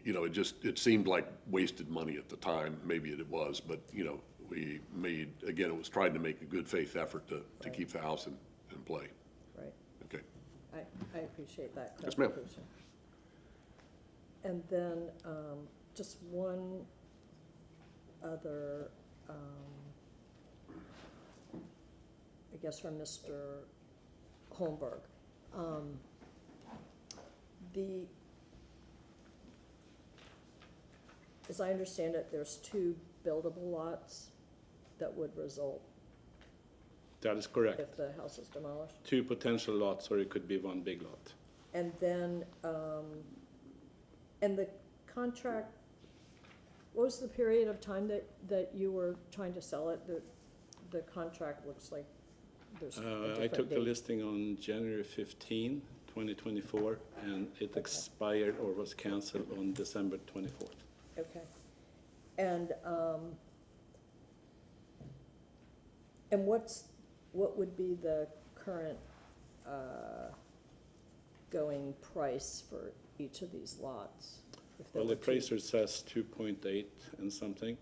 it seemed like wasted money at the time. Maybe it was, but we made, again, it was trying to make a good faith effort to keep the house in play. Right. Okay. I appreciate that Yes, ma'am. clarification. And then just one other, I guess from Mr. Holmberg. As I understand it, there's 2 buildable lots that would result. That is correct. if the house is demolished? 2 potential lots, or it could be 1 big lot. And then, and the contract, what was the period of time that you were trying to sell it? The contract looks like there's a different I took the date. listing on January 15, 2024, and it expired or was canceled on December 24th. Okay. And what would be the current, going price for each of these lots? If there Well, the were two? appraiser says 2.8 and something.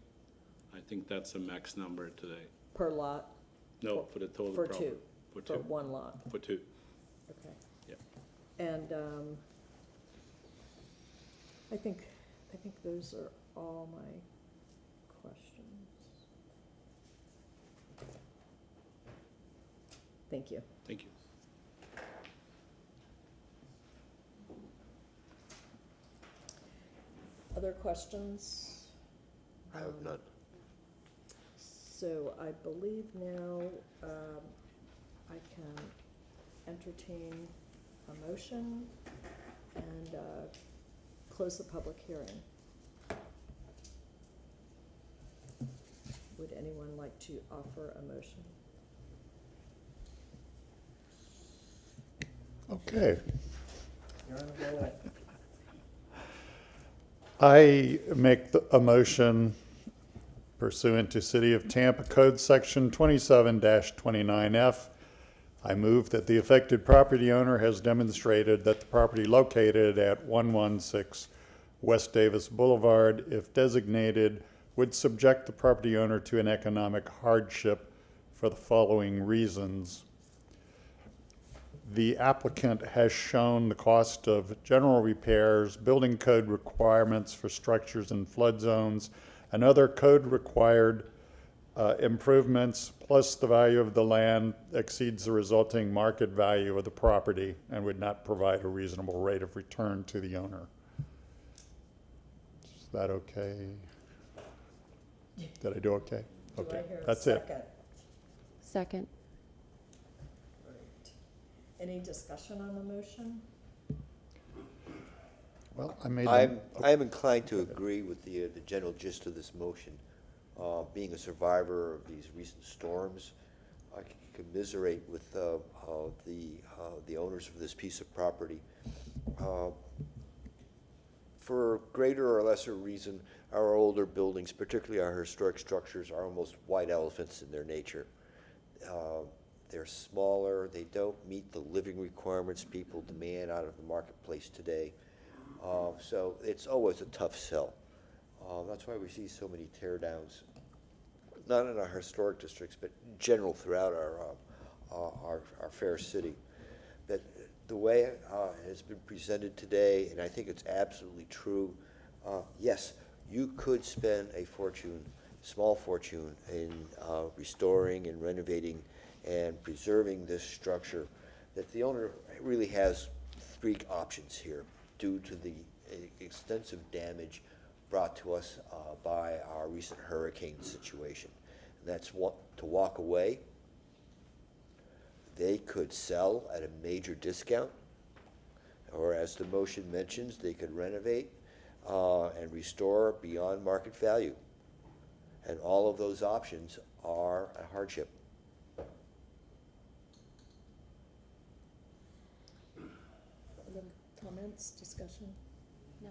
I think that's a max number today. Per lot? No, for the total For property. two? For For 2. one lot? For 2. Okay. Yeah. And I think those are all my questions. Thank you. Thank you. Other questions? I have none. So I believe now I can entertain a motion and close the public hearing. Would anyone like to offer a motion? Okay. I make a motion pursuant to City of Tampa Code Section 27-29F. I move that the affected property owner has demonstrated that the property located at 116 West Davis Boulevard, if designated, would subject the property owner to an economic hardship for the following reasons. The applicant has shown the cost of general repairs, building code requirements for structures in flood zones, and other code-required improvements, plus the value of the land exceeds the resulting market value of the property and would not provide a reasonable rate of return to the owner. Is that okay? Did I do okay? Do I Okay, hear a that's it. second? Second. Great. Any discussion on the motion? Well, I made. I'm inclined to agree with the general gist of this motion. Being a survivor of these recent storms, I can commiserate with the owners of this piece of property. For greater or lesser reason, our older buildings, particularly our historic structures, are almost white elephants in their nature. They're smaller, they don't meet the living requirements people demand out of the marketplace today. So it's always a tough sell. That's why we see so many tear downs, not in our historic districts, but general throughout our fair city. That the way it has been presented today, and I think it's absolutely true, yes, you could spend a fortune, small fortune, in restoring and renovating and preserving this structure, that the owner really has 3 options here due to the extensive damage brought to us by our recent hurricane situation. And that's to walk away. They could sell at a major discount, or as the motion mentions, they could renovate and restore beyond market value. And all of those options are a hardship. Other comments, discussion? No.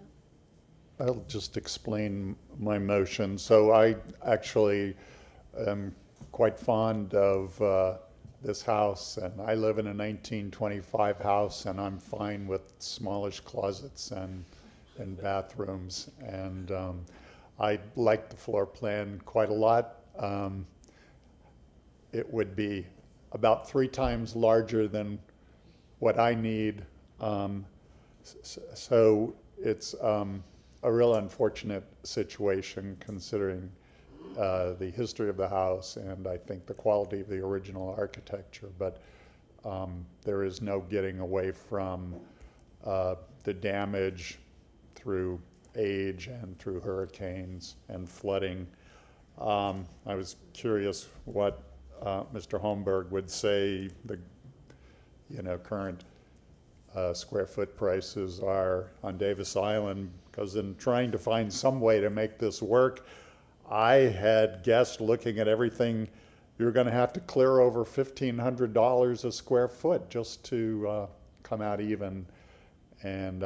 I'll just explain my motion. So I actually am quite fond of this house, and I live in a 1925 house, and I'm fine with smallish closets and bathrooms. And I like the floor plan quite a lot. It would be about 3 times larger than what I need. So it's a real unfortunate situation considering the history of the house and I think the quality of the original architecture, but there is no getting away from the damage through age and through hurricanes and flooding. I was curious what Mr. Holmberg would say the, current square foot prices are on Davis Island, because in trying to find some way to make this work, I had guessed, looking at everything, you're going to have to clear over $1,500 a square foot just to come out even, and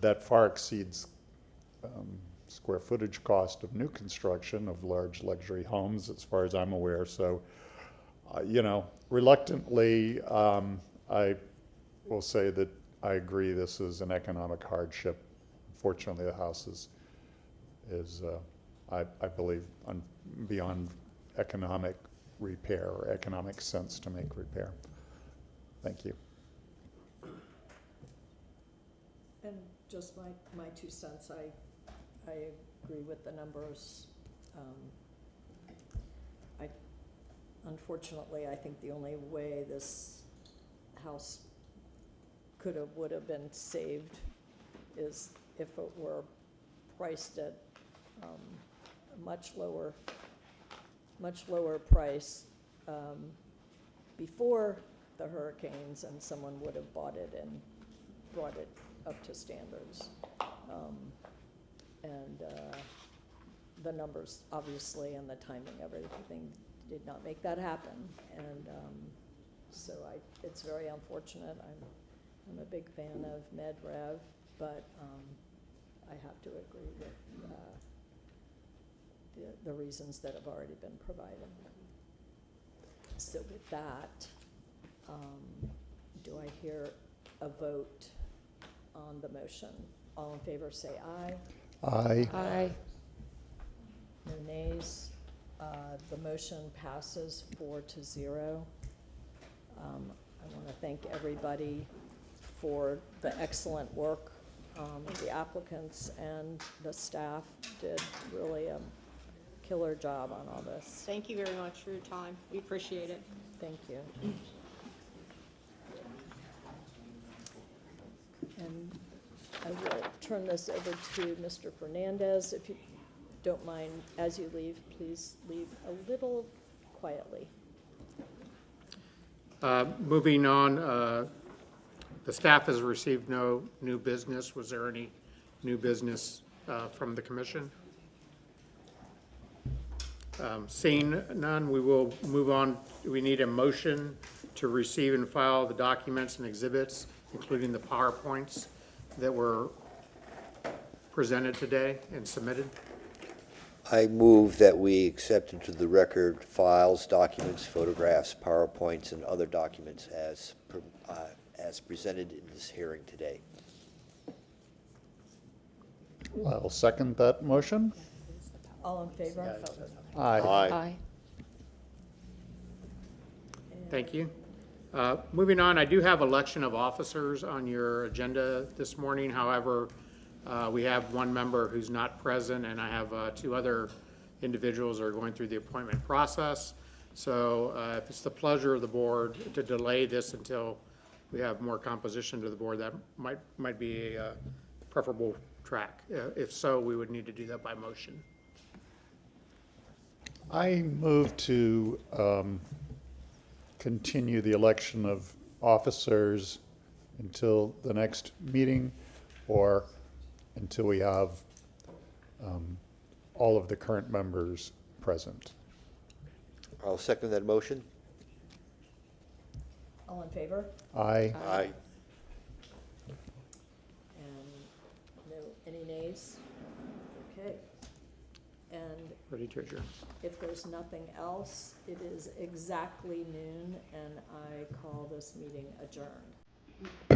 that far exceeds square footage cost of new construction of large luxury homes, as far as I'm aware. So, reluctantly, I will say that I agree this is an economic hardship. Fortunately, the house is I believe, beyond economic repair or economic sense to make repair. Thank you. And just my 2 cents, I agree with the numbers. Unfortunately, I think the only way this house would have been saved is if it were priced at a much lower price before the hurricanes, and someone would have bought it and brought it up to standards. The numbers, obviously, and the timing of everything did not make that happen. And so it's very unfortunate. I'm a big fan of MedRev, but I have to agree with the reasons that have already been provided. So with that, do I hear a vote on the motion? All in favor say aye. Aye. Aye. No nays. The motion passes 4-0. I want to thank everybody for the excellent work. The applicants and the staff did really a killer job on all this. Thank you very much for your time. We appreciate it. Thank you. And I will turn this over to Mr. Fernandez. If you don't mind, as you leave, please leave a little quietly. Moving on, the staff has received no new business. Was there any new business from the commission? Seeing none, we will move on. We need a motion to receive and file the documents and exhibits, including the PowerPoints that were presented today and submitted. I move that we accept into the record files, documents, photographs, PowerPoints, and other documents as presented in this hearing today. I'll second that motion. All in favor? Aye. Aye. Thank you. Moving on, I do have election of officers on your agenda this morning. However, we have one member who's not present, and I have 2 other individuals that are going through the appointment process. So if it's the pleasure of the board to delay this until we have more composition to the board, that might be a preferable track. If so, we would need to do that by motion. I move to continue the election of officers until the next meeting, or until we have all of the current members present. I'll second that motion. All in favor? Aye. Aye. And any nays? Okay. And Ready to adjourn. if there's nothing else, it is exactly noon, and I call this meeting adjourned.